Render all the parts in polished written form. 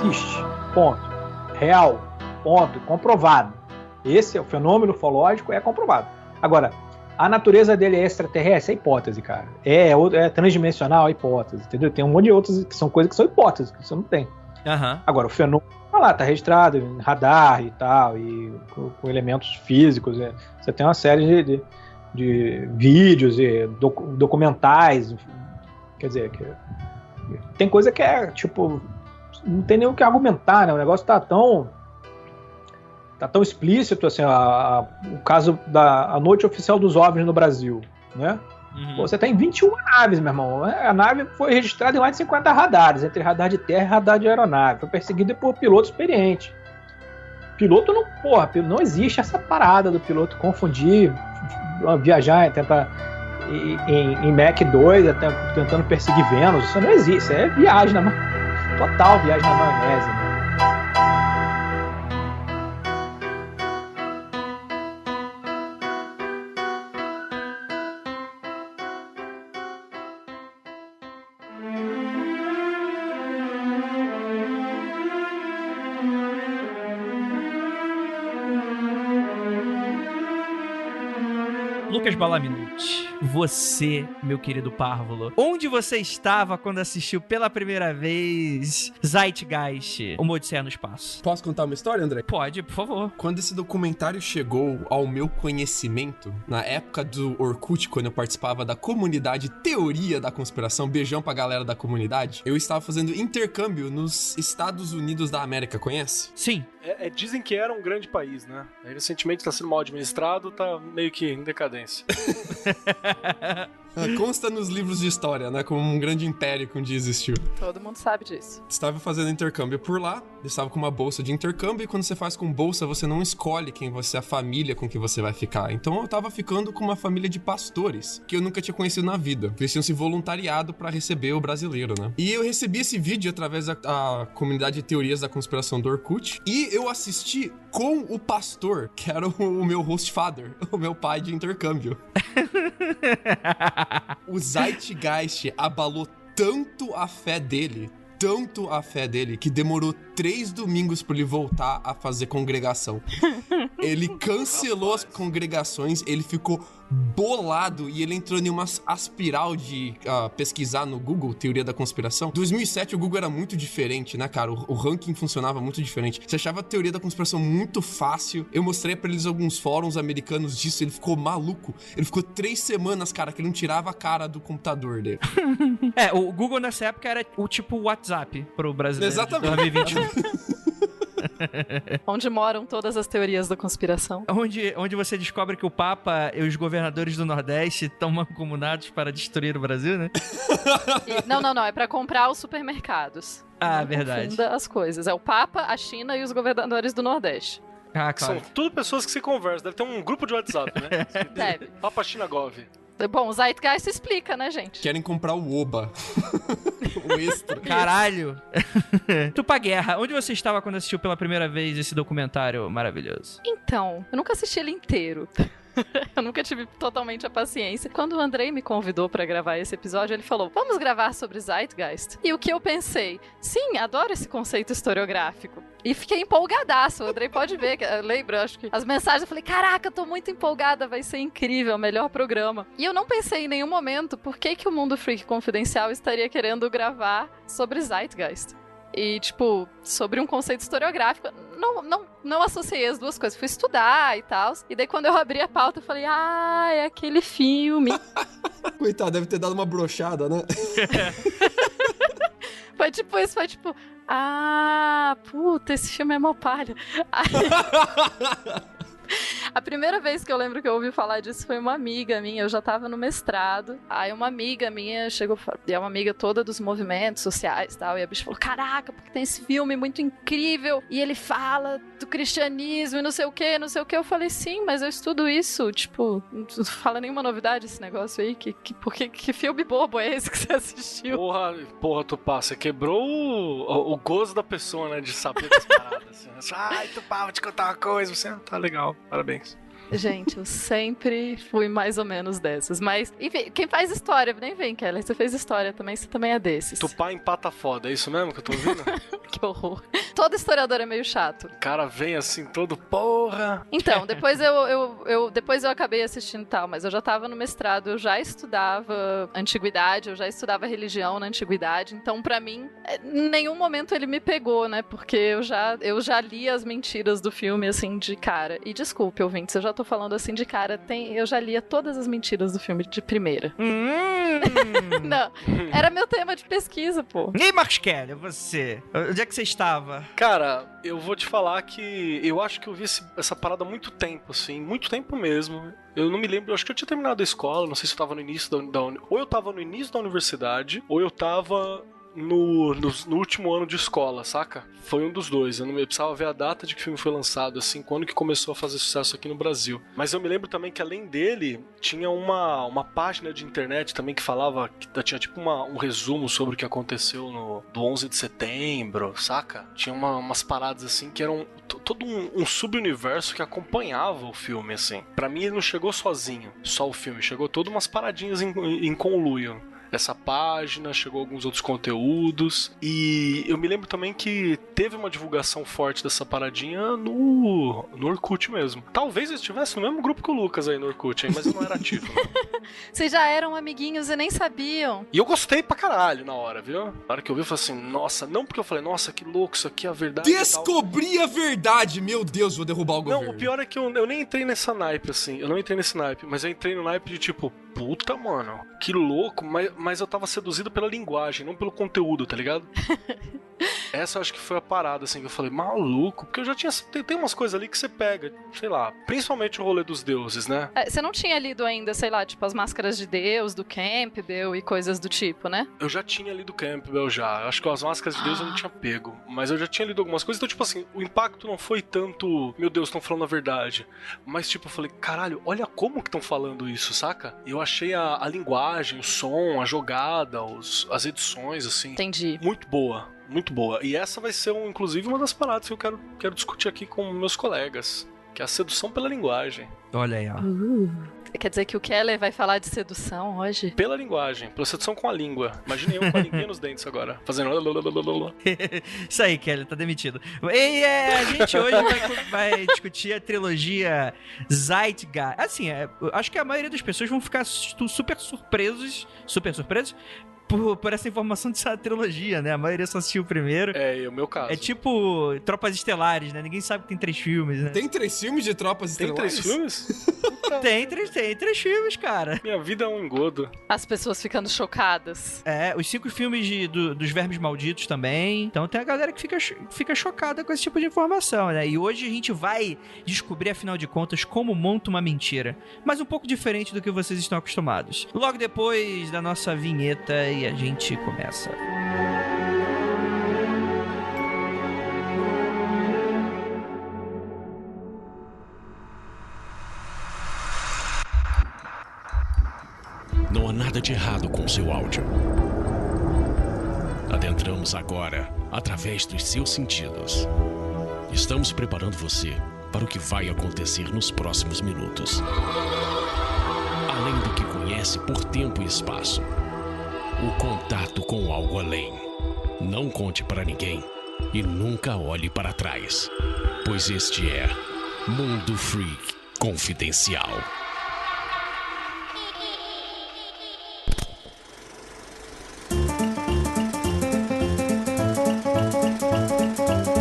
existe. Ponto. Real. Ponto. Comprovado. Esse é o fenômeno ufológico, é comprovado. Agora, a natureza dele é extraterrestre? É hipótese, cara. É transdimensional? É hipótese, entendeu? Tem um monte de outras que são coisas que são hipóteses, que você não tem. Agora, o fenômeno tá registrado em radar e tal, e com elementos físicos. Você tem uma série de vídeos e documentais. Quer dizer, tem coisa que é, tipo, não tem nem o que argumentar, né? O negócio tá tão explícito, assim, o caso da Noite Oficial dos OVNIs no Brasil, né? Pô, você tem 21 naves, meu irmão. A nave foi registrada em mais de 50 radares, entre radar de terra e radar de aeronave. Foi perseguida por piloto experiente. Piloto não existe essa parada do piloto confundir, viajar, tentar em Mach 2, até tentando perseguir Vênus. Isso não existe, isso é viagem total viagem na maionese, né? Lucas Balaminuti, você, meu querido Párvulo, onde você estava quando assistiu pela primeira vez Zeitgeist, Uma Odisseia no Espaço? Posso contar uma história, André? Pode, por favor. Quando esse documentário chegou ao meu conhecimento, na época do Orkut, quando eu participava da comunidade Teoria da Conspiração, beijão pra galera da comunidade, eu estava fazendo intercâmbio nos Estados Unidos da América, conhece? Sim. Dizem que era um grande país, né? Aí, recentemente está sendo mal administrado, tá meio que em decadência. Consta nos livros de história, né? Como um grande império que um dia existiu. Todo mundo sabe disso. Estava fazendo intercâmbio por lá, estava com uma bolsa de intercâmbio, e quando você faz com bolsa, você não escolhe a família com que você vai ficar. Então eu tava ficando com uma família de pastores, que eu nunca tinha conhecido na vida. Eles tinham se voluntariado pra receber o brasileiro, né? E eu recebi esse vídeo através da comunidade de teorias da conspiração do Orkut, e eu assisti com o pastor, que era o meu host father, o meu pai de intercâmbio. O Zeitgeist abalou tanto a fé dele, que demorou 3 domingos pra ele voltar a fazer congregação. Ele cancelou as congregações, ele ficou bolado e ele entrou em uma aspiral de pesquisar no Google, teoria da conspiração. 2007 o Google era muito diferente, né, cara? O ranking funcionava muito diferente. Você achava a teoria da conspiração muito fácil. Eu mostrei pra eles alguns fóruns americanos disso, ele ficou maluco. Ele ficou 3 semanas, cara, que ele não tirava a cara do computador dele. O Google nessa época era o tipo WhatsApp pro brasileiro. Exatamente. De 2021. Onde moram todas as teorias da conspiração. Onde você descobre que o Papa e os governadores do Nordeste estão mancomunados para destruir o Brasil, né? Não. É pra comprar os supermercados. Ah, verdade. Confunda as coisas. É o Papa, a China e os governadores do Nordeste. Ah, claro. São tudo pessoas que se conversam. Deve ter um grupo de WhatsApp, né? Deve. Papa China Gov. Bom, o Zeitgeist explica, né, gente? Querem comprar o Oba. O extra. Caralho. Tupá Guerra, onde você estava quando assistiu pela primeira vez esse documentário maravilhoso? Então, eu nunca assisti ele inteiro. Eu nunca tive totalmente a paciência. Quando o Andrei me convidou pra gravar esse episódio, ele falou, vamos gravar sobre Zeitgeist. E o que eu pensei? Sim, adoro esse conceito historiográfico. E fiquei empolgadaço. O Andrei pode ver, eu lembro, acho que as mensagens, eu falei, caraca, eu tô muito empolgada, vai ser incrível, melhor programa. E eu não pensei em nenhum momento por que o Mundo Freak Confidencial estaria querendo gravar sobre Zeitgeist. E, tipo, sobre um conceito historiográfico. Não associei as duas coisas. Fui estudar e tal. E daí, quando eu abri a pauta, eu falei, é aquele filme. Coitado, deve ter dado uma brochada, né? Foi tipo isso, foi tipo... puta, esse filme é mó palha. A primeira vez que eu lembro que eu ouvi falar disso foi uma amiga minha, eu já tava no mestrado, aí uma amiga minha chegou, e é uma amiga toda dos movimentos sociais e tal, e a bicha falou, caraca, porque tem esse filme muito incrível, e ele fala do cristianismo e não sei o que, eu falei, sim, mas eu estudo isso, tipo, não fala nenhuma novidade esse negócio aí, que filme bobo é esse que você assistiu? Porra, Tupá, você quebrou o gozo da pessoa, né, de saber das paradas, assim. Tupá, vou te contar uma coisa, você não tá legal. Parabéns. Gente, eu sempre fui mais ou menos dessas. Mas, enfim, quem faz história, nem vem, Kelly. Você fez história também, você também é desses. Tupá empata foda, é isso mesmo que eu tô ouvindo? Que horror. Todo historiador é meio chato. O cara vem assim, todo porra. Então, depois eu acabei assistindo tal, mas eu já tava no mestrado, eu já estudava antiguidade, eu já estudava religião na antiguidade, então pra mim, em nenhum momento ele me pegou, né, porque eu já li as mentiras do filme, assim, de cara. E desculpe, ouvintes, eu já tô falando assim de cara, eu já lia todas as mentiras do filme de primeira. Não, era meu tema de pesquisa, pô. E aí, Marcos Kelly, você? Onde é que você estava? Cara, eu vou te falar que eu acho que eu vi essa parada há muito tempo, assim, muito tempo mesmo. Eu não me lembro, eu acho que eu tinha terminado a escola, não sei se eu tava no início ou eu tava no início da universidade, ou eu tava no último ano de escola, saca? Foi um dos dois. Eu precisava ver a data de que o filme foi lançado, assim, quando que começou a fazer sucesso aqui no Brasil. Mas eu me lembro também que além dele, tinha uma página de internet também que falava, que tinha tipo um resumo sobre o que aconteceu do 11 de setembro, saca? Tinha umas paradas assim que eram todo um sub-universo que acompanhava o filme, assim. Pra mim ele não chegou sozinho, só o filme. Chegou todas umas paradinhas em conluio. Essa página, chegou alguns outros conteúdos, e eu me lembro também que teve uma divulgação forte dessa paradinha no Orkut mesmo. Talvez eu estivesse no mesmo grupo que o Lucas aí no Orkut, hein, mas eu não era ativo. Vocês já eram amiguinhos e nem sabiam. E eu gostei pra caralho na hora, viu? Na hora que eu vi, eu falei assim, nossa, não porque eu falei, nossa, que louco, isso aqui é a verdade. Descobri a verdade! Meu Deus, vou derrubar o governo. Não, o pior é que eu nem entrei nessa naipe, assim, eu não entrei nesse naipe, mas eu entrei no naipe de tipo, puta, mano, que louco, mas eu tava seduzido pela linguagem, não pelo conteúdo, tá ligado? Essa eu acho que foi a parada, assim, que eu falei, maluco, porque eu já tinha... Tem umas coisas ali que você pega, sei lá, principalmente o rolê dos deuses, né? Você não tinha lido ainda, sei lá, tipo, as Máscaras de Deus, do Campbell e coisas do tipo, né? Eu já tinha lido Campbell já, eu acho que as Máscaras de Deus eu não tinha pego, mas eu já tinha lido algumas coisas, então, tipo assim, o impacto não foi tanto, meu Deus, estão falando a verdade, mas, tipo, eu falei, caralho, olha como que estão falando isso, saca? Eu achei a linguagem, o som, a jogada, as edições, assim... Entendi. Muito boa. Muito boa. E essa vai ser, inclusive, uma das paradas que eu quero discutir aqui com meus colegas, que é a sedução pela linguagem. Olha aí, ó. Quer dizer que o Keller vai falar de sedução hoje? Pela linguagem, pela sedução com a língua. Imagine eu com a linguinha nos dentes agora, fazendo... Isso aí, Kelly, tá demitido. E a gente hoje vai discutir a trilogia Zeitgeist. Assim, acho que a maioria das pessoas vão ficar super surpresos por essa informação dessa trilogia, né? A maioria só assistiu o primeiro. É o meu caso. É tipo Tropas Estelares, né? Ninguém sabe que tem 3 filmes, né? Tem 3 filmes de Tropas Estelares? Tem 3 filmes? Tem 3 filmes, cara. Minha vida é um engodo. As pessoas ficando chocadas. Os 5 filmes dos Vermes Malditos também. Então tem a galera que fica chocada com esse tipo de informação, né? E hoje a gente vai descobrir, afinal de contas, como monta uma mentira. Mas um pouco diferente do que vocês estão acostumados. Logo depois da nossa vinheta, e a gente começa. Não há nada de errado com seu áudio. Adentramos agora através dos seus sentidos. Estamos preparando você para o que vai acontecer nos próximos minutos. Além do que conhece por tempo e espaço, o contato com algo além. Não conte para ninguém e nunca olhe para trás, pois este é Mundo Freak Confidencial.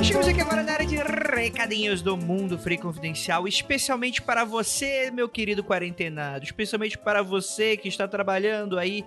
Chegamos aqui agora na área de recadinhos do Mundo Freak Confidencial, especialmente para você, meu querido quarentenado, especialmente para você que está trabalhando aí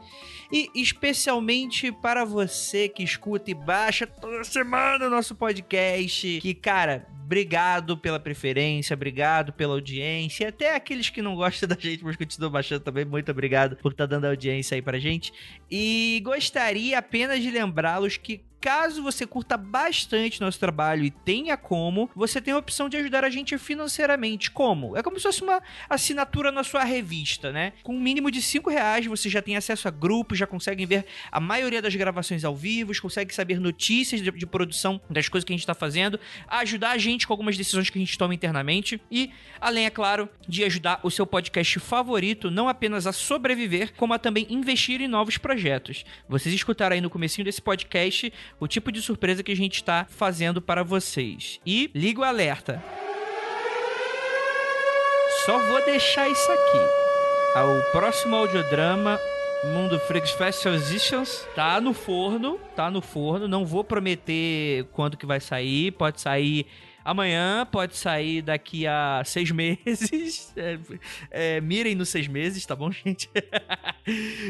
e especialmente para você que escuta e baixa toda semana o nosso podcast, que, cara, obrigado pela preferência, obrigado pela audiência, e até aqueles que não gostam da gente, mas continuam baixando também, muito obrigado por estar dando audiência aí pra gente. E gostaria apenas de lembrá-los que caso você curta bastante nosso trabalho e tenha como, você tem a opção de ajudar a gente financeiramente. Como? É como se fosse uma assinatura na sua revista, né? Com um mínimo de R$5 você já tem acesso a grupos, já conseguem ver a maioria das gravações ao vivo, consegue saber notícias de produção das coisas que a gente tá fazendo, ajudar a gente com algumas decisões que a gente toma internamente e, além, é claro, de ajudar o seu podcast favorito não apenas a sobreviver, como a também investir em novos projetos. Vocês escutaram aí no comecinho desse podcast o tipo de surpresa que a gente está fazendo para vocês. E liga o alerta. Só vou deixar isso aqui. O próximo audiodrama Mundo Freak Special Editions tá no forno, não vou prometer quando que vai sair, pode sair amanhã, pode sair daqui a 6 meses, mirem nos 6 meses, tá bom, gente?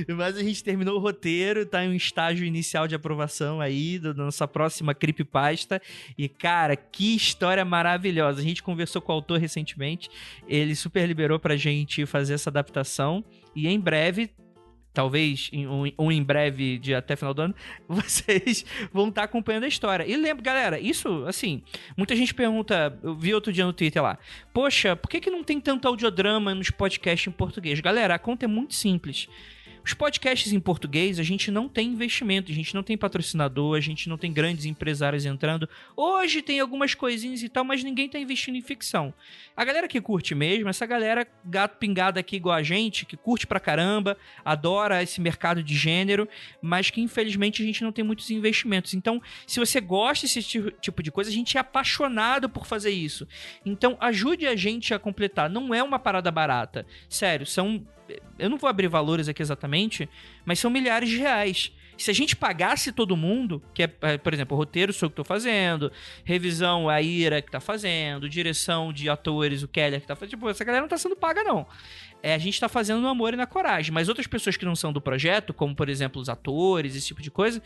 Mas a gente terminou o roteiro, tá em um estágio inicial de aprovação aí, da nossa próxima creepypasta, e cara, que história maravilhosa, a gente conversou com o autor recentemente, ele super liberou pra gente fazer essa adaptação, e em breve, talvez em breve de até final do ano, vocês vão estar acompanhando a história. E lembra, galera, isso, assim, muita gente pergunta, eu vi outro dia no Twitter lá, poxa, por que não tem tanto audiodrama nos podcasts em português? Galera, a conta é muito simples. Os podcasts em português, a gente não tem investimento, a gente não tem patrocinador, a gente não tem grandes empresários entrando. Hoje tem algumas coisinhas e tal, mas ninguém tá investindo em ficção. A galera que curte mesmo, essa galera gato pingado aqui igual a gente, que curte pra caramba, adora esse mercado de gênero, mas que infelizmente a gente não tem muitos investimentos. Então, se você gosta desse tipo de coisa, a gente é apaixonado por fazer isso. Então, ajude a gente a completar. Não é uma parada barata. Sério, eu não vou abrir valores aqui exatamente, mas são milhares de reais. Se a gente pagasse todo mundo, que é, por exemplo, o roteiro sou eu que tô fazendo, revisão a Ira que tá fazendo, direção de atores o Keller que tá fazendo, tipo, essa galera não tá sendo paga não. A gente tá fazendo no amor e na coragem, mas outras pessoas que não são do projeto, como por exemplo os atores, esse tipo de coisa,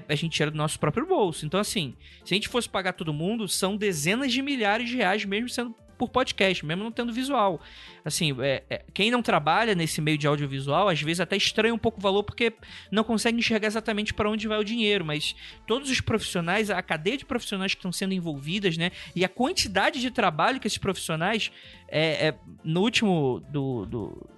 a gente tira do nosso próprio bolso. Então assim, se a gente fosse pagar todo mundo, são dezenas de milhares de reais mesmo sendo por podcast, mesmo não tendo visual. Assim, quem não trabalha nesse meio de audiovisual, às vezes até estranha um pouco o valor, porque não consegue enxergar exatamente para onde vai o dinheiro, mas todos os profissionais, a cadeia de profissionais que estão sendo envolvidas, né, e a quantidade de trabalho que esses profissionais, no último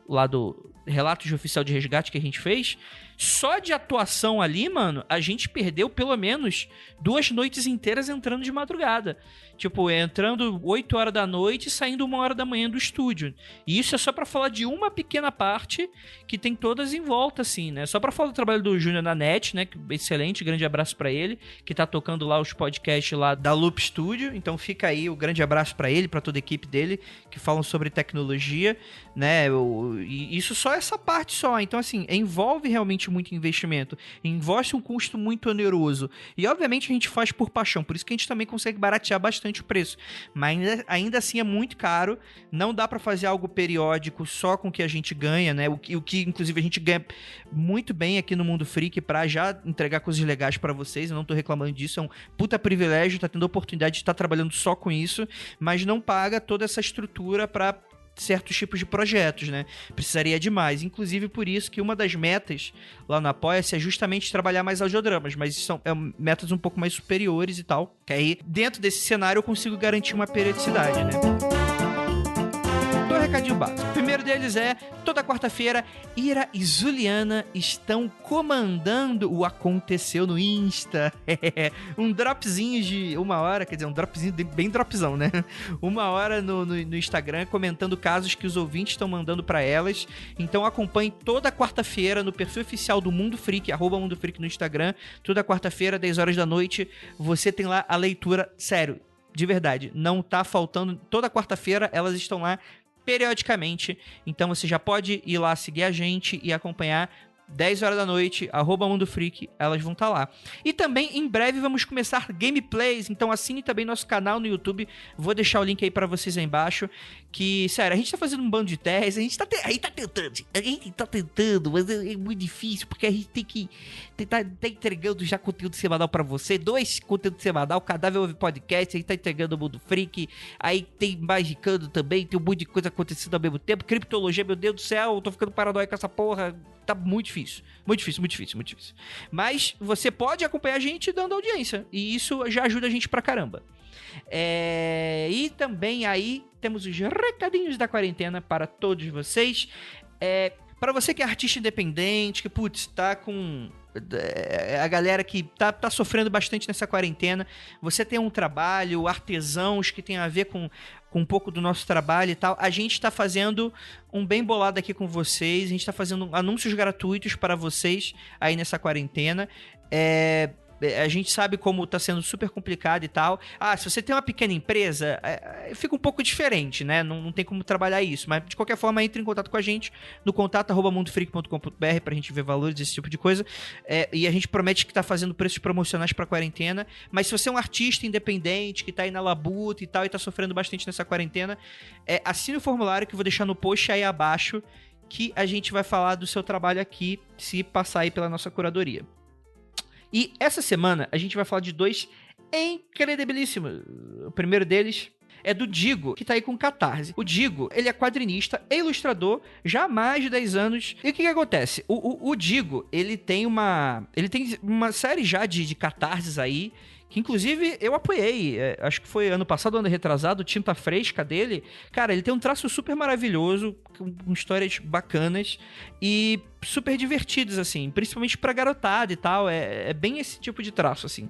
lá do Relatos de Oficial de Resgate que a gente fez, só de atuação ali, mano, a gente perdeu pelo menos 2 noites inteiras entrando de madrugada. Tipo, entrando 8 horas da noite e saindo 1 hora da manhã do estúdio. E isso é só pra falar de uma pequena parte que tem todas em volta, assim, né? Só pra falar do trabalho do Júnior na NET, né? Excelente, grande abraço pra ele, que tá tocando lá os podcasts lá da Loop Studio. Então fica aí o grande abraço pra ele, pra toda a equipe dele, que falam sobre tecnologia, né? E isso só essa parte só. Então, assim, envolve realmente muito investimento, envolve um custo muito oneroso. E, obviamente, a gente faz por paixão, por isso que a gente também consegue baratear bastante o preço. Mas ainda assim é muito caro, não dá pra fazer algo periódico só com o que a gente ganha, né? O que, inclusive, a gente ganha muito bem aqui no Mundo Freak pra já entregar coisas legais pra vocês. Eu não tô reclamando disso, é um puta privilégio, tá tendo a oportunidade de estar trabalhando só com isso, mas não paga toda essa estrutura pra certos tipos de projetos, né? Precisaria de mais. Inclusive, por isso que uma das metas lá no Apoia-se é justamente trabalhar mais audiodramas, mas são metas um pouco mais superiores e tal, que aí, dentro desse cenário, eu consigo garantir uma periodicidade, né? Recadinho básico. O primeiro deles é, toda quarta-feira, Ira e Juliana estão comandando o Aconteceu no Insta. Um dropzinho de 1 hora, quer dizer, um dropzinho bem dropzão, né? 1 hora no Instagram, comentando casos que os ouvintes estão mandando pra elas. Então acompanhe toda quarta-feira no perfil oficial do Mundo Freak, @Mundo Freak no Instagram. Toda quarta-feira, 10 horas da noite, você tem lá a leitura, sério, de verdade, não tá faltando. Toda quarta-feira elas estão lá periodicamente, então você já pode ir lá seguir a gente e acompanhar 10 horas da noite, @Mundo Freak, elas vão estar lá. E também, em breve, vamos começar gameplays, então assine também nosso canal no YouTube, vou deixar o link aí pra vocês aí embaixo, que, sério, a gente tá fazendo um bando de testes, a gente tá tentando, mas é muito difícil, porque a gente tem que tá entregando já conteúdo semanal pra você, 2 conteúdos semanal, Cadáver Ouve Podcast, a gente tá entregando o Mundo Freak, aí tem Magicando também, tem um monte de coisa acontecendo ao mesmo tempo, criptologia, meu Deus do céu, eu tô ficando paranoico com essa porra, Tá muito difícil. Muito difícil. Mas você pode acompanhar a gente dando audiência. E isso já ajuda a gente pra caramba. E também aí temos os recadinhos da quarentena para todos vocês. Para você que é artista independente, que, putz, tá com... a galera que tá sofrendo bastante nessa quarentena, você tem um trabalho, artesãos que tem a ver com um pouco do nosso trabalho e tal, a gente tá fazendo um bem bolado aqui com vocês, a gente tá fazendo anúncios gratuitos para vocês aí nessa quarentena. A gente sabe como tá sendo super complicado e tal. Se você tem uma pequena empresa, fica um pouco diferente, né? Não tem como trabalhar isso. Mas, de qualquer forma, entre em contato com a gente no contato@mundofreak.com.br pra gente ver valores, esse tipo de coisa. E a gente promete que tá fazendo preços promocionais pra quarentena. Mas se você é um artista independente, que tá aí na labuta e tal, e tá sofrendo bastante nessa quarentena, assine o formulário que eu vou deixar no post aí abaixo, que a gente vai falar do seu trabalho aqui, se passar aí pela nossa curadoria. E essa semana a gente vai falar de 2 incredibilíssimos. O primeiro deles é do Digo, que tá aí com Catarse. O Digo, ele é quadrinista e ilustrador já há mais de 10 anos. E o que acontece? O Digo, ele tem uma série já de catarses aí, que inclusive eu apoiei. Acho que foi ano passado, ano retrasado, Tinta Fresca dele. Cara, ele tem um traço super maravilhoso, com histórias bacanas e super divertidos, assim, principalmente pra garotada e tal. É bem esse tipo de traço, assim.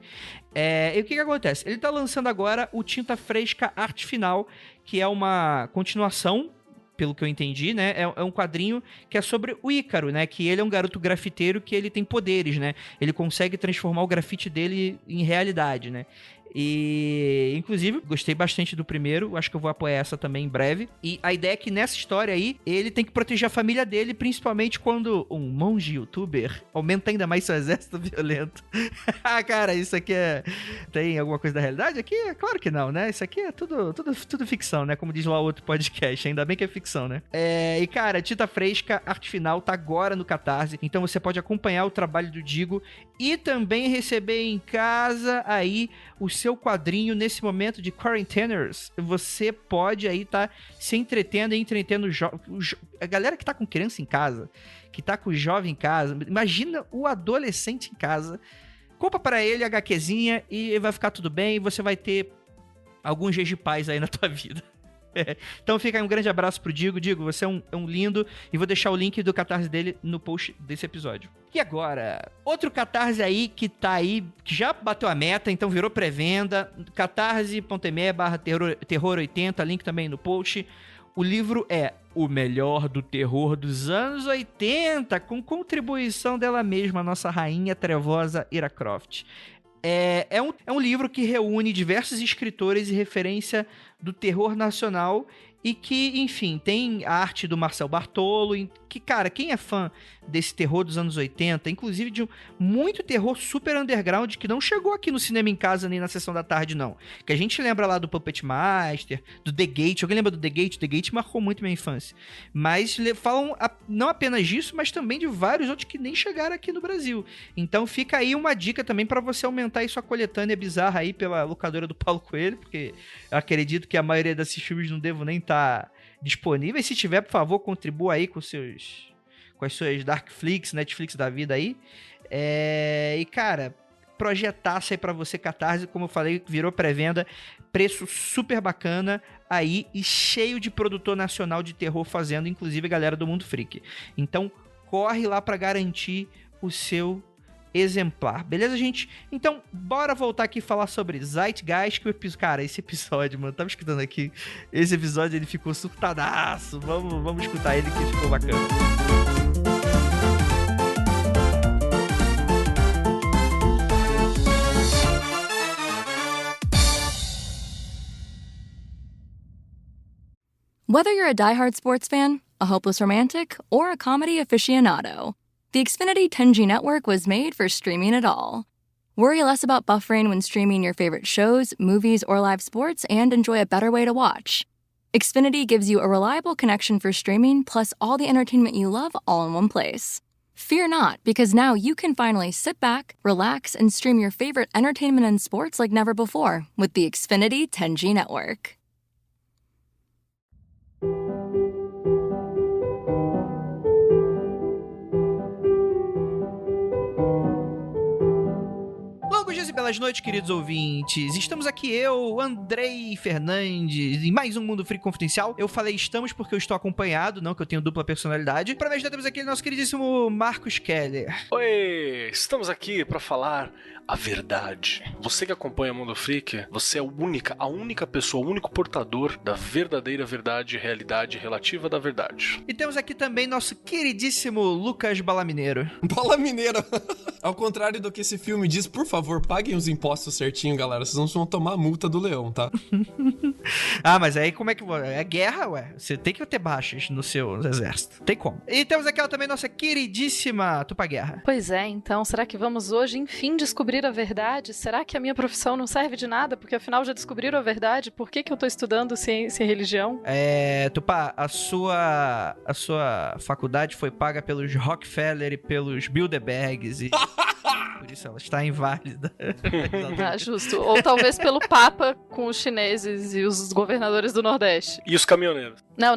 E o que acontece? Ele tá lançando agora o Tinta Fresca Arte Final, que é uma continuação, pelo que eu entendi, né? É um quadrinho que é sobre o Ícaro, né? Que ele é um garoto grafiteiro que ele tem poderes, né? Ele consegue transformar o grafite dele em realidade, né? E, inclusive, gostei bastante do primeiro. Acho que eu vou apoiar essa também em breve. E a ideia é que nessa história aí, ele tem que proteger a família dele, principalmente quando um monge youtuber aumenta ainda mais seu exército violento. Cara, isso aqui tem alguma coisa da realidade aqui? Claro que não, né? Isso aqui é tudo ficção, né? Como diz lá o outro podcast. Ainda bem que é ficção, né? E, cara, Tinta Fresca, Arte Final, tá agora no Catarse. Então você pode acompanhar o trabalho do Digo e também receber em casa aí o seu quadrinho nesse momento de quarenteners. Você pode aí tá se entretendo e entretendo a galera que tá com criança em casa, que tá com o jovem em casa. Imagina o adolescente em casa. Compra pra ele a HQzinha e vai ficar tudo bem, e você vai ter alguns dias de paz aí na tua vida. Então fica aí um grande abraço pro Digo. Digo, você é um lindo, e vou deixar o link do Catarse dele no post desse episódio. E agora, outro Catarse aí que tá aí, que já bateu a meta, então virou pré-venda, catarse.me/terror80, link também no post. O livro é O Melhor do Terror dos Anos 80, com contribuição dela mesma, a nossa rainha trevosa Ira Croft. É um livro que reúne diversos escritores e referência do terror nacional e que, enfim, tem a arte do Marcel Bartolo, que, cara, quem é fã desse terror dos anos 80, inclusive de muito terror super underground, que não chegou aqui no Cinema em Casa nem na Sessão da Tarde, não. Que a gente lembra lá do Puppet Master, do The Gate. Alguém lembra do The Gate? The Gate marcou muito minha infância. Mas falam não apenas disso, mas também de vários outros que nem chegaram aqui no Brasil. Então fica aí uma dica também para você aumentar aí sua coletânea bizarra aí pela locadora do Paulo Coelho, porque eu acredito que a maioria desses filmes não devo nem estar disponíveis. Se tiver, por favor, contribua aí com as suas Darkflix, Netflix da vida aí. E, cara, projetaço aí pra você, Catarse, como eu falei, virou pré-venda, preço super bacana aí e cheio de produtor nacional de terror fazendo, inclusive a galera do Mundo Freak. Então, corre lá pra garantir o seu exemplar, beleza, gente? Então, bora voltar aqui e falar sobre Zeitgeist, cara, esse episódio, mano, tava escutando aqui, esse episódio, ele ficou surtadaço, vamos escutar ele que ficou bacana. Whether you're a diehard sports fan, a hopeless romantic, or a comedy aficionado, the Xfinity 10G network was made for streaming it all. Worry less about buffering when streaming your favorite shows, movies, or live sports, and enjoy a better way to watch. Xfinity gives you a reliable connection for streaming, plus all the entertainment you love all in one place. Fear not, because now you can finally sit back, relax, and stream your favorite entertainment and sports like never before with the Xfinity 10G network. belas noites, queridos ouvintes. Estamos aqui eu, Andrei Fernandes, em mais um Mundo Freak Confidencial. Eu falei estamos porque eu estou acompanhado, não que eu tenho dupla personalidade. Para me ajudar temos aqui o nosso queridíssimo Marcos Keller. Oi, estamos aqui para falar a verdade. Você que acompanha o Mundo Freak, você é a única pessoa, o único portador da verdadeira verdade e realidade relativa da verdade. E temos aqui também nosso queridíssimo Lucas Balamineiro. Balamineiro! Ao contrário do que esse filme diz, por favor, paguem os impostos certinho, galera, senão vocês vão tomar a multa do leão, tá? Ah, mas aí como é que... É guerra, ué. Você tem que ter baixas no seu exército. Tem como. E temos aqui também nossa queridíssima Tupaguerra. Pois é, então, será que vamos hoje, enfim, descobrir a verdade? Será que a minha profissão não serve de nada? Porque afinal já descobriram a verdade. Por que eu tô estudando ciência e religião? Tupá, a sua faculdade foi paga pelos Rockefeller e pelos Bilderbergs e... Por isso ela está inválida. Ah, justo. Ou talvez pelo Papa com os chineses e os governadores do Nordeste. E os caminhoneiros? Não,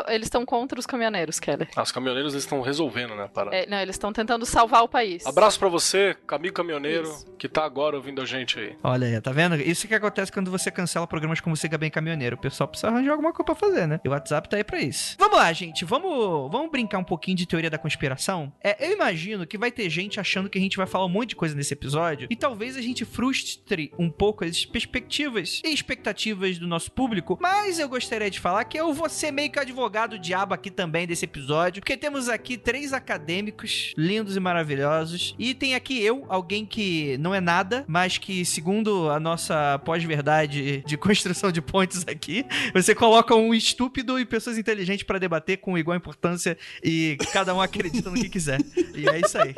eles estão contra os caminhoneiros, Keller. Os caminhoneiros eles estão resolvendo, né, a parada. Não, eles estão tentando salvar o país. Abraço pra você, amigo caminhoneiro, Isso. que tá agora ouvindo a gente aí. Olha aí, tá vendo? Isso que acontece quando você cancela programas como Siga Bem Caminhoneiro. O pessoal precisa arranjar alguma coisa pra fazer, né? E o WhatsApp tá aí pra isso. Vamos lá, gente. Vamos brincar um pouquinho de teoria da conspiração? Eu imagino que vai ter gente achando que a gente vai falar um monte de coisa nesse episódio e talvez a gente frustre um pouco as perspectivas e expectativas do nosso público, mas eu gostaria de falar que eu vou ser meio que advogado diabo aqui também desse episódio, porque temos aqui 3 acadêmicos lindos e maravilhosos e tem aqui eu, alguém que não é nada, mas que segundo a nossa pós-verdade de construção de pontes aqui, você coloca um estúpido e pessoas inteligentes pra debater com igual importância e cada um acredita no que quiser. E é isso aí.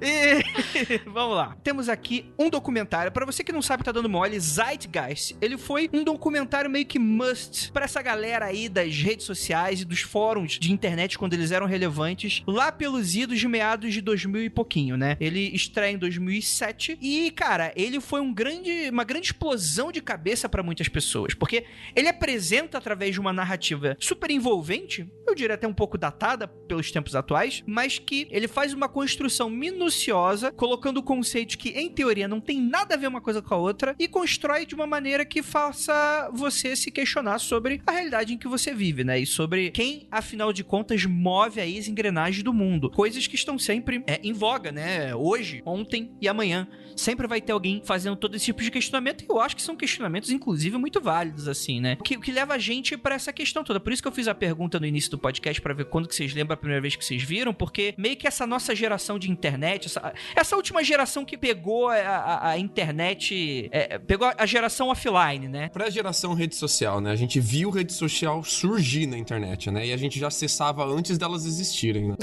E vamos lá. Temos aqui um documentário. Pra você que não sabe, tá dando mole, Zeitgeist. Ele foi um documentário meio que must pra essa galera aí das redes sociais e dos fóruns de internet quando eles eram relevantes, lá pelos idos de meados de 2000 e pouquinho, né? Ele estreia em 2007 e, cara, ele foi uma grande explosão de cabeça pra muitas pessoas, porque ele apresenta através de uma narrativa super envolvente, eu diria até um pouco datada pelos tempos atuais, mas que ele faz uma construção minuciosa, colocando conceitos que, em teoria, não tem nada a ver uma coisa com a outra e constrói de uma maneira que faça você se questionar sobre a realidade em que você vive, né? E sobre quem, afinal de contas, move aí as engrenagens do mundo. Coisas que estão sempre em voga, né? Hoje, ontem e amanhã. Sempre vai ter alguém fazendo todo esse tipo de questionamento e eu acho que são questionamentos, inclusive, muito válidos, assim, né? O que leva a gente pra essa questão toda. Por isso que eu fiz a pergunta no início do podcast pra ver quando que vocês lembram a primeira vez que vocês viram, porque meio que essa nossa geração de internet, essa última geração que pegou a internet, pegou a geração offline, né? Pré-geração rede social, né? A gente viu rede social surgir na internet, né? E a gente já acessava antes delas existirem, né?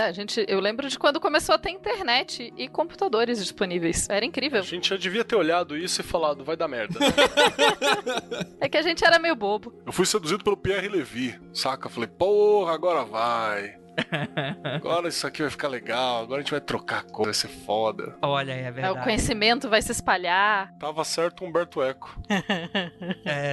Eu lembro de quando começou a ter internet e computadores disponíveis. Era incrível. A gente já devia ter olhado isso e falado, vai dar merda. É que a gente era meio bobo. Eu fui seduzido pelo Pierre Levy, saca? Falei, porra, agora vai. Agora isso aqui vai ficar legal, agora a gente vai trocar coisa, vai ser foda. Olha, é verdade. O conhecimento vai se espalhar. Tava certo Humberto Eco.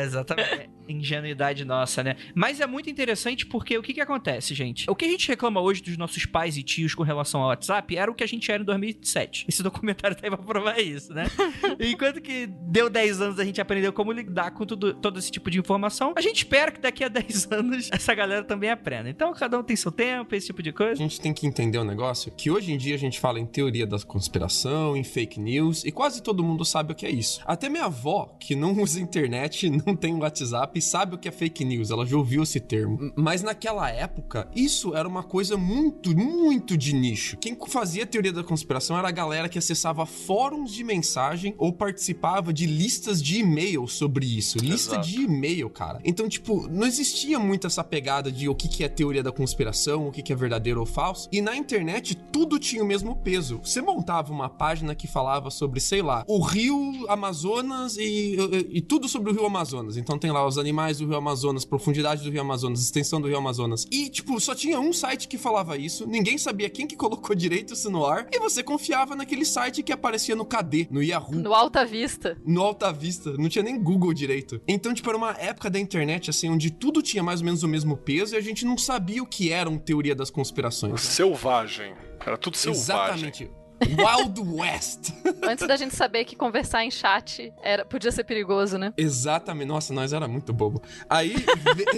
Exatamente. Ingenuidade nossa, né? Mas é muito interessante porque o que acontece, gente? O que a gente reclama hoje dos nossos pais e tios com relação ao WhatsApp era o que a gente era em 2007. Esse documentário tá aí pra provar isso, né? Enquanto que deu 10 anos a gente aprendeu como lidar com todo esse tipo de informação, a gente espera que daqui a 10 anos essa galera também aprenda. Então cada um tem seu tempo, esse tipo de coisa. A gente tem que entender um negócio, que hoje em dia a gente fala em teoria da conspiração, em fake news, e quase todo mundo sabe o que é isso. Até minha avó, que não usa internet, não tem WhatsApp, sabe o que é fake news, ela já ouviu esse termo. Mas naquela época, isso era uma coisa muito, muito de nicho. Quem fazia teoria da conspiração era a galera que acessava fóruns de mensagem ou participava de listas de e-mail sobre isso. Lista Exato. de e-mail, cara. Então, tipo, não existia muito essa pegada de o que é teoria da conspiração, o que é verdadeiro ou falso. E na internet, tudo tinha o mesmo peso. Você montava uma página que falava sobre, sei lá, o rio Amazonas e tudo sobre o rio Amazonas. Então tem lá os animais do rio Amazonas, profundidade do rio Amazonas, extensão do rio Amazonas. E, tipo, só tinha um site que falava isso, ninguém sabia quem que colocou direito isso no ar, e você confiava naquele site que aparecia no KD, no Yahoo. No Alta Vista. No Alta Vista, não tinha nem Google direito. Então, tipo, era uma época da internet, assim, onde tudo tinha mais ou menos o mesmo peso e a gente não sabia o que eram teoria das conspirações. Né? Selvagem. Era tudo selvagem. Exatamente. Wild West. Antes da gente saber que conversar em chat podia ser perigoso, né? Exatamente. Nossa, nós era muito bobo. Aí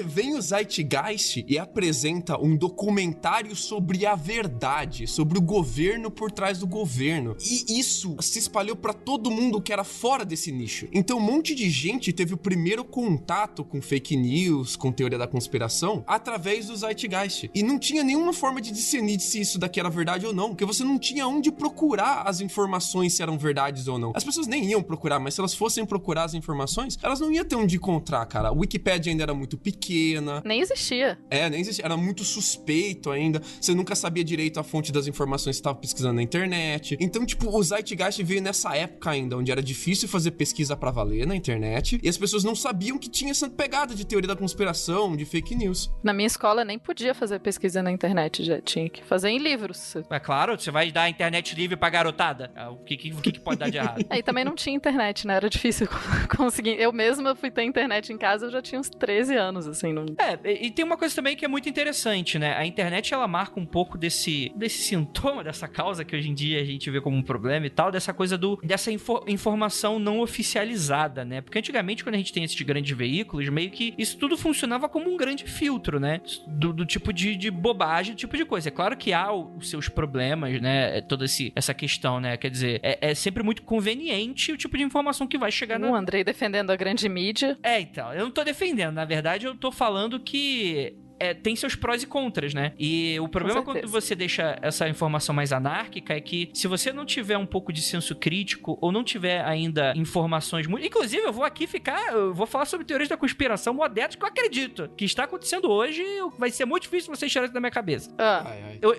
vem o Zeitgeist e apresenta um documentário sobre a verdade, sobre o governo por trás do governo. E isso se espalhou pra todo mundo que era fora desse nicho. Então um monte de gente teve o primeiro contato com fake news, com teoria da conspiração, através do Zeitgeist. E não tinha nenhuma forma de discernir se isso daqui era verdade ou não, porque você não tinha onde procurar as informações se eram verdades ou não. As pessoas nem iam procurar, mas se elas fossem procurar as informações, elas não iam ter onde encontrar, cara. A Wikipédia ainda era muito pequena. Nem existia. Nem existia. Era muito suspeito ainda. Você nunca sabia direito a fonte das informações que você estava pesquisando na internet. Então, tipo, o Zeitgeist veio nessa época ainda, onde era difícil fazer pesquisa pra valer na internet, e as pessoas não sabiam que tinha essa pegada de teoria da conspiração, de fake news. Na minha escola nem podia fazer pesquisa na internet, já tinha que fazer em livros. É claro, você vai dar internet livre pra garotada. O que pode dar de errado? E também não tinha internet, né? Era difícil conseguir. Eu mesma fui ter internet em casa, eu já tinha uns 13 anos, assim. Não... E tem uma coisa também que é muito interessante, né? A internet, ela marca um pouco desse sintoma, dessa causa que hoje em dia a gente vê como um problema e tal, dessa coisa dessa informação não oficializada, né? Porque antigamente, quando a gente tem esses grandes veículos, meio que isso tudo funcionava como um grande filtro, né? Do tipo de bobagem, do tipo de coisa. É claro que há os seus problemas, né? Toda essa questão, né? Quer dizer, é sempre muito conveniente o tipo de informação que vai chegar O Andrei defendendo a grande mídia. Então, eu não tô defendendo. Na verdade, eu tô falando que... tem seus prós e contras, né? E o problema quando você deixa essa informação mais anárquica é que se você não tiver um pouco de senso crítico ou não tiver ainda informações muito... Inclusive, eu vou falar sobre teorias da conspiração modernas que eu acredito que está acontecendo hoje. Vai ser muito difícil você tirar isso da minha cabeça.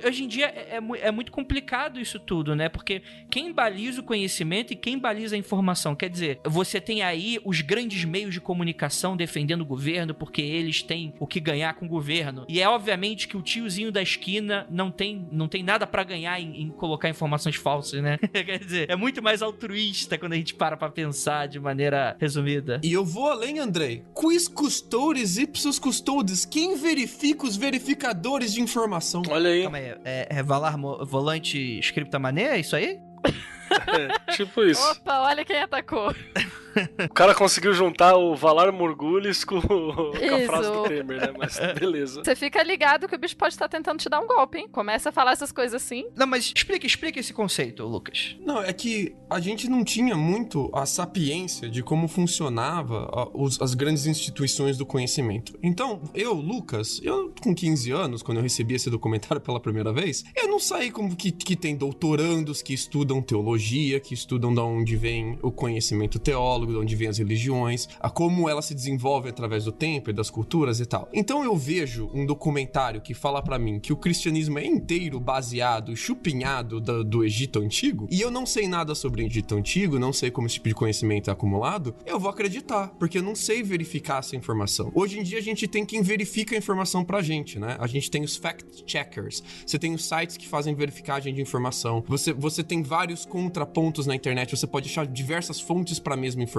Hoje em dia é muito complicado isso tudo, né? Porque quem baliza o conhecimento e quem baliza a informação? Quer dizer, você tem aí os grandes meios de comunicação defendendo o governo porque eles têm o que ganhar com o governo. E é obviamente que o tiozinho da esquina não tem nada pra ganhar em colocar informações falsas, né? Quer dizer, é muito mais altruísta quando a gente para pra pensar de maneira resumida. E eu vou além, Andrei. Quis custores ipsos custodes. Quem verifica os verificadores de informação? Olha aí. Calma aí, Valar Volante Scriptamane, é isso aí? Tipo isso. Opa, olha quem atacou. O cara conseguiu juntar o Valar Morghulis com a frase do Temer, né? Mas beleza. Você fica ligado que o bicho pode estar tentando te dar um golpe, hein? Começa a falar essas coisas assim. Não, mas explica esse conceito, Lucas. Não, é que a gente não tinha muito a sapiência de como funcionava as grandes instituições do conhecimento. Então, Lucas, com 15 anos, quando eu recebi esse documentário pela primeira vez, eu não saí como que tem doutorandos que estudam teologia, que estudam de onde vem o conhecimento teólogo, de onde vem as religiões, a como ela se desenvolve através do tempo e das culturas e tal. Então eu vejo um documentário que fala pra mim que o cristianismo é inteiro baseado, chupinhado do Egito Antigo, e eu não sei nada sobre o Egito Antigo, não sei como esse tipo de conhecimento é acumulado, eu vou acreditar, porque eu não sei verificar essa informação. Hoje em dia a gente tem quem verifica a informação pra gente, né? A gente tem os fact-checkers, você tem os sites que fazem verificagem de informação, você tem vários contrapontos na internet, você pode achar diversas fontes pra mesma informação.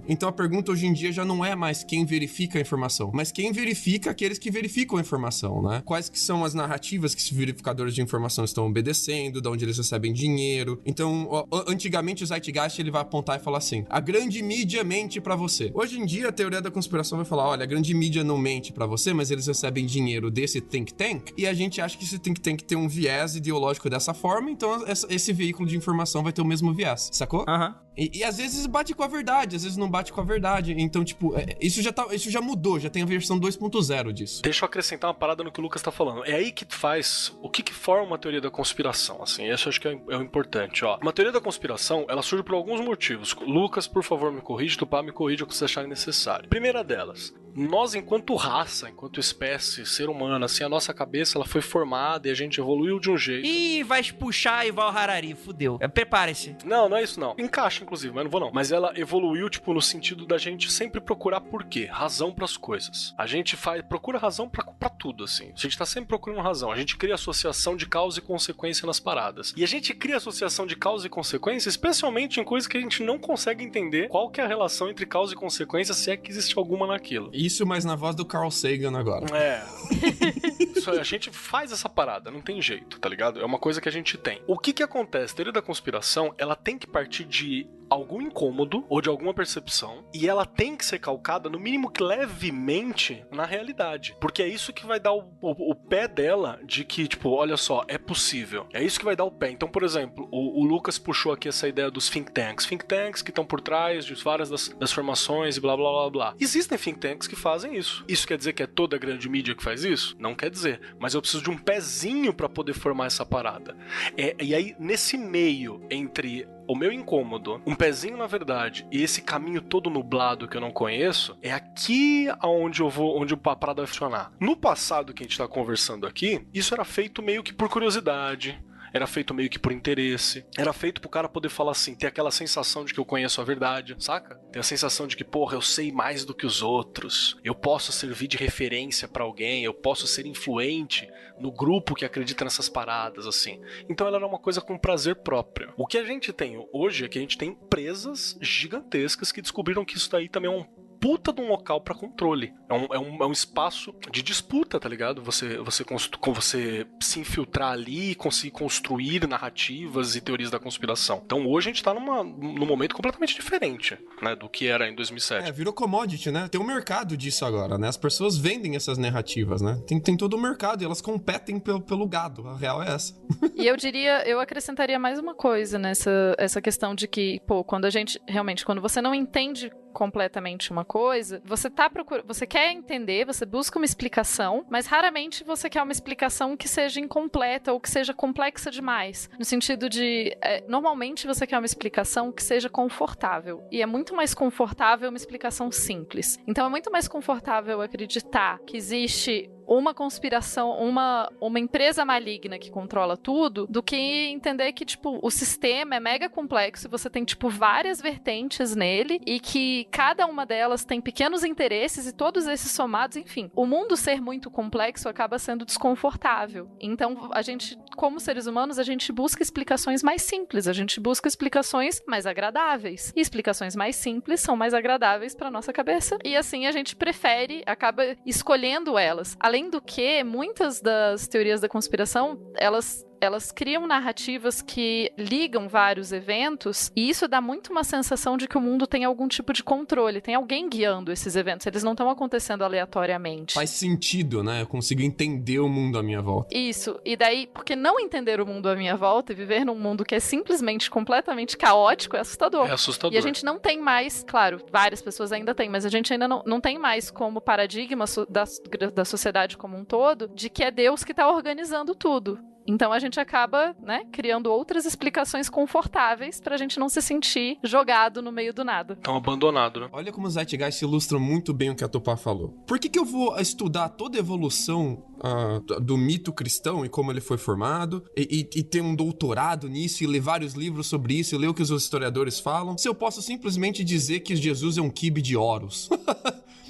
Então a pergunta hoje em dia já não é mais quem verifica a informação, mas quem verifica aqueles que verificam a informação, né? Quais que são as narrativas que esses verificadores de informação estão obedecendo, de onde eles recebem dinheiro. Então, antigamente o Zeitgeist ele vai apontar e falar assim, a grande mídia mente pra você. Hoje em dia a teoria da conspiração vai falar, olha, a grande mídia não mente pra você, mas eles recebem dinheiro desse think tank, e a gente acha que esse think tank tem um viés ideológico dessa forma, então esse veículo de informação vai ter o mesmo viés, sacou? E às vezes bate com a verdade, às vezes não bate com a verdade. Então, tipo, isso já mudou, já tem a versão 2.0 disso. Deixa eu acrescentar uma parada no que o Lucas tá falando. É aí que faz o que forma uma teoria da conspiração, assim. Isso eu acho que é o importante, ó. Uma teoria da conspiração, ela surge por alguns motivos. Lucas, por favor, me corrige, Tupá, me corrige o que você achar necessário. Primeira delas, nós, enquanto raça, enquanto espécie, ser humano, assim, a nossa cabeça, ela foi formada e a gente evoluiu de um jeito. Ih, vai puxar Yuval Harari, fudeu. Prepare-se. Não é isso não. Encaixa, inclusive, mas não vou não. Mas ela evoluiu, tipo, no sentido da gente sempre procurar por quê? Razão pras coisas. A gente procura razão pra tudo, assim. A gente tá sempre procurando razão. A gente cria associação de causa e consequência nas paradas. E a gente cria associação de causa e consequência, especialmente em coisas que a gente não consegue entender qual que é a relação entre causa e consequência, se é que existe alguma naquilo. Isso, mas na voz do Carl Sagan agora. A gente faz essa parada, não tem jeito, tá ligado? É uma coisa que a gente tem. O que acontece? A teoria da conspiração, ela tem que partir de algum incômodo ou de alguma percepção, e ela tem que ser calcada, no mínimo que levemente, na realidade. Porque é isso que vai dar o pé dela de que, tipo, olha só, é possível. É isso que vai dar o pé. Então, por exemplo, o Lucas puxou aqui essa ideia dos think tanks. Think tanks que estão por trás de várias das formações e blá, blá, blá, blá. Existem think tanks que fazem isso. Isso quer dizer que é toda a grande mídia que faz isso? Não quer dizer. Mas eu preciso de um pezinho pra poder formar essa parada. E aí, nesse meio entre o meu incômodo, um pezinho na verdade, e esse caminho todo nublado que eu não conheço, é aqui onde a parada vai funcionar. No passado que a gente tá conversando aqui, isso era feito meio que por curiosidade, era feito meio que por interesse, era feito pro cara poder falar assim, ter aquela sensação de que eu conheço a verdade, saca? Ter a sensação de que, porra, eu sei mais do que os outros, eu posso servir de referência pra alguém, eu posso ser influente no grupo que acredita nessas paradas, assim. Então ela era uma coisa com prazer próprio. O que a gente tem hoje é que a gente tem empresas gigantescas que descobriram que isso daí também é um puta de um local pra controle. É um espaço de disputa, tá ligado? Você se infiltrar ali e conseguir construir narrativas e teorias da conspiração. Então hoje a gente tá num momento completamente diferente, né, do que era em 2007. Virou commodity, né? Tem um mercado disso agora, né? As pessoas vendem essas narrativas, né? Tem todo o mercado e elas competem pelo gado. A real é essa. E eu acrescentaria mais uma coisa nessa questão de que, quando a gente, realmente, quando você não entende completamente uma coisa, você quer entender, você busca uma explicação, mas raramente você quer uma explicação que seja incompleta ou que seja complexa demais. No sentido de, normalmente você quer uma explicação que seja confortável. E é muito mais confortável uma explicação simples. Então é muito mais confortável acreditar que existe uma conspiração, uma empresa maligna que controla tudo, do que entender que, tipo, o sistema é mega complexo e você tem, tipo, várias vertentes nele e que cada uma delas tem pequenos interesses e todos esses somados, enfim. O mundo ser muito complexo acaba sendo desconfortável. Então, a gente, como seres humanos, a gente busca explicações mais simples, a gente busca explicações mais agradáveis. E explicações mais simples são mais agradáveis para nossa cabeça e, assim, a gente acaba escolhendo elas. Além do que, muitas das teorias da conspiração, elas criam narrativas que ligam vários eventos e isso dá muito uma sensação de que o mundo tem algum tipo de controle, tem alguém guiando esses eventos, eles não estão acontecendo aleatoriamente. Faz sentido, né? Eu consigo entender o mundo à minha volta. Isso, e daí, porque não entender o mundo à minha volta e viver num mundo que é simplesmente completamente caótico é assustador. É assustador. E a gente não tem mais, claro, várias pessoas ainda têm, mas a gente ainda não tem mais como paradigma da sociedade como um todo de que é Deus que está organizando tudo. Então a gente acaba, né, criando outras explicações confortáveis pra gente não se sentir jogado no meio do nada. Tão abandonado, né? Olha como o Zeitgeist ilustra muito bem o que a Tupá falou. Por que eu vou estudar toda a evolução do mito cristão e como ele foi formado e ter um doutorado nisso e ler vários livros sobre isso e ler o que os historiadores falam, se eu posso simplesmente dizer que Jesus é um quibe de Horus?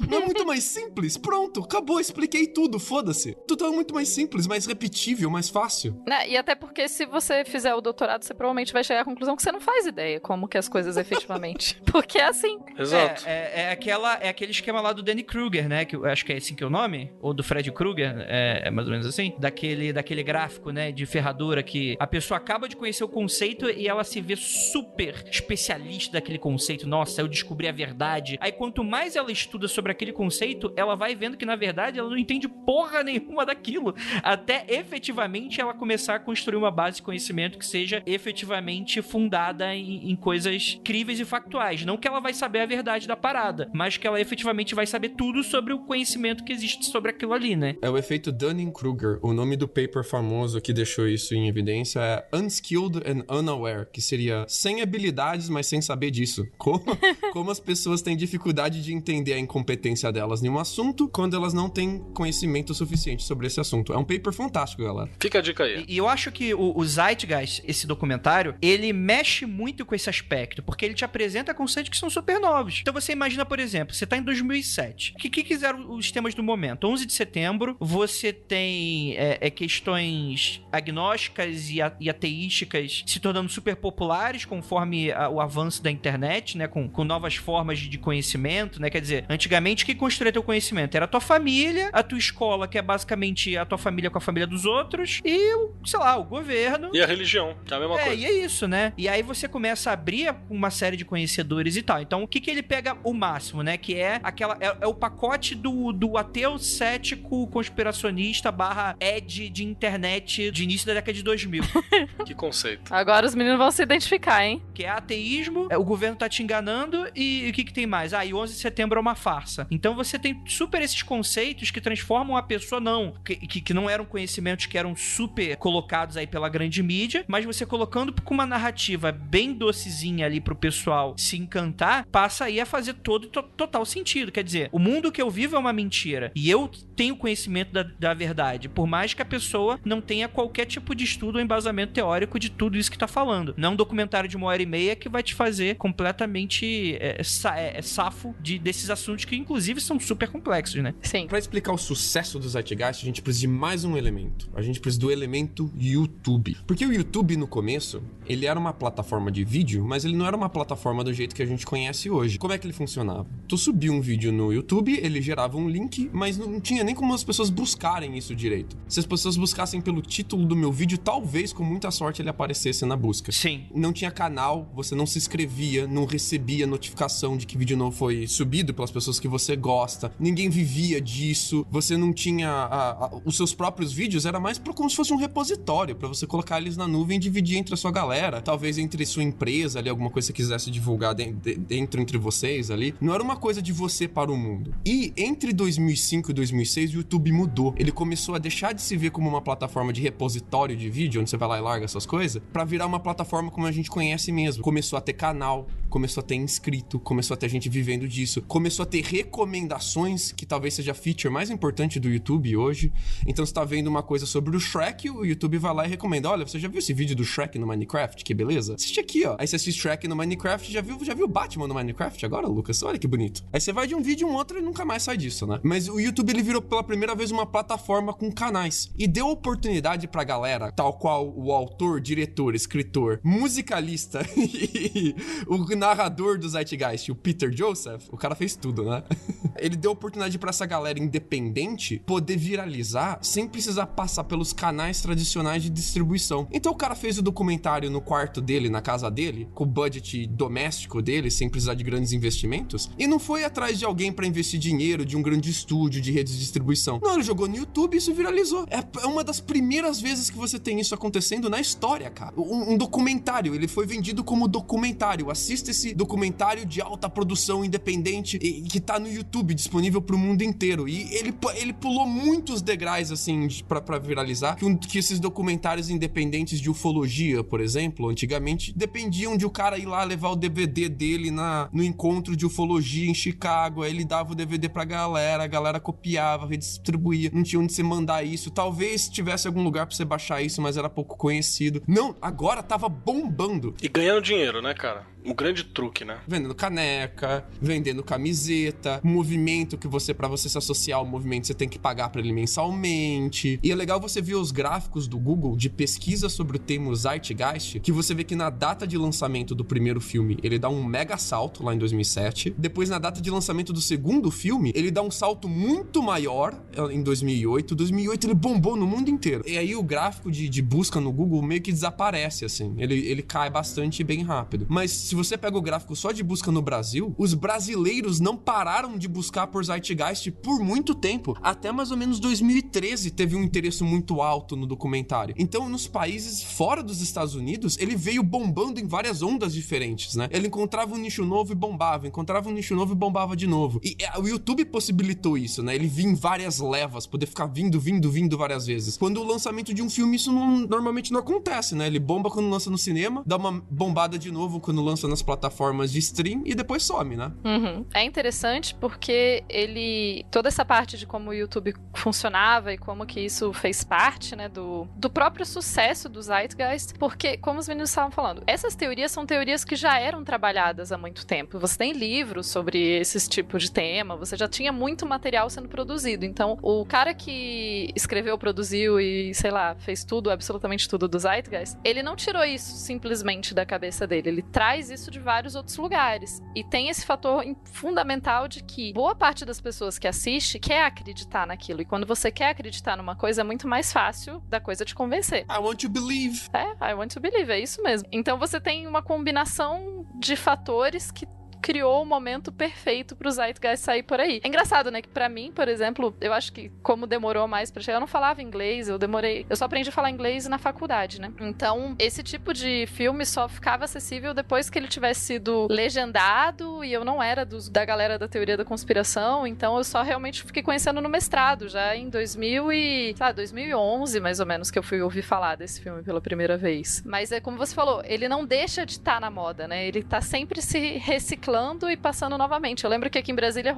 Não é muito mais simples? Pronto, acabou, expliquei tudo, foda-se. Tudo é muito mais simples, mais repetível, mais fácil. E até porque se você fizer o doutorado, você provavelmente vai chegar à conclusão que você não faz ideia como que as coisas efetivamente. Porque é assim. Exato. É aquele esquema lá do Danny Kruger, né? Que eu acho que é assim que é o nome? Ou do Fred Krueger, é mais ou menos assim? Daquele gráfico, né? De ferradura que a pessoa acaba de conhecer o conceito e ela se vê super especialista daquele conceito. Nossa, eu descobri a verdade. Aí quanto mais ela estuda sobre aquele conceito, ela vai vendo que na verdade ela não entende porra nenhuma daquilo, até efetivamente ela começar a construir uma base de conhecimento que seja efetivamente fundada em coisas críveis e factuais. Não que ela vai saber a verdade da parada, mas que ela efetivamente vai saber tudo sobre o conhecimento que existe sobre aquilo ali, né? É o efeito Dunning-Kruger. O nome do paper famoso que deixou isso em evidência é Unskilled and Unaware, que seria sem habilidades, mas sem saber disso. Como as pessoas têm dificuldade de entender a incompetência delas em um assunto quando elas não têm conhecimento suficiente sobre esse assunto. É um paper fantástico, galera. Fica a dica aí. E eu acho que o Zeitgeist, esse documentário, ele mexe muito com esse aspecto, porque ele te apresenta conceitos que são super novos. Então você imagina, por exemplo, você tá em 2007. O que quiseram os temas do momento? 11 de setembro, você tem questões agnósticas e ateísticas se tornando super populares conforme o avanço da internet, né? Com novas formas de conhecimento, né? Quer dizer, antigamente Antigamente, o que construía teu conhecimento? Era a tua família, a tua escola, que é basicamente a tua família com a família dos outros, e, sei lá, o governo. E a religião, que é a mesma coisa. E é isso, né? E aí você começa a abrir uma série de conhecedores e tal. Então, o que ele pega o máximo, né? Que é aquela... É o pacote do ateu cético conspiracionista / Ed de internet de início da década de 2000. Que conceito. Agora os meninos vão se identificar, hein? Que é ateísmo, o governo tá te enganando e o que tem mais? E 11 de setembro é uma farsa. Então você tem super esses conceitos que transformam a pessoa que não eram conhecimentos que eram super colocados aí pela grande mídia, mas você colocando com uma narrativa bem docezinha ali pro pessoal se encantar, passa aí a fazer total sentido. Quer dizer, o mundo que eu vivo é uma mentira e eu tenho conhecimento da verdade, por mais que a pessoa não tenha qualquer tipo de estudo ou embasamento teórico de tudo isso que tá falando. Não é um documentário de 1h30 que vai te fazer completamente safo desses assuntos que, inclusive, são super complexos, né? Sim. Pra explicar o sucesso do Zeitgeist, a gente precisa de mais um elemento. A gente precisa do elemento YouTube. Porque o YouTube, no começo, ele era uma plataforma de vídeo, mas ele não era uma plataforma do jeito que a gente conhece hoje. Como é que ele funcionava? Tu subia um vídeo no YouTube, ele gerava um link, mas não tinha nem como as pessoas buscarem isso direito. Se as pessoas buscassem pelo título do meu vídeo, talvez, com muita sorte, ele aparecesse na busca. Sim. Não tinha canal, você não se inscrevia, não recebia notificação de que vídeo novo foi subido pelas pessoas que você gosta. Ninguém vivia disso. Você não tinha... os seus próprios vídeos era mais como se fosse um repositório, pra você colocar eles na nuvem e dividir entre a sua galera. Talvez entre sua empresa ali, alguma coisa que você quisesse divulgar dentro entre vocês ali. Não era uma coisa de você para o mundo. E entre 2005 e 2006, o YouTube mudou. Ele começou a deixar de se ver como uma plataforma de repositório de vídeo, onde você vai lá e larga suas coisas, pra virar uma plataforma como a gente conhece mesmo. Começou a ter canal, começou a ter inscrito, começou a ter gente vivendo disso, começou a ter recomendações, que talvez seja a feature mais importante do YouTube hoje. Então você tá vendo uma coisa sobre o Shrek, o YouTube vai lá e recomenda: olha, você já viu esse vídeo do Shrek no Minecraft? Que beleza? Assiste aqui, ó. Aí você assiste Shrek no Minecraft, já viu Batman no Minecraft agora, Lucas? Olha que bonito. Aí você vai de um vídeo um outro e nunca mais sai disso, né? Mas o YouTube, ele virou pela primeira vez uma plataforma com canais e deu oportunidade pra galera, tal qual o autor, diretor, escritor, musicalista e o narrador do Zeitgeist, o Peter Joseph. O cara fez tudo, né? Ele deu oportunidade pra essa galera independente poder viralizar sem precisar passar pelos canais tradicionais de distribuição. Então o cara fez o documentário no quarto dele, na casa dele, com o budget doméstico dele, sem precisar de grandes investimentos, e não foi atrás de alguém pra investir dinheiro, de um grande estúdio, de redes de distribuição. Não, ele jogou no YouTube e isso viralizou. É uma das primeiras vezes que você tem isso acontecendo na história, cara. Um documentário, ele foi vendido como documentário. Assista esse documentário de alta produção independente que tá no YouTube, disponível pro mundo inteiro. E ele pulou muitos degraus, assim, pra viralizar, que esses documentários independentes de ufologia, por exemplo, antigamente, dependiam de o cara ir lá levar o DVD dele no encontro de ufologia em Chicago. Aí ele dava o DVD pra galera, a galera copiava, redistribuía, não tinha onde você mandar isso. Talvez tivesse algum lugar pra você baixar isso, mas era pouco conhecido. Não, agora tava bombando. E ganhando dinheiro, né, cara? Um grande truque, né? Vendendo caneca, vendendo camiseta, movimento que pra você se associar ao movimento, você tem que pagar pra ele mensalmente. E é legal você ver os gráficos do Google de pesquisa sobre o tema Zeitgeist, que você vê que na data de lançamento do primeiro filme, ele dá um mega salto lá em 2007. Depois, na data de lançamento do segundo filme, ele dá um salto muito maior em 2008. 2008 ele bombou no mundo inteiro. E aí o gráfico de busca no Google meio que desaparece, assim. Ele cai bastante e bem rápido. Mas se você pega o gráfico só de busca no Brasil, os brasileiros não pararam de buscar por Zeitgeist por muito tempo. Até mais ou menos 2013 teve um interesse muito alto no documentário. Então, nos países fora dos Estados Unidos, ele veio bombando em várias ondas diferentes, né? Ele encontrava um nicho novo e bombava, encontrava um nicho novo e bombava de novo. E o YouTube possibilitou isso, né? Ele vinha em várias levas, poder ficar vindo várias vezes. Quando o lançamento de um filme, isso normalmente não acontece, né? Ele bomba quando lança no cinema, dá uma bombada de novo quando lança nas plataformas de stream e depois some, né? Uhum. É interessante porque toda essa parte de como o YouTube funcionava e como que isso fez parte, né, do próprio sucesso do Zeitgeist, porque, como os meninos estavam falando, essas teorias são teorias que já eram trabalhadas há muito tempo. Você tem livros sobre esses tipos de tema, você já tinha muito material sendo produzido. Então, o cara que escreveu, produziu e, sei lá, fez tudo, absolutamente tudo do Zeitgeist, ele não tirou isso simplesmente da cabeça dele. Ele traz isso de vários outros lugares. E tem esse fator fundamental de que boa parte das pessoas que assiste quer acreditar naquilo. E quando você quer acreditar numa coisa, é muito mais fácil da coisa te convencer. I want to believe. I want to believe, é isso mesmo. Então você tem uma combinação de fatores que criou o momento perfeito pro Zeitgeist sair por aí. É engraçado, né, que pra mim, por exemplo, eu acho que como demorou mais pra chegar, eu não falava inglês, eu só aprendi a falar inglês na faculdade, né? Então, esse tipo de filme só ficava acessível depois que ele tivesse sido legendado, e eu não era da galera da teoria da conspiração, então eu só realmente fiquei conhecendo no mestrado, já em 2011, mais ou menos, que eu fui ouvir falar desse filme pela primeira vez. Mas é como você falou, ele não deixa de estar na moda, né? Ele tá sempre se reciclando e passando novamente. Eu lembro que aqui em Brasília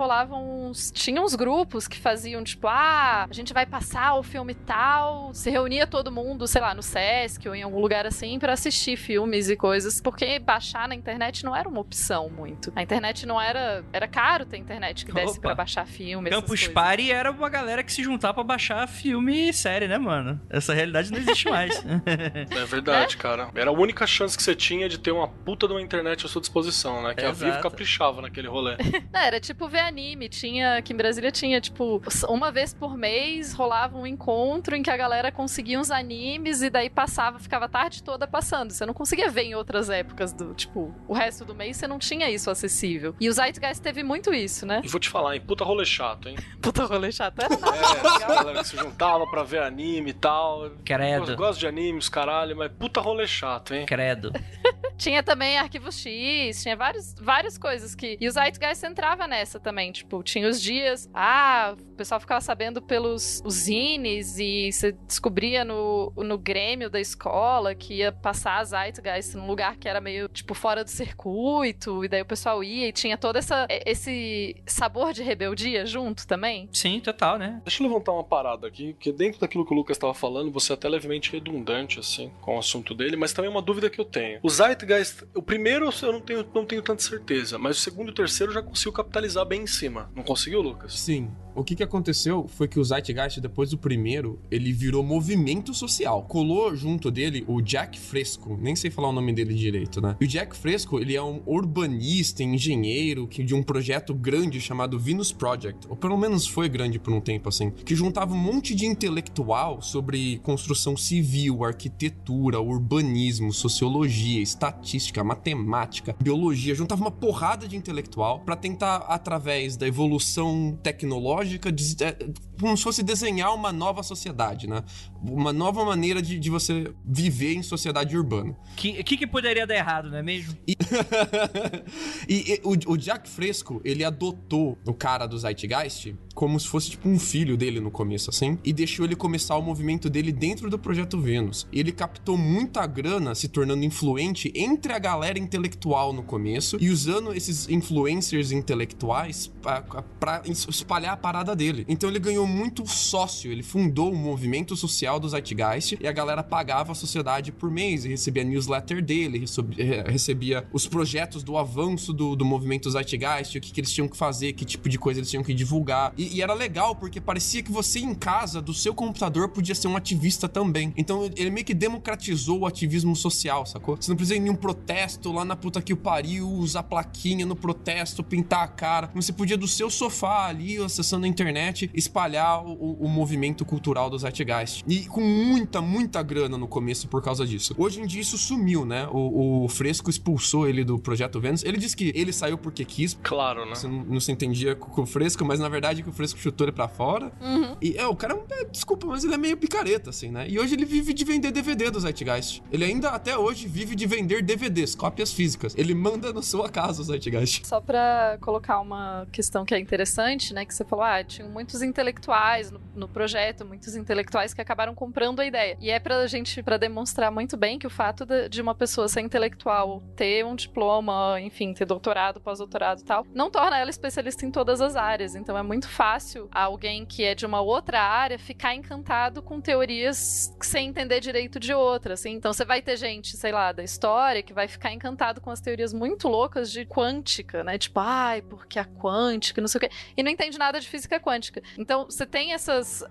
tinha uns grupos que faziam, tipo, a gente vai passar o filme tal, se reunia todo mundo, sei lá, no Sesc ou em algum lugar assim, pra assistir filmes e coisas, porque baixar na internet não era uma opção muito. A internet não era caro ter internet que desse pra baixar filme, Campus Party era uma galera que se juntava pra baixar filme e série, né, mano? Essa realidade não existe mais. É verdade, cara. Era a única chance que você tinha de ter uma puta de uma internet à sua disposição, né? Que a Vivo caprichava naquele rolê. Não, era tipo ver anime. Aqui em Brasília tinha, tipo, uma vez por mês rolava um encontro em que a galera conseguia uns animes e daí ficava a tarde toda passando. Você não conseguia ver em outras épocas o resto do mês você não tinha isso acessível. E o Zeitgeist teve muito isso, né? E vou te falar, hein? Puta rolê chato, hein? Puta rolê chato, é? A galera que se juntava pra ver anime e tal. Credo. Eu gosto de animes, caralho, mas puta rolê chato, hein? Credo. Tinha também Arquivo X, tinha várias coisas que... E o Zeitgeist entrava nessa também, tipo, tinha os dias... o pessoal ficava sabendo pelos zines e você descobria no Grêmio da escola que ia passar a Zeitgeist num lugar que era meio, tipo, fora do circuito, e daí o pessoal ia e tinha todo esse sabor de rebeldia junto também. Sim, total, né? Deixa eu levantar uma parada aqui, porque dentro daquilo que o Lucas estava falando, você é até levemente redundante, assim, com o assunto dele, mas também é uma dúvida que eu tenho. O Zeitgeist, o primeiro eu não tenho tanta certeza, mas o segundo e o terceiro já conseguiu capitalizar bem em cima. Não conseguiu, Lucas? Sim. O que aconteceu foi que o Zeitgeist, depois do primeiro, ele virou movimento social. Colou junto dele o Jack Fresco, nem sei falar o nome dele direito, né? E o Jack Fresco, ele é um urbanista, engenheiro, de um projeto grande chamado Venus Project, ou pelo menos foi grande por um tempo, assim, que juntava um monte de intelectual sobre construção civil, arquitetura, urbanismo, sociologia, estatística, matemática, biologia, juntava uma porrada de intelectual pra tentar, através da evolução tecnológica, como se fosse desenhar uma nova sociedade, né? Uma nova maneira de você viver em sociedade urbana. Que poderia dar errado, não é mesmo? E o Jack Fresco, ele adotou o cara do Zeitgeist como se fosse tipo um filho dele no começo, assim, e deixou ele começar o movimento dele dentro do Projeto Vênus. Ele captou muita grana, se tornando influente entre a galera intelectual no começo, e usando esses influencers intelectuais pra espalhar a parada dele. Então ele ganhou muito sócio, ele fundou o movimento social do Zeitgeist, e a galera pagava a sociedade por mês, e recebia a newsletter dele, recebia os projetos do avanço do movimento Zeitgeist, o que eles tinham que fazer, que tipo de coisa eles tinham que divulgar. E era legal, porque parecia que você em casa, do seu computador, podia ser um ativista também. Então ele meio que democratizou o ativismo social, sacou? Você não precisa ir em um protesto lá na puta que o pariu, usar plaquinha no protesto, pintar a cara. Você podia do seu sofá ali, acessando a internet, espalhar o movimento cultural do Zeitgeist. E com muita grana no começo por causa disso. Hoje em dia isso sumiu, né? O Fresco expulsou ele do Projeto Vênus. Ele disse que ele saiu porque quis. Claro, né? Você não se entendia com o Fresco, mas na verdade que o Fresco chutou ele pra fora. Uhum. E o cara, desculpa, mas ele é meio picareta, assim, né? E hoje ele vive de vender DVD do Zeitgeist. Ele ainda, até hoje, vive de vender DVDs, cópias físicas. Ele manda na sua casa o Zeitgeist. Só pra colocar uma questão que é interessante, né? Que você falou, tinham muitos intelectuais no projeto, muitos intelectuais que acabaram comprando a ideia. E é pra demonstrar muito bem que o fato de uma pessoa ser intelectual, ter um diploma, enfim, ter doutorado, pós-doutorado e tal, não torna ela especialista em todas as áreas. Então é muito fácil fácil alguém que é de uma outra área ficar encantado com teorias sem entender direito de outras, assim. Então você vai ter gente, sei lá, da história que vai ficar encantado com as teorias muito loucas de quântica, né? Tipo, ai, porque a quântica, não sei o quê. E não entende nada de física quântica. Então você tem essas...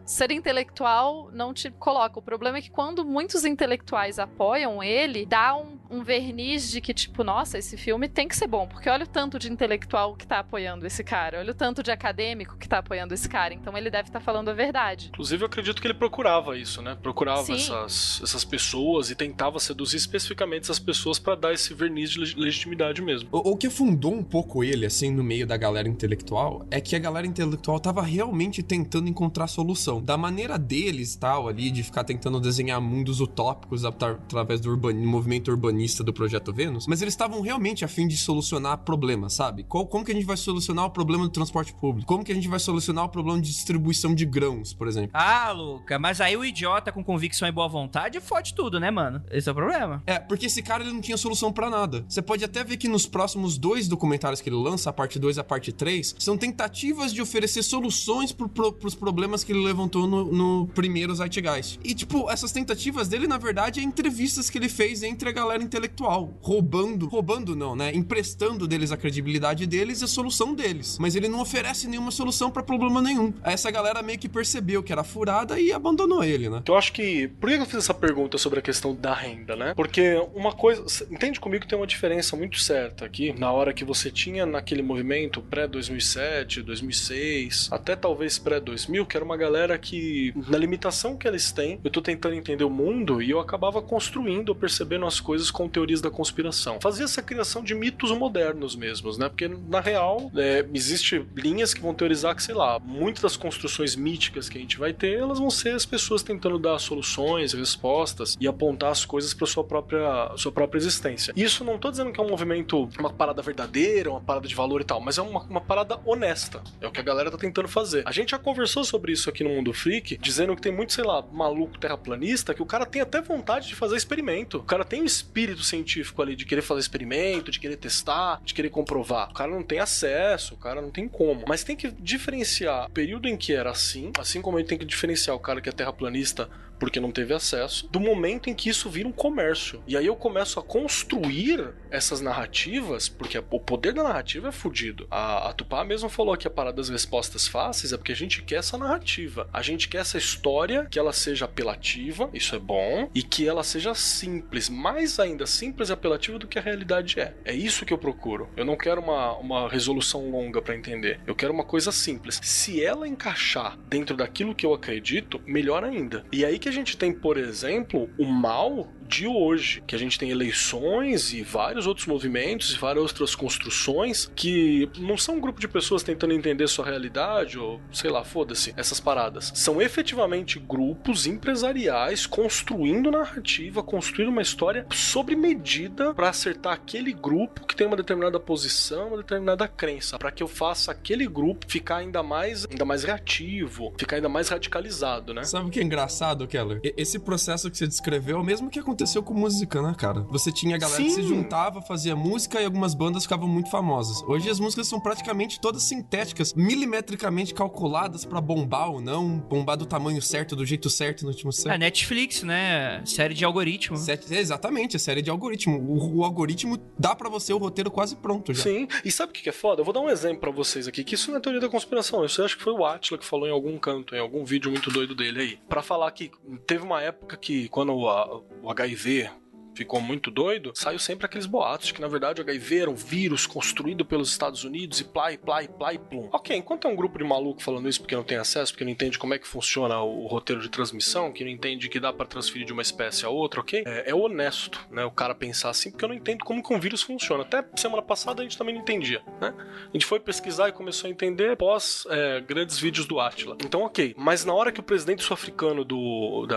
ser intelectual não te coloca. O problema é que quando muitos intelectuais apoiam ele, dá um verniz de que, tipo, nossa, esse filme tem que ser bom, porque olha o tanto de intelectual que tá apoiando esse cara, olha o tanto de acadêmico que tá apoiando esse cara, então ele deve estar falando a verdade. Inclusive, eu acredito que ele procurava isso, né? Procurava essas pessoas e tentava seduzir especificamente essas pessoas pra dar esse verniz de legitimidade mesmo. O que afundou um pouco ele, assim, no meio da galera intelectual, é que a galera intelectual tava realmente tentando encontrar solução. Da maneira deles, tal, ali, de ficar tentando desenhar mundos utópicos através do movimento urbanista do Projeto Vênus, mas eles estavam realmente a fim de solucionar problemas, sabe? Como que a gente vai solucionar o problema do transporte público? Como que a gente vai solucionar o problema de distribuição de grãos, por exemplo? Ah, Luca, mas aí o idiota com convicção e boa vontade fode tudo, né, mano? Esse é o problema. Porque esse cara, ele não tinha solução pra nada. Você pode até ver que nos próximos 2 documentários que ele lança, a parte 2 e a parte 3, são tentativas de oferecer soluções pros problemas que ele levantou no primeiro Zeitgeist. E, tipo, essas tentativas dele, na verdade, é entrevistas que ele fez entre a galera intelectual, roubando não, né? Emprestando deles a credibilidade deles e a solução deles. Mas ele não oferece nenhuma solução pra problema nenhum. Essa galera meio que percebeu que era furada e abandonou ele, né? Eu acho que... Por que eu fiz essa pergunta sobre a questão da renda, né? Porque uma coisa... Entende comigo que tem uma diferença muito certa aqui, na hora que você tinha naquele movimento pré-2007, 2006, até talvez pré-2000, que era uma galera que, na limitação que eles têm, eu tô tentando entender o mundo e eu acabava construindo, percebendo as coisas com teorias da conspiração. Fazia essa criação de mitos modernos mesmos, né? Porque, na real, existe linhas que vão teorizar que, sei lá, muitas das construções míticas que a gente vai ter, elas vão ser as pessoas tentando dar soluções, respostas e apontar as coisas para sua própria existência. Isso não tô dizendo que é um movimento, uma parada verdadeira, uma parada de valor e tal, mas é uma parada honesta. É o que a galera tá tentando fazer. A gente já conversou sobre isso aqui no Mundo Freak, dizendo que tem muito, sei lá, maluco terraplanista, que o cara tem até vontade de fazer experimento. O cara tem um espírito científico ali de querer fazer experimento, de querer testar, de querer comprovar. O cara não tem acesso, o cara não tem como. Mas tem que diferenciar o período em que era assim como ele tem que diferenciar o cara que é terraplanista porque não teve acesso, do momento em que isso vira um comércio. E aí eu começo a construir essas narrativas, porque o poder da narrativa é fodido. A Tupá mesmo falou que a parada das respostas fáceis é porque a gente quer essa narrativa. A gente quer essa história, que ela seja apelativa, isso é bom, e que ela seja simples, mais ainda simples e apelativa do que a realidade é. É isso que eu procuro. Eu não quero uma resolução longa pra entender. Eu quero uma coisa simples. Se ela encaixar dentro daquilo que eu acredito, melhor ainda. E aí que a gente tem, por exemplo, o mal de hoje, que a gente tem eleições e vários outros movimentos e várias outras construções que não são um grupo de pessoas tentando entender sua realidade ou, sei lá, foda-se, essas paradas. São efetivamente grupos empresariais construindo narrativa, construindo uma história sobre medida para acertar aquele grupo que tem uma determinada posição, uma determinada crença, para que eu faça aquele grupo ficar ainda mais reativo, ficar ainda mais radicalizado, né? Sabe o que é engraçado, Keller? Esse processo que você descreveu é o mesmo que aconteceu com música, né, cara? Você tinha a galera que se juntava, fazia música e algumas bandas ficavam muito famosas. Hoje as músicas são praticamente todas sintéticas, milimetricamente calculadas pra bombar ou não, bombar do tamanho certo, do jeito certo, no último certo. É Netflix, né? Série de algoritmo. Exatamente, a série de algoritmo. O algoritmo dá pra você o roteiro quase pronto já. Sim, e sabe o que é foda? Eu vou dar um exemplo pra vocês aqui, que isso não é teoria da conspiração, isso eu acho que foi o Átila que falou em algum canto, em algum vídeo muito doido dele aí, pra falar que teve uma época que quando o HIV ficou muito doido, saiu sempre aqueles boatos de que na verdade o HIV era um vírus construído pelos Estados Unidos e plá, e plum. Ok, enquanto é um grupo de maluco falando isso porque não tem acesso, porque não entende como é que funciona o roteiro de transmissão, que não entende que dá pra transferir de uma espécie a outra, ok? É honesto, né, o cara pensar assim, porque eu não entendo como que um vírus funciona. Até semana passada a gente também não entendia, né? A gente foi pesquisar e começou a entender após grandes vídeos do Átila. Então ok, mas na hora que o presidente sul-africano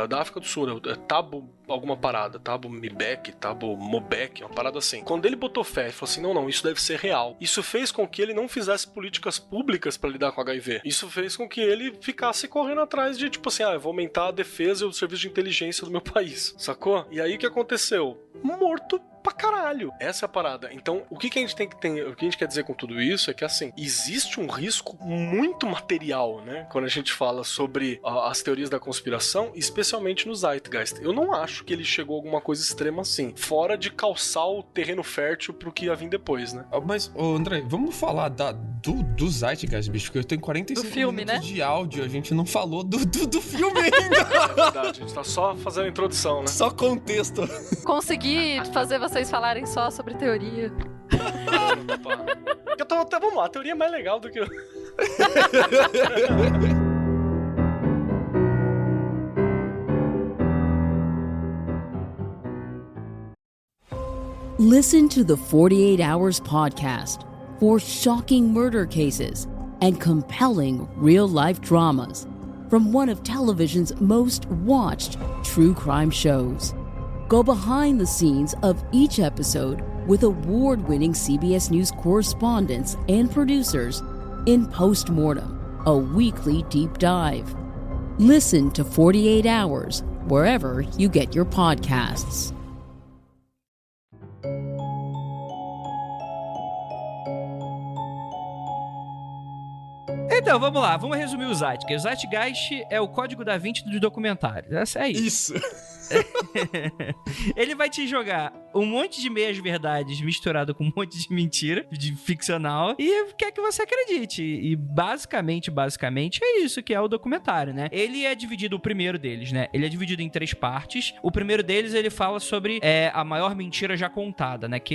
da África do Sul, Thabo alguma parada, Thabo Mbeki, Thabo Mbeki, uma parada assim. Quando ele botou fé, ele falou assim, não, isso deve ser real. Isso fez com que ele não fizesse políticas públicas pra lidar com HIV. Isso fez com que ele ficasse correndo atrás de, tipo assim, eu vou aumentar a defesa e o serviço de inteligência do meu país, sacou? E aí o que aconteceu? Morto pra caralho. Essa é a parada. Então, o que a gente tem que ter, o que a gente quer dizer com tudo isso é que, assim, existe um risco muito material, né? Quando a gente fala sobre as teorias da conspiração, especialmente no Zeitgeist. Eu não acho que ele chegou a alguma coisa extrema assim, fora de calçar o terreno fértil pro que ia vir depois, né? Mas, André, vamos falar do Zeitgeist, bicho, porque eu tenho 45 filme, minutos né? de áudio, a gente não falou do filme ainda. É verdade, a gente tá só fazendo a introdução, né? Só contexto. Consegui fazer vocês falarem só sobre teoria. Vamos lá, a teoria é mais legal do que... Listen to the 48 Hours podcast for shocking murder cases and compelling real-life dramas from one of television's most watched true crime shows. Go behind the scenes of each episode with award-winning CBS News correspondents and producers in Postmortem, a weekly deep dive. Listen to 48 Hours wherever you get your podcasts. Então, vamos lá, vamos resumir o Zeitgeist. O Zeitgeist é o código da Vinci dos documentários. É isso. Ele vai te jogar um monte de meias-verdades misturado com um monte de mentira, de ficcional, e quer que você acredite. E basicamente é isso que é o documentário, né? Ele é dividido, o primeiro deles, né? Ele é dividido em 3 partes. O primeiro deles, ele fala sobre a maior mentira já contada, né? Que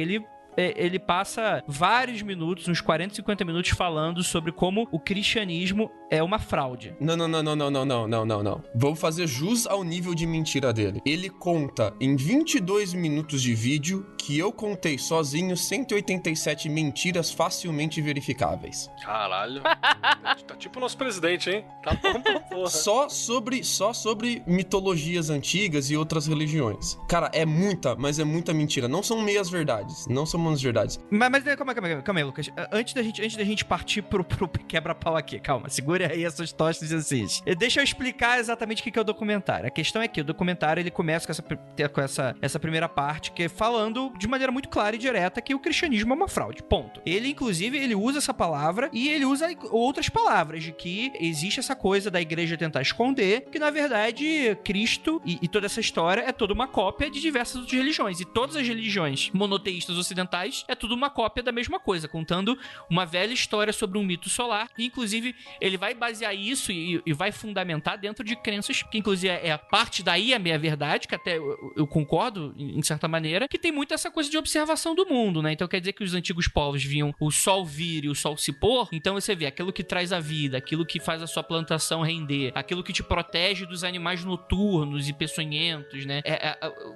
ele passa vários minutos, uns 40, 50 minutos falando sobre como o cristianismo é uma fraude. Não. Vou fazer jus ao nível de mentira dele. Ele conta em 22 minutos de vídeo que eu contei sozinho 187 mentiras facilmente verificáveis. Caralho. Tá tipo o nosso presidente, hein? Tá bom, porra. Só sobre mitologias antigas e outras religiões. Cara, é muita mentira. Não são meias verdades. Não são umas verdades. Mas calma aí, Lucas. Antes da gente partir pro quebra-pau aqui, calma. Segura aí essas tostas e assim. Deixa eu explicar exatamente o que é o documentário. A questão é que o documentário, ele começa com essa primeira parte, que é falando de maneira muito clara e direta que o cristianismo é uma fraude, ponto. Ele, inclusive, ele usa essa palavra e ele usa outras palavras, de que existe essa coisa da igreja tentar esconder, que na verdade Cristo e toda essa história é toda uma cópia de diversas outras religiões, e todas as religiões monoteístas ocidentais é tudo uma cópia da mesma coisa, contando uma velha história sobre um mito solar, e inclusive ele vai basear isso e vai fundamentar dentro de crenças, que inclusive é a parte daí a meia-verdade, que até eu concordo em certa maneira, que tem muito essa coisa de observação do mundo, né? Então quer dizer que os antigos povos viam o sol vir e o sol se pôr, então você vê aquilo que traz a vida, aquilo que faz a sua plantação render, aquilo que te protege dos animais noturnos e peçonhentos, né?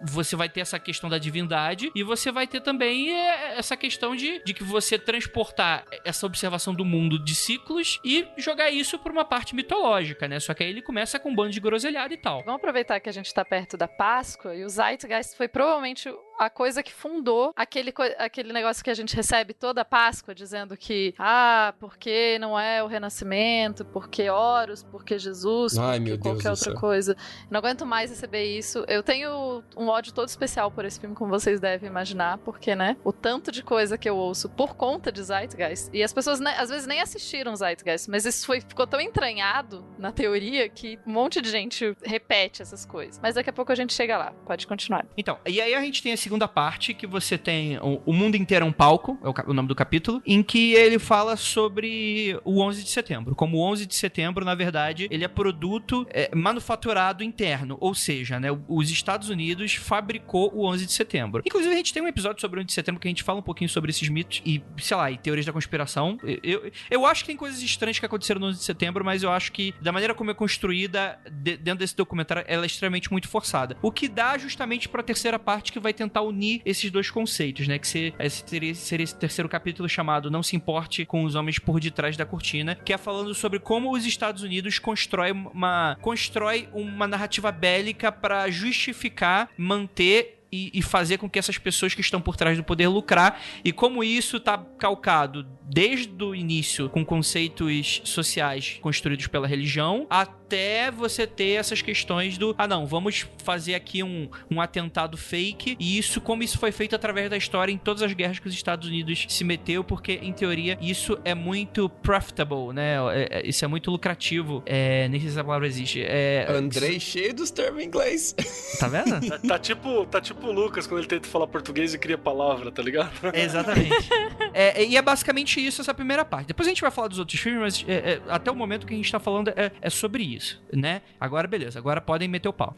Você vai ter essa questão da divindade, e você vai ter também essa questão de que você transportar essa observação do mundo de ciclos e jogar isso por uma parte mitológica, né? Só que aí ele começa com um bando de groselhada e tal. Vamos aproveitar que a gente tá perto da Páscoa, e o Zeitgeist foi provavelmente a coisa que fundou aquele negócio que a gente recebe toda a Páscoa, dizendo que, porque não é o Renascimento, porque Horus, porque Jesus, porque qualquer outra coisa. Não aguento mais receber isso. Eu tenho um ódio todo especial por esse filme, como vocês devem imaginar, porque, né, o tanto de coisa que eu ouço por conta de Zeitgeist, e as pessoas, né, às vezes nem assistiram Zeitgeist, mas isso ficou tão entranhado na teoria que um monte de gente repete essas coisas. Mas daqui a pouco a gente chega lá. Pode continuar. Então, e aí a gente tem esse segunda parte, que você tem o mundo inteiro é um palco, é o nome do capítulo, em que ele fala sobre o 11 de setembro. Como o 11 de setembro, na verdade, ele é produto manufaturado interno, ou seja, né, os Estados Unidos fabricou o 11 de setembro. Inclusive, a gente tem um episódio sobre o 11 de setembro que a gente fala um pouquinho sobre esses mitos e, sei lá, e teorias da conspiração. Eu acho que tem coisas estranhas que aconteceram no 11 de setembro, mas eu acho que, da maneira como é construída dentro desse documentário, ela é extremamente muito forçada. O que dá justamente pra terceira parte, que vai tentar unir esses dois conceitos, né? Que seria esse terceiro capítulo chamado Não Se Importe com os Homens por Detrás da Cortina, que é falando sobre como os Estados Unidos constrói uma narrativa bélica para justificar, manter e fazer com que essas pessoas que estão por trás do poder lucrar, e como isso tá calcado desde o início com conceitos sociais construídos pela religião, até você ter essas questões do, não, vamos fazer aqui um atentado fake, e isso, como isso foi feito através da história em todas as guerras que os Estados Unidos se meteu, porque, em teoria, isso é muito profitable, né? Isso é muito lucrativo. Nem sei se essa palavra existe. Andrei cheio dos termos em inglês. Tá vendo? Tá tipo o Lucas quando ele tenta falar português e cria palavra, tá ligado? Exatamente. E é basicamente isso, essa primeira parte. Depois a gente vai falar dos outros filmes, mas até o momento que a gente tá falando é sobre isso, né? Agora, beleza. Agora podem meter o pau.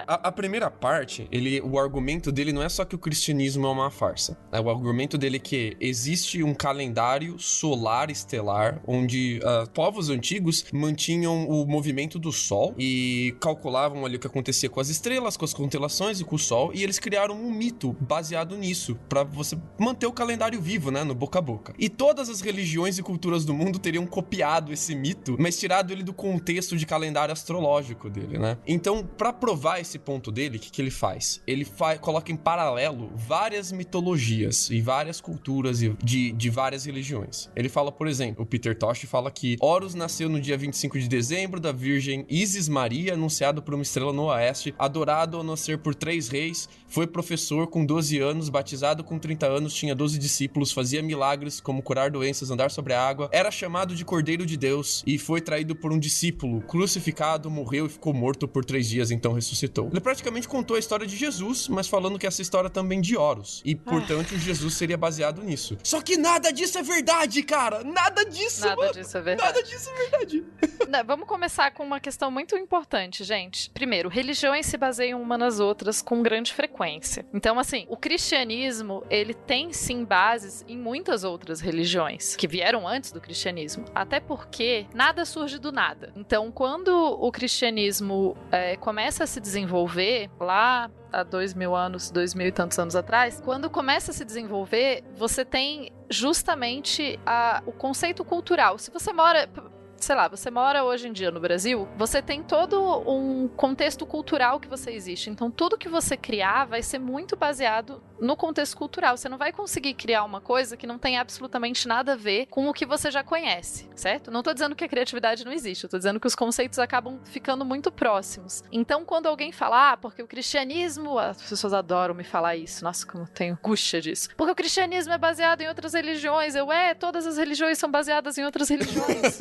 A primeira parte, o argumento dele não é só que o cristianismo é uma farsa. O argumento dele é que existe um calendário solar estelar onde povos antigos mantinham o movimento do Sol e calculavam ali o que acontecia com as estrelas, com as constelações e com o Sol, e eles criaram um mito baseado nisso, pra você manter o calendário vivo, né, no boca a boca. E todas as religiões e culturas do mundo teriam copiado esse mito, mas tirado ele do contexto de calendário astrológico dele, né? Então, pra provar esse ponto dele, o que ele faz? Ele coloca em paralelo várias mitologias e várias culturas de várias religiões. Ele fala, por exemplo, o Peter Tosh fala que Horus nasceu no dia 25 de dezembro da Virgem Isis Maria, anunciado por uma estrela no oeste, adorado ao nascer por 3 reis, foi professor com 12 anos, batizado com 30 anos, tinha 12 discípulos, fazia milagres como curar doenças, andar sobre a água, era chamado de Cordeiro de Deus e foi traído por um discípulo, crucificado, morreu e ficou morto por 3 dias, então ressuscitou. Ele praticamente contou a história de Jesus, mas falando que essa história também de Horus, e portanto Jesus seria baseado nisso. Só que nada disso é verdade, cara! Nada disso, Nada disso é verdade. Nada disso é verdade. Não, vamos começar com uma questão muito importante, gente. Primeiro, religiões se baseiam uma nas outras com grande frequência. Então, assim, o cristianismo, ele tem sim bases em muitas outras religiões que vieram antes do cristianismo. Até porque nada surge do nada. Então, quando o cristianismo começa a se desenvolver lá há 2000 anos, 2000 e tantos anos atrás, quando começa a se desenvolver, você tem justamente o conceito cultural. Se você mora... Sei lá, você mora hoje em dia no Brasil, você tem todo um contexto cultural que você existe. Então, tudo que você criar vai ser muito baseado no contexto cultural. Você não vai conseguir criar uma coisa que não tem absolutamente nada a ver com o que você já conhece, certo? Não tô dizendo que a criatividade não existe, eu tô dizendo que os conceitos acabam ficando muito próximos. Então, quando alguém fala, porque o cristianismo... As pessoas adoram me falar isso. Nossa, como eu tenho angústia disso. Porque o cristianismo é baseado em outras religiões. Todas as religiões são baseadas em outras religiões.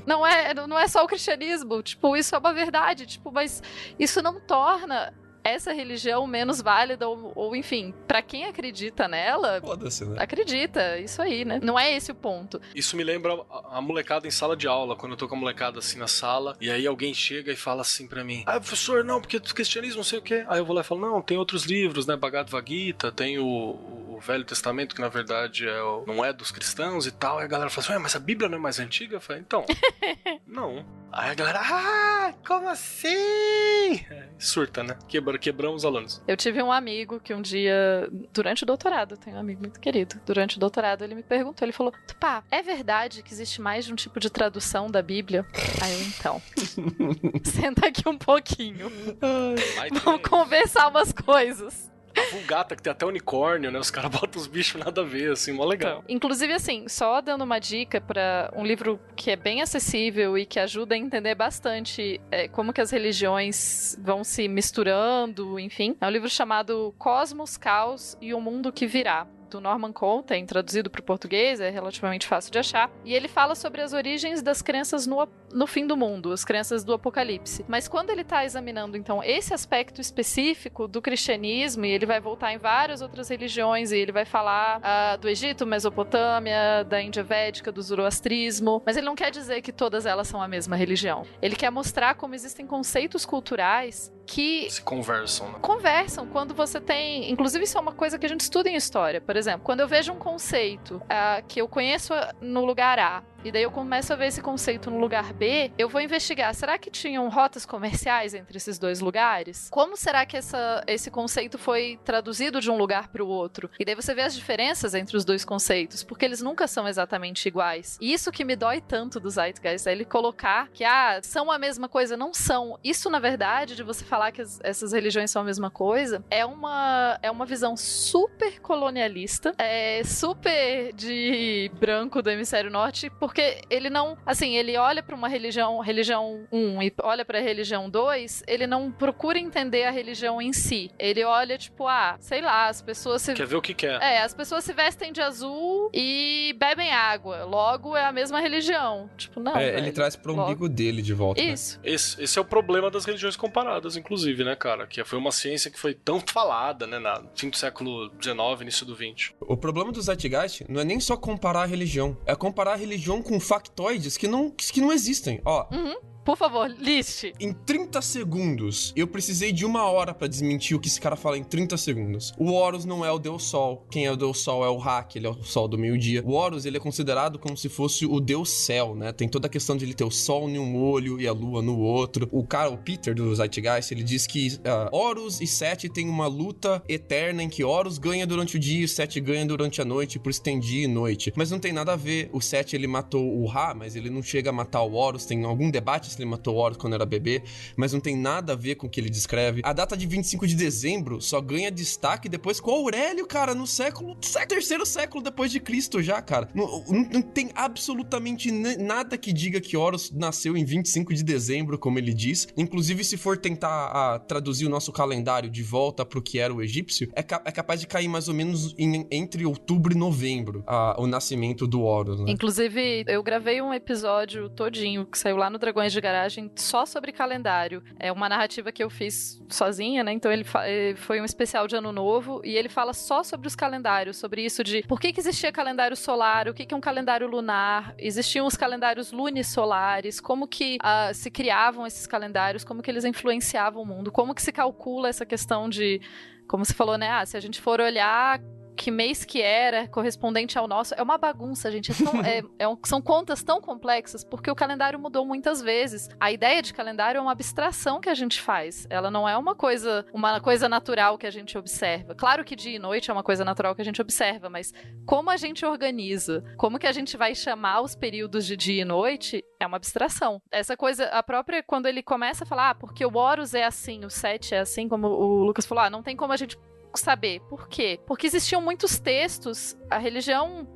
Não é só o cristianismo, tipo, isso é uma verdade, tipo, mas isso não torna essa religião menos válida ou enfim, pra quem acredita nela, foda-se, né? Acredita, isso aí, né? Não é esse o ponto. Isso me lembra a molecada em sala de aula, quando eu tô com a molecada assim na sala, e aí alguém chega e fala assim pra mim, professor, não, porque o cristianismo não sei o quê. Aí eu vou lá e falo, não, tem outros livros, né, Bhagavad Gita, tem o Velho Testamento, que na verdade não é dos cristãos e tal. Aí a galera fala assim, mas a Bíblia não é mais antiga? Eu falei, então, não. Aí a galera, como assim? Surta, né? Quebramos os alunos. Eu tive um amigo que um dia, durante o doutorado, eu tenho um amigo muito querido, durante o doutorado ele me perguntou, ele falou, Tupá, é verdade que existe mais de um tipo de tradução da Bíblia? Aí eu, então, senta aqui um pouquinho. Vamos conversar umas coisas. A Vulgata, que tem até unicórnio, né? Os caras botam os bichos nada a ver, assim, mó legal. Inclusive, assim, só dando uma dica pra um livro que é bem acessível e que ajuda a entender bastante como que as religiões vão se misturando, enfim. É um livro chamado Cosmos, Caos e o Mundo que Virá, do Norman Cohn, traduzido para o português, é relativamente fácil de achar, e ele fala sobre as origens das crenças no fim do mundo, as crenças do apocalipse. Mas quando ele está examinando, então, esse aspecto específico do cristianismo, e ele vai voltar em várias outras religiões, e ele vai falar do Egito, Mesopotâmia, da Índia Védica, do Zoroastrismo, mas ele não quer dizer que todas elas são a mesma religião. Ele quer mostrar como existem conceitos culturais que se conversam, né? Conversam quando você tem... Inclusive, isso é uma coisa que a gente estuda em história. Por exemplo, quando eu vejo um conceito que eu conheço no lugar A e daí eu começo a ver esse conceito no lugar B, eu vou investigar, será que tinham rotas comerciais entre esses dois lugares? Como será que esse conceito foi traduzido de um lugar para o outro? E daí você vê as diferenças entre os dois conceitos, porque eles nunca são exatamente iguais. E isso que me dói tanto do Zeitgeist, é ele colocar que, são a mesma coisa. Não são. Isso, na verdade, de você falar que essas religiões são a mesma coisa, é uma visão super colonialista, super de branco do hemisfério norte, porque ele não, assim, ele olha para uma religião 1 e olha para a religião 2, ele não procura entender a religião em si. Ele olha, tipo, sei lá, as pessoas se... Quer ver o que quer. As pessoas se vestem de azul e bebem água. Logo, é a mesma religião. Tipo, não, ele traz pro umbigo dele de volta. Isso. Né? Esse é o problema das religiões comparadas, inclusive, né, cara? Que foi uma ciência que foi tão falada, né, no fim do século XIX, início do XX. O problema do Zeitgeist não é nem só comparar a religião, é comparar a religião com factoides que não existem. Ó. Uhum. Por favor, liste. Em 30 segundos, eu precisei de 1 hora pra desmentir o que esse cara fala em 30 segundos. O Horus não é o Deus Sol. Quem é o Deus Sol é o Ra, ele é o Sol do meio-dia. O Horus, ele é considerado como se fosse o Deus Céu, né? Tem toda a questão de ele ter o Sol em um olho e a Lua no outro. O Peter do Zeitgeist, ele diz que Horus e Sete têm uma luta eterna em que Horus ganha durante o dia e Sete ganha durante a noite, por isso tem dia e noite. Mas não tem nada a ver. O Sete, ele matou o Ra, mas ele não chega a matar o Horus. Tem algum debate se ele matou o Horus quando era bebê, mas não tem nada a ver com o que ele descreve. A data de 25 de dezembro só ganha destaque depois com Aurélio, cara, no terceiro século depois de Cristo já, cara. Não tem absolutamente nada que diga que Horus nasceu em 25 de dezembro, como ele diz. Inclusive, se for tentar traduzir o nosso calendário de volta pro que era o egípcio, é capaz de cair mais ou menos entre outubro e novembro o nascimento do Horus, né? Inclusive, eu gravei um episódio todinho que saiu lá no Dragões de Garagem só sobre calendário. É uma narrativa que eu fiz sozinha, né? Então ele foi um especial de Ano Novo e ele fala só sobre os calendários, sobre isso de por que existia calendário solar, o que é um calendário lunar, existiam os calendários lunisolares, como que se criavam esses calendários, como que eles influenciavam o mundo, como que se calcula essa questão de, como você falou, né? Se a gente for olhar que mês que era correspondente ao nosso, é uma bagunça, gente. São contas tão complexas, porque o calendário mudou muitas vezes. A ideia de calendário é uma abstração que a gente faz. Ela não é uma coisa natural que a gente observa. Claro que dia e noite é uma coisa natural que a gente observa, mas como a gente organiza, como que a gente vai chamar os períodos de dia e noite, é uma abstração. Essa coisa, a própria, quando ele começa a falar, porque o Horus é assim, o Sete é assim, como o Lucas falou, não tem como a gente saber. Por quê? Porque existiam muitos textos, a religião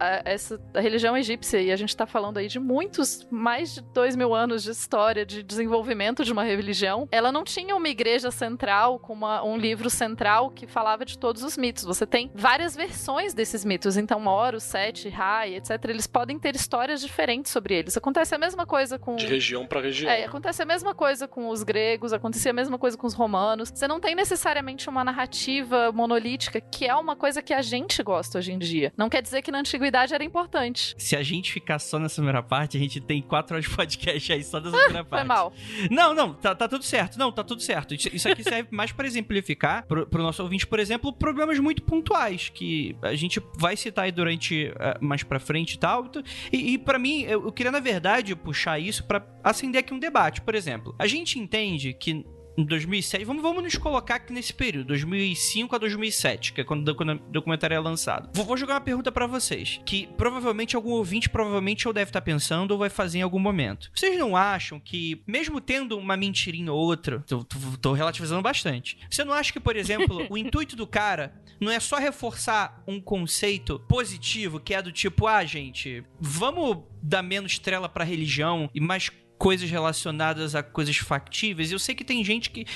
egípcia, e a gente tá falando aí de mais de 2.000 anos de história, de desenvolvimento de uma religião, ela não tinha uma igreja central com um livro central que falava de todos os mitos. Você tem várias versões desses mitos, então Horus, Sete, Ra, etc. Eles podem ter histórias diferentes sobre eles. Acontece a mesma coisa com... De região pra região. Acontece a mesma coisa com os gregos, acontecia a mesma coisa com os romanos. Você não tem necessariamente uma narrativa monolítica, que é uma coisa que a gente gosta hoje em dia. Não quer dizer que na antiguidade era importante. Se a gente ficar só nessa primeira parte, a gente tem 4 horas de podcast aí só dessa primeira parte. Foi mal. Não, tá tudo certo. Não, tá tudo certo. Isso aqui serve mais pra exemplificar pro nosso ouvinte, por exemplo, problemas muito pontuais que a gente vai citar aí durante mais pra frente e tal. E pra mim, eu queria, na verdade, puxar isso pra acender aqui um debate. Por exemplo, a gente entende que em 2007, vamos nos colocar aqui nesse período, 2005 a 2007, que é quando o documentário é lançado. Vou jogar uma pergunta pra vocês, que provavelmente algum ouvinte ou deve estar pensando ou vai fazer em algum momento. Vocês não acham que, mesmo tendo uma mentirinha ou outra, tô relativizando bastante, você não acha que, por exemplo, o intuito do cara não é só reforçar um conceito positivo, que é do tipo, gente, vamos dar menos trela pra religião e mais coisas relacionadas a coisas factíveis. Eu sei que tem gente que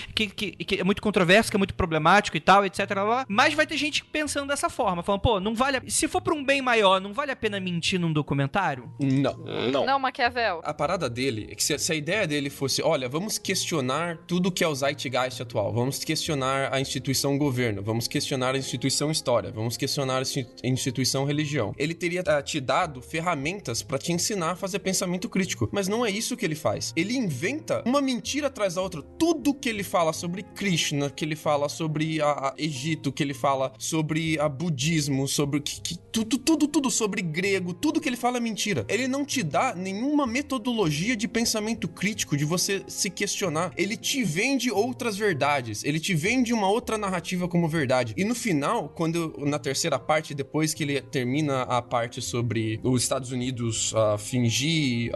é muito controverso, que é muito problemático e tal, etc. Mas vai ter gente pensando dessa forma, falando, não vale... Se for pra um bem maior, não vale a pena mentir num documentário? Não, Maquiavel. A parada dele é que se a ideia dele fosse, olha, vamos questionar tudo que é o Zeitgeist atual, vamos questionar a instituição governo, vamos questionar a instituição história, vamos questionar a instituição religião. Ele teria te dado ferramentas pra te ensinar a fazer pensamento crítico, mas não é isso que ele ele faz? Ele inventa uma mentira atrás da outra. Tudo que ele fala sobre Krishna, que ele fala sobre Egito, que ele fala sobre budismo, sobre tudo sobre grego, tudo que ele fala é mentira. Ele não te dá nenhuma metodologia de pensamento crítico, de você se questionar. Ele te vende outras verdades, ele te vende uma outra narrativa como verdade. E no final, na terceira parte, depois que ele termina a parte sobre os Estados Unidos fingir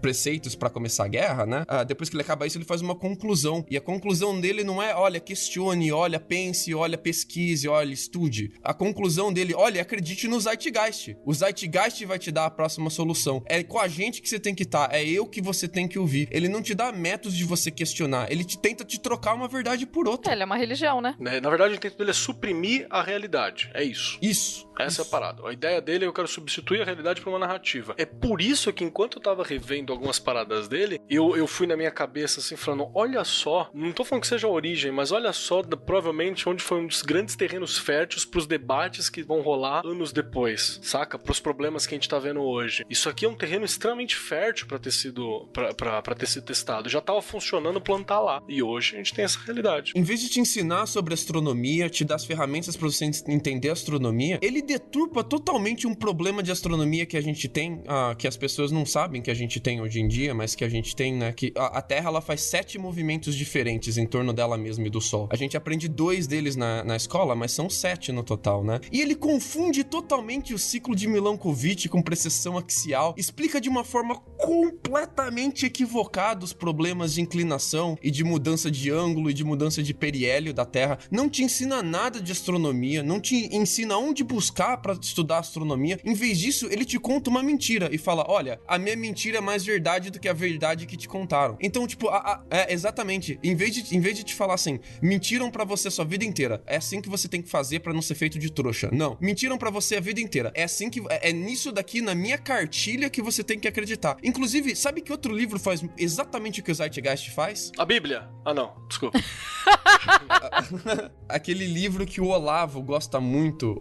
preceitos pra começar a guerra, né? Depois que ele acaba isso, ele faz uma conclusão. E a conclusão dele não é, olha, questione, olha, pense, olha, pesquise, olha, estude. A conclusão dele, olha, acredite no Zeitgeist. O Zeitgeist vai te dar a próxima solução. É com a gente que você tem que estar, é eu que você tem que ouvir. Ele não te dá métodos de você questionar, ele tenta te trocar uma verdade por outra. Ele é uma religião, né? Na verdade, o intento dele é suprimir a realidade. É isso. Essa é a parada. A ideia dele é eu quero substituir a realidade por uma narrativa. É por isso que enquanto eu tava revendo algumas paradas dele, eu fui na minha cabeça assim, falando, olha só, não tô falando que seja a origem, mas olha só, provavelmente onde foi um dos grandes terrenos férteis pros debates que vão rolar anos depois, saca? Pros problemas que a gente tá vendo hoje. Isso aqui é um terreno extremamente fértil pra ter sido testado. Já tava funcionando o plano tá lá. E hoje a gente tem essa realidade. Em vez de te ensinar sobre astronomia, te dar as ferramentas pra você entender a astronomia, ele deturpa totalmente um problema de astronomia que a gente tem, que as pessoas não sabem que a gente tem hoje em dia, mas que a gente tem, né? Que a Terra, ela faz 7 movimentos diferentes em torno dela mesma e do Sol. A gente aprende 2 deles na escola, mas são 7 no total, né? E ele confunde totalmente o ciclo de Milankovitch com precessão axial, explica de uma forma completamente equivocada os problemas de inclinação e de mudança de ângulo e de mudança de periélio da Terra. Não te ensina nada de astronomia, não te ensina onde buscar pra estudar astronomia. Em vez disso, ele te conta uma mentira e fala, olha, a minha mentira é mais verdade do que a verdade que te contaram. Então, tipo, exatamente, em vez de te falar assim, mentiram pra você a sua vida inteira, é assim que você tem que fazer pra não ser feito de trouxa. Não, mentiram pra você a vida inteira, é assim que, é nisso daqui, na minha cartilha que você tem que acreditar. Inclusive, sabe que outro livro faz exatamente o que o Zeitgeist faz? A Bíblia. Ah, não, desculpa. Aquele livro que o Olavo gosta muito,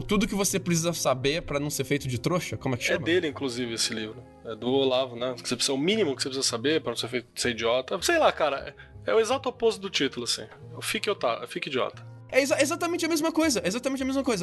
Tudo que você precisa saber pra não ser feito de trouxa, como é que chama? É dele, inclusive, esse livro. É do Olavo, né? Que você precisa, o mínimo que você precisa saber pra não ser feito de ser idiota. Sei lá, cara, é o exato oposto do título, assim. Fique idiota. É exatamente a mesma coisa,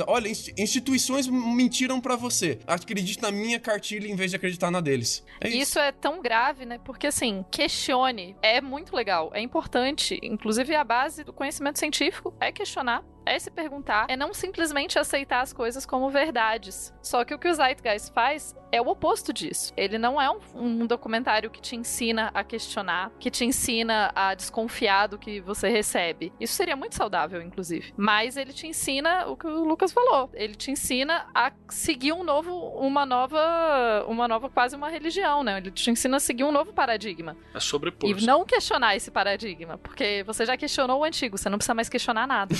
Olha, instituições mentiram pra você. Acredite na minha cartilha em vez de acreditar na deles. Isso é tão grave, né? Porque, assim, questione. É muito legal, é importante. Inclusive, a base do conhecimento científico é questionar, é se perguntar, é não simplesmente aceitar as coisas como verdades. Só que o o Zeitgeist faz é o oposto disso. Ele não é um documentário que te ensina a questionar, que te ensina a desconfiar do que você recebe. Isso seria muito saudável, inclusive. Mas ele te ensina o que o Lucas falou. Ele te ensina a seguir uma nova, quase uma religião, né? Ele te ensina a seguir um novo paradigma. É sobrepor. E não questionar esse paradigma, porque você já questionou o antigo, você não precisa mais questionar nada.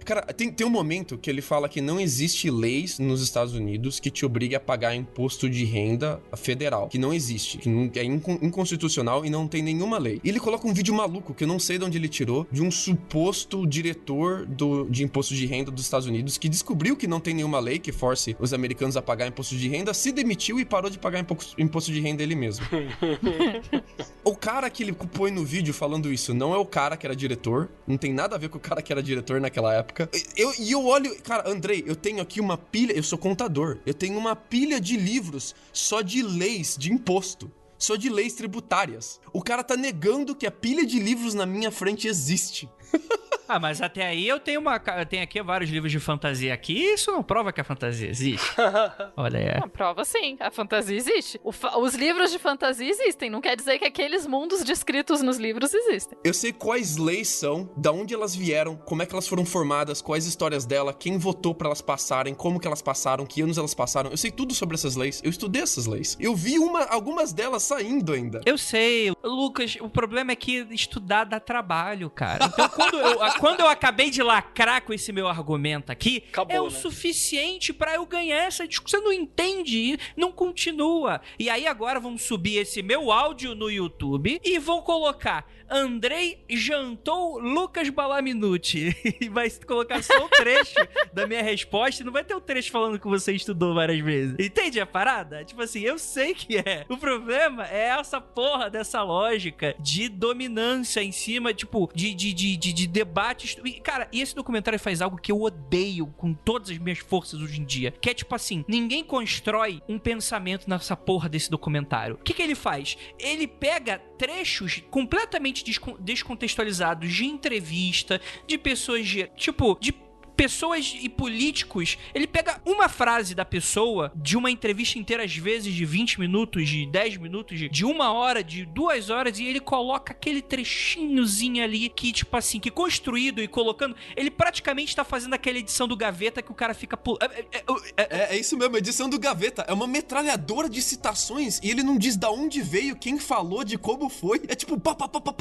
Cara, tem um momento que ele fala que não existe leis nos Estados Unidos que te obrigue a pagar imposto de renda federal. Que não existe. Que é inconstitucional e não tem nenhuma lei. E ele coloca um vídeo maluco, que eu não sei de onde ele tirou, de um suposto diretor de imposto de renda dos Estados Unidos que descobriu que não tem nenhuma lei que force os americanos a pagar imposto de renda, se demitiu e parou de pagar imposto de renda ele mesmo. O cara que ele põe no vídeo falando isso não é o cara que era diretor, não tem nada a ver com o cara que era diretor naquela época. Eu olho, cara, Andrei, eu tenho aqui uma pilha, eu sou contador, eu tenho uma pilha de livros só de leis de imposto, só de leis tributárias. O cara tá negando que a pilha de livros na minha frente existe. Ah, mas até aí eu tenho aqui vários livros de fantasia aqui, isso não prova que a fantasia existe. Olha aí. Não, prova sim, a fantasia existe. Os livros de fantasia existem, não quer dizer que aqueles mundos descritos nos livros existem. Eu sei quais leis são, da onde elas vieram, como é que elas foram formadas, quais histórias dela, quem votou pra elas passarem, como que elas passaram, que anos elas passaram. Eu sei tudo sobre essas leis, eu estudei essas leis. Eu vi algumas delas saindo ainda. Eu sei, Lucas, o problema é que estudar dá trabalho, cara. Então quando eu acabei de lacrar com esse meu argumento aqui, acabou, é o suficiente pra eu ganhar essa discussão. Você não entende, não continua. E aí agora vamos subir esse meu áudio no YouTube e vou colocar Andrei jantou Lucas Balaminuti. E vai colocar só o trecho da minha resposta e não vai ter o trecho falando que você estudou várias vezes. Entende a parada? Tipo assim, eu sei que é. O problema problema é essa porra dessa lógica de dominância em cima, tipo, de debates. Cara, e esse documentário faz algo que eu odeio com todas as minhas forças hoje em dia, que é tipo assim, ninguém constrói um pensamento nessa porra desse documentário. O que ele faz? Ele pega trechos completamente descontextualizados de entrevista, de pessoas de pessoas e políticos, ele pega uma frase da pessoa de uma entrevista inteira, às vezes de 20 minutos, de 10 minutos, de 1 hora, de 2 horas, e ele coloca aquele trechinhozinho ali que, tipo assim, que construído e colocando, ele praticamente tá fazendo aquela edição do Gaveta que o cara fica... É isso mesmo, edição do Gaveta. É uma metralhadora de citações e ele não diz da onde veio, quem falou, de como foi. É tipo, pá,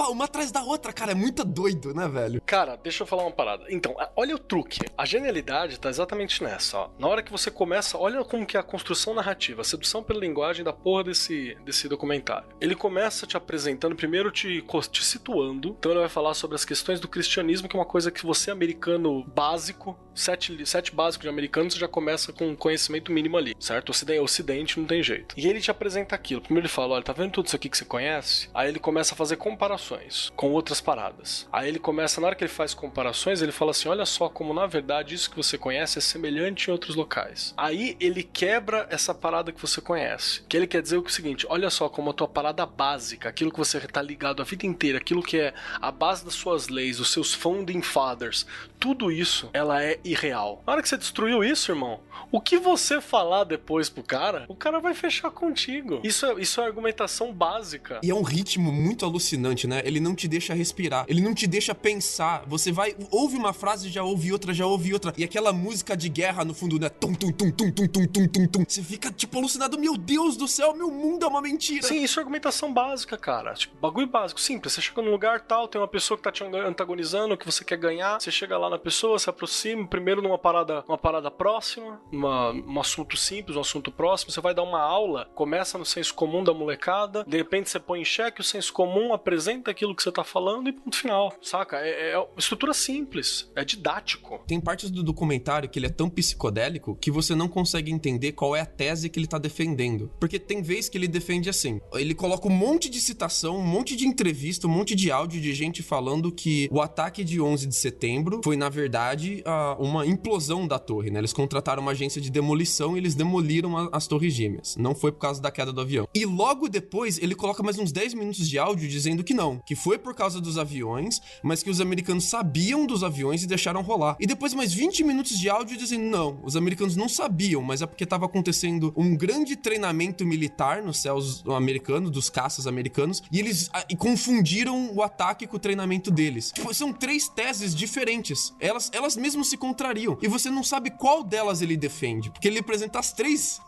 uma atrás da outra, cara. É muito doido, né, velho? Cara, deixa eu falar uma parada. Então, olha o truque. A genialidade tá exatamente nessa, ó. Na hora que você começa, olha como que é a construção narrativa, a sedução pela linguagem da porra desse documentário. Ele começa te apresentando, primeiro te situando, então ele vai falar sobre as questões do cristianismo, que é uma coisa que você, americano básico, sete básicos de americano, você já começa com um conhecimento mínimo ali, certo? Ocidente não tem jeito. E ele te apresenta aquilo. Primeiro ele fala, olha, tá vendo tudo isso aqui que você conhece? Aí ele começa a fazer comparações com outras paradas. Aí ele começa, na hora que ele faz comparações, ele fala assim, olha só como na verdade isso que você conhece é semelhante em outros locais. Aí ele quebra essa parada que você conhece. Que ele quer dizer o seguinte, olha só como a tua parada básica, aquilo que você tá ligado a vida inteira, aquilo que é a base das suas leis, os seus founding fathers, tudo isso, ela é irreal. Na hora que você destruiu isso, irmão, o que você falar depois pro cara, o cara vai fechar contigo. Isso é argumentação básica. E é um ritmo muito alucinante, né? Ele não te deixa respirar, ele não te deixa pensar. Você ouve uma frase, já ouve outra, e aquela música de guerra no fundo, né? Tum, tum, tum, tum, tum, tum, tum, tum, tum. Você fica, tipo, alucinado. Meu Deus do céu, meu mundo é uma mentira. Sim, isso é argumentação básica, cara. Tipo, bagulho básico, simples. Você chega num lugar tal, tem uma pessoa que tá te antagonizando, que você quer ganhar. Você chega lá na pessoa, se aproxima, primeiro numa parada próxima, um assunto simples, um assunto próximo. Você vai dar uma aula, começa no senso comum da molecada, de repente você põe em xeque o senso comum, apresenta aquilo que você tá falando e ponto final, saca? É estrutura simples, é didático. Tem partes do documentário que ele é tão psicodélico que você não consegue entender qual é a tese que ele tá defendendo. Porque tem vez que ele defende assim, ele coloca um monte de citação, um monte de entrevista, um monte de áudio de gente falando que o ataque de 11 de setembro foi, na verdade, uma implosão da torre, né? Eles contrataram uma agência de demolição e eles demoliram as torres gêmeas. Não foi por causa da queda do avião. E logo depois, ele coloca mais uns 10 minutos de áudio dizendo que não, que foi por causa dos aviões, mas que os americanos sabiam dos aviões e deixaram rolar. E depois mais 20 minutos de áudio dizendo não, os americanos não sabiam, mas é porque estava acontecendo um grande treinamento militar nos céus americanos, dos caças americanos, e eles confundiram o ataque com o treinamento deles. Tipo, são 3 teses diferentes. Elas mesmas se contrariam. E você não sabe qual delas ele defende, porque ele apresenta as 3.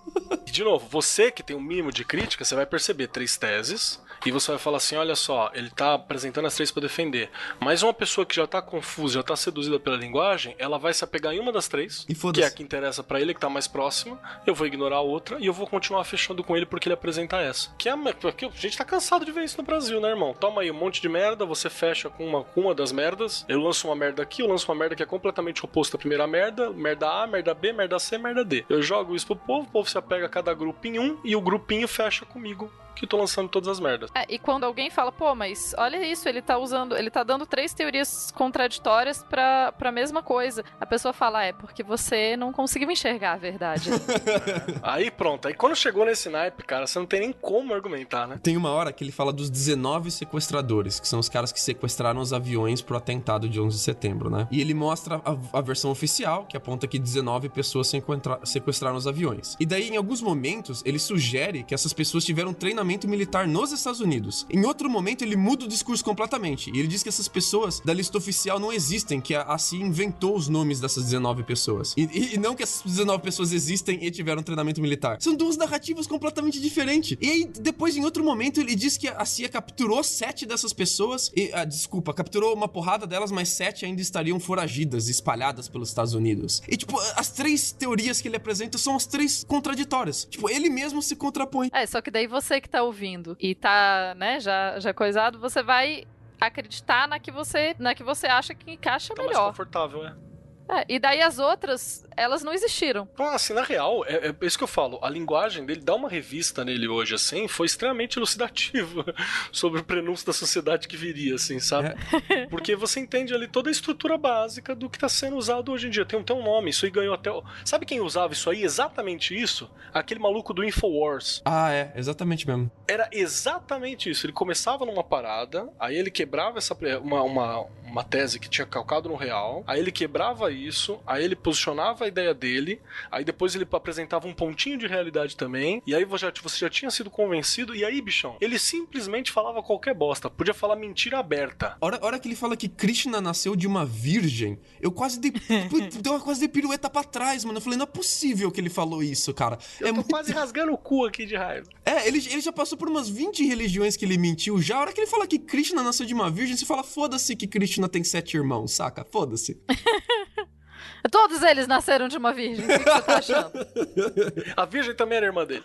De novo, você que tem um mínimo de crítica, você vai perceber 3 teses e você vai falar assim, olha só, ele tá apresentando as 3 para defender. Mas uma pessoa que já tá confusa, já tá seduzida pela linguagem, ela vai se apegar em uma das 3, que é a que interessa pra ele, que tá mais próxima, eu vou ignorar a outra e eu vou continuar fechando com ele porque ele apresenta essa. Porque a gente tá cansado de ver isso no Brasil, né, irmão? Toma aí um monte de merda, você fecha com uma das merdas, eu lanço uma merda aqui, eu lanço uma merda que é completamente oposta à primeira merda A, merda B, merda C, merda D. Eu jogo isso pro povo, o povo se apega a cada grupo em um e o grupinho fecha comigo, que eu tô lançando todas as merdas. E quando alguém fala, pô, mas olha isso, ele tá dando 3 teorias contraditórias pra mesma coisa. A pessoa fala, porque você não conseguiu enxergar a verdade. Aí pronto, aí quando chegou nesse naipe, cara, você não tem nem como argumentar, né? Tem uma hora que ele fala dos 19 sequestradores, que são os caras que sequestraram os aviões pro atentado de 11 de setembro, né? E ele mostra a versão oficial, que aponta que 19 pessoas sequestraram os aviões. E daí, em alguns momentos, ele sugere que essas pessoas tiveram treinamento militar nos Estados Unidos. Em outro momento, ele muda o discurso completamente. E ele diz que essas pessoas da lista oficial não existem, que a CIA inventou os nomes dessas 19 pessoas. E não que essas 19 pessoas existem e tiveram treinamento militar. São 2 narrativas completamente diferentes. E aí, depois, em outro momento, ele diz que a CIA capturou 7 dessas pessoas. Capturou uma porrada delas, mas 7 ainda estariam foragidas, espalhadas pelos Estados Unidos. E, tipo, as 3 teorias que ele apresenta são as 3 contraditórias. Tipo, ele mesmo se contrapõe. Só que daí você que tá ouvindo e tá, né, já coisado, você vai acreditar na que você acha que encaixa tá melhor. mais confortável, e daí as outras, elas não existiram. Então, assim, na real, é isso que eu falo. A linguagem dele, dá uma revista nele hoje, assim, foi extremamente elucidativa sobre o prenúncio da sociedade que viria, assim, sabe? Porque você entende ali toda a estrutura básica do que tá sendo usado hoje em dia. Tem um nome, isso aí ganhou até... Sabe quem usava isso aí? Exatamente isso? Aquele maluco do Infowars. Ah, exatamente mesmo. Era exatamente isso. Ele começava numa parada, aí ele quebrava uma tese que tinha calcado no real, aí ele quebrava isso, aí ele posicionava a ideia dele, aí depois ele apresentava um pontinho de realidade também, e aí você já tinha sido convencido, e aí, bichão, ele simplesmente falava qualquer bosta, podia falar mentira aberta. Hora que ele fala que Krishna nasceu de uma virgem, eu quase dei pirueta pra trás, mano. Eu falei, não é possível que ele falou isso, cara. Eu tô quase rasgando o cu aqui de raiva. Ele já passou por umas 20 religiões que ele mentiu já. A hora que ele fala que Krishna nasceu de uma virgem, você fala, foda-se que Krishna tem 7 irmãos, saca? Foda-se. Todos eles nasceram de uma virgem. O que você tá achando? A virgem também era irmã dele.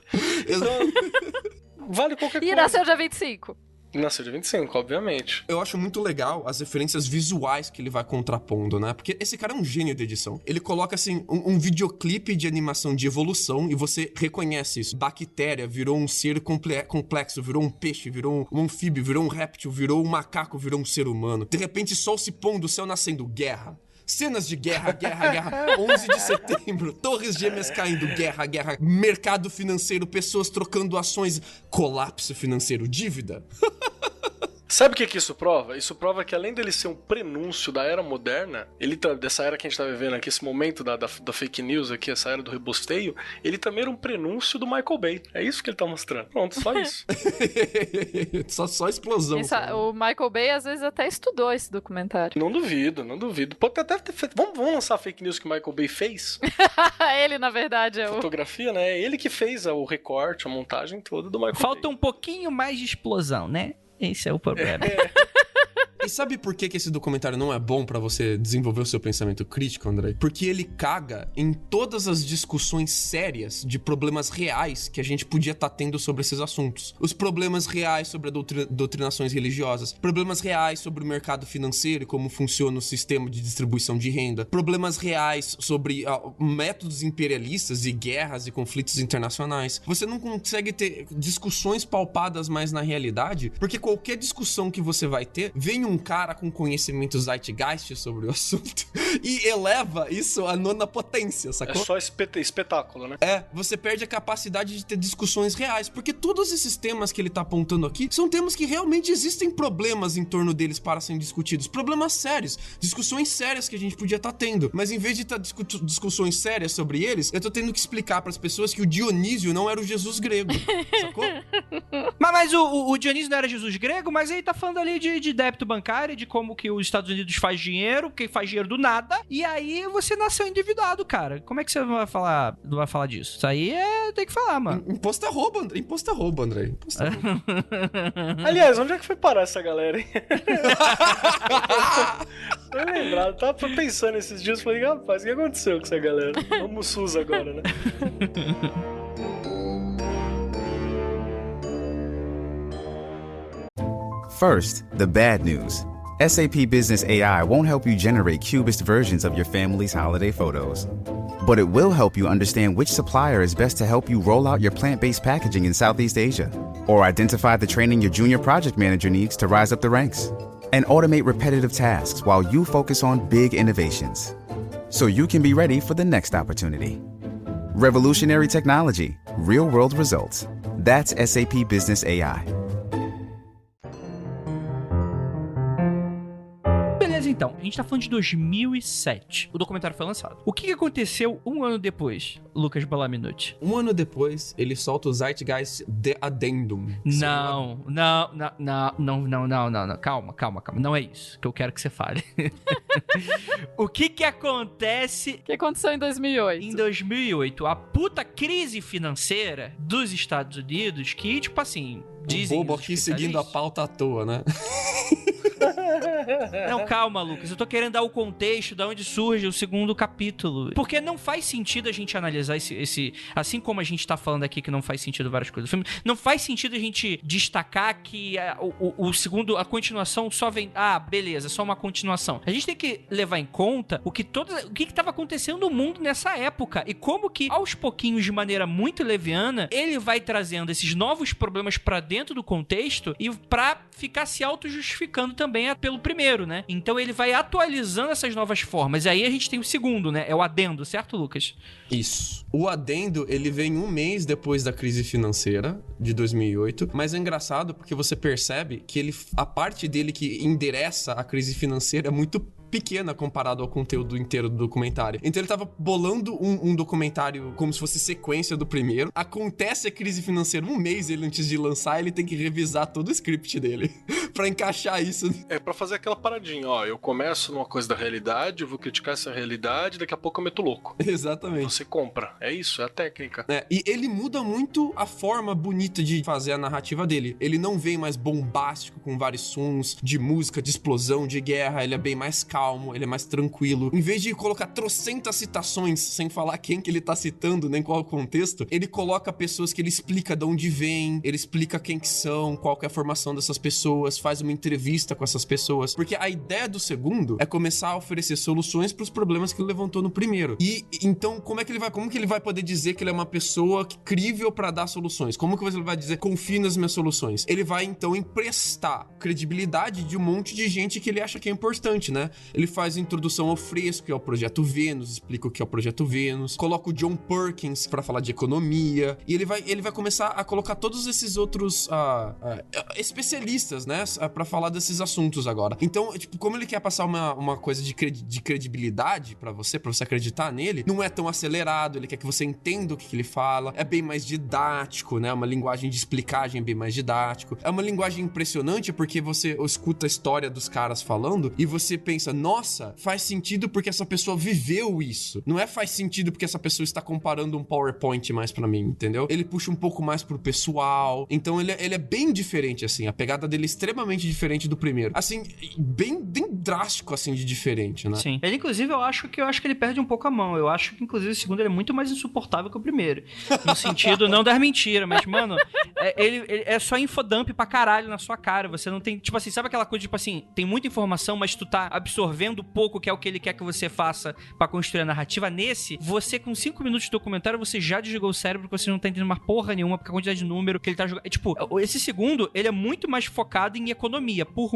Então, vale qualquer coisa. E nasceu dia 25. Nasceu dia 25, obviamente. Eu acho muito legal as referências visuais que ele vai contrapondo, né? Porque esse cara é um gênio de edição. Ele coloca, assim, um videoclipe de animação de evolução e você reconhece isso. Bactéria virou um ser complexo, virou um peixe, virou um anfíbio, virou um réptil, virou um macaco, virou um ser humano. De repente, sol se pondo, céu nascendo, guerra. Cenas de guerra. 11 de setembro, torres gêmeas caindo, guerra. Mercado financeiro, pessoas trocando ações, colapso financeiro, dívida. Sabe o que isso prova? Isso prova que além dele ser um prenúncio da era moderna, dessa era que a gente tá vivendo aqui, esse momento da fake news aqui, essa era do rebosteio, ele também era um prenúncio do Michael Bay. É isso que ele tá mostrando. Pronto, só isso. só explosão. O Michael Bay às vezes até estudou esse documentário. Não duvido. Pode até ter feito. Vamos lançar a fake news que o Michael Bay fez? Ele, na verdade, é fotografia, né? É ele que fez o recorte, a montagem toda do Michael Bay. Falta um pouquinho mais de explosão, né? Esse é o problema. E sabe por que esse documentário não é bom pra você desenvolver o seu pensamento crítico, André? Porque ele caga em todas as discussões sérias de problemas reais que a gente podia estar tendo sobre esses assuntos. Os problemas reais sobre doutrinações religiosas, problemas reais sobre o mercado financeiro e como funciona o sistema de distribuição de renda, problemas reais sobre métodos imperialistas e guerras e conflitos internacionais. Você não consegue ter discussões palpadas mais na realidade, porque qualquer discussão que você vai ter, vem um cara com conhecimento zeitgeist sobre o assunto e eleva isso à nona potência, sacou? É só espetáculo, né? Você perde a capacidade de ter discussões reais, porque todos esses temas que ele tá apontando aqui são temas que realmente existem problemas em torno deles para serem discutidos, problemas sérios, discussões sérias que a gente podia estar tendo, mas em vez de estar discussões sérias sobre eles, eu tô tendo que explicar pras pessoas que o Dionísio não era o Jesus grego, sacou? Mas o Dionísio não era Jesus grego, mas ele tá falando ali de débito bancário, de como que os Estados Unidos faz dinheiro, que faz dinheiro do nada, e aí você nasceu endividado, cara. Como é que você não vai falar disso? Isso aí tem que falar, mano. Imposto é roubo, André. Imposto é roubo. Aliás, onde é que foi parar essa galera, hein? Tô lembrado, tava pensando esses dias, falei, rapaz, o que aconteceu com essa galera? Vamos SUS agora, né? First, the bad news. SAP Business AI won't help you generate cubist versions of your family's holiday photos. But it will help you understand which supplier is best to help you roll out your plant-based packaging in Southeast Asia, or identify the training your junior project manager needs to rise up the ranks, and automate repetitive tasks while you focus on big innovations, so you can be ready for the next opportunity. Revolutionary technology, real-world results. That's SAP Business AI. Então, a gente tá falando de 2007. O documentário foi lançado. O que aconteceu um ano depois, Lucas Balaminuti? Um ano depois, ele solta o Zeitgeist The Addendum. Não. Calma. Não é isso que eu quero que você fale. O que acontece... O que aconteceu em 2008? Em 2008, a puta crise financeira dos Estados Unidos, que, tipo assim... O bobo aqui seguindo a pauta à toa, né? Não, calma, Lucas. Eu tô querendo dar o contexto de onde surge o segundo capítulo. Porque não faz sentido a gente analisar esse assim como a gente tá falando aqui que não faz sentido várias coisas do filme, não faz sentido a gente destacar que o segundo, a continuação só vem... Ah, beleza, só uma continuação. A gente tem que levar em conta o que tava acontecendo no mundo nessa época e como que, aos pouquinhos, de maneira muito leviana, ele vai trazendo esses novos problemas pra dentro do contexto e pra ficar se auto-justificando também pelo primeiro, né? Então ele vai atualizando essas novas formas. E aí a gente tem o segundo, né? É o adendo, certo, Lucas? Isso. O adendo, ele vem um mês depois da crise financeira de 2008, mas é engraçado porque você percebe que a parte dele que endereça a crise financeira é muito pequena comparado ao conteúdo inteiro do documentário. Então ele tava bolando um documentário como se fosse sequência do primeiro. Acontece a crise financeira um mês antes de lançar, ele tem que revisar todo o script dele pra encaixar isso. É pra fazer aquela paradinha, ó, eu começo numa coisa da realidade, eu vou criticar essa realidade, daqui a pouco eu meto louco. Exatamente. Você compra. É isso, é a técnica. E ele muda muito a forma bonita de fazer a narrativa dele. Ele não vem mais bombástico com vários sons de música, de explosão, de guerra, ele é bem mais calmo, ele é mais tranquilo. Em vez de colocar trocentas citações sem falar quem que ele tá citando, nem qual é o contexto, ele coloca pessoas que ele explica de onde vem, ele explica quem que são, qual que é a formação dessas pessoas, faz uma entrevista com essas pessoas. Porque a ideia do segundo é começar a oferecer soluções pros problemas que ele levantou no primeiro. E então, como que ele vai poder dizer que ele é uma pessoa crível pra dar soluções? Como que ele vai dizer, confie nas minhas soluções? Ele vai, então, emprestar credibilidade de um monte de gente que ele acha que é importante, né? Ele faz a introdução ao Fresco, que é o Projeto Vênus, explica o que é o Projeto Vênus, coloca o John Perkins pra falar de economia, e ele vai começar a colocar todos esses outros especialistas, né, pra falar desses assuntos agora. Então, tipo, como ele quer passar uma coisa de credibilidade pra você acreditar nele, não é tão acelerado, ele quer que você entenda o que ele fala, é bem mais didático, né, uma linguagem de explicagem bem mais didático, é uma linguagem impressionante porque você escuta a história dos caras falando e você pensa, nossa, faz sentido porque essa pessoa viveu isso, não é faz sentido porque essa pessoa está comparando um PowerPoint mais pra mim, entendeu? Ele puxa um pouco mais pro pessoal, então ele é bem diferente, assim, a pegada dele é extremamente diferente do primeiro, assim, bem drástico, assim, de diferente, né? Sim. Ele, inclusive, eu acho que ele perde um pouco a mão, eu acho que, inclusive, o segundo ele é muito mais insuportável que o primeiro, no sentido, não das mentiras, mas, mano, ele é só infodump pra caralho na sua cara, você não tem, tipo assim, sabe aquela coisa, tipo assim, tem muita informação, mas tu tá absorvendo pouco, que é o que ele quer que você faça pra construir a narrativa. Nesse, você com 5 minutos de documentário, você já desligou o cérebro, porque você não tá entendendo uma porra nenhuma, porque a quantidade de número que ele tá jogando, tipo, esse segundo, ele é muito mais focado em economia, por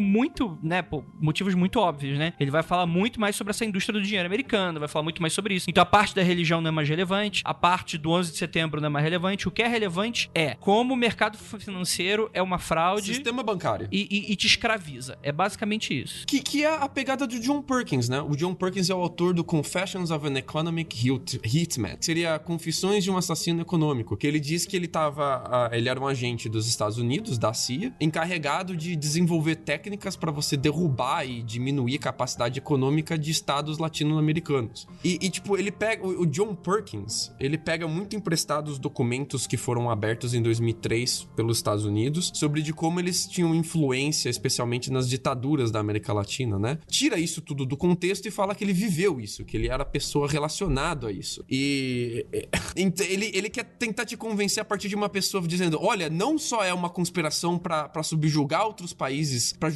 motivos muito óbvios, né? Ele vai falar muito mais sobre essa indústria do dinheiro americano, vai falar muito mais sobre isso. Então a parte da religião não é mais relevante, a parte do 11 de setembro não é mais relevante, o que é relevante é como o mercado financeiro é uma fraude, sistema bancário, e te escraviza. É basicamente isso. Que é a pegada do John Perkins, né? O John Perkins é o autor do Confessions of an Economic Hitman, que seria Confissões de um Assassino Econômico, que ele diz que ele era um agente dos Estados Unidos, da CIA, encarregado de desenvolver técnicas para você derrubar e diminuir a capacidade econômica de estados latino-americanos. E tipo, ele pega, o John Perkins, ele pega muito emprestados documentos que foram abertos em 2003 pelos Estados Unidos, sobre de como eles tinham influência, especialmente nas ditaduras da América Latina, né? Tira isso tudo do contexto e fala que ele viveu isso, que ele era pessoa relacionado a isso. E ele quer tentar te convencer a partir de uma pessoa dizendo, olha, não só é uma conspiração pra subjugar outros países, pra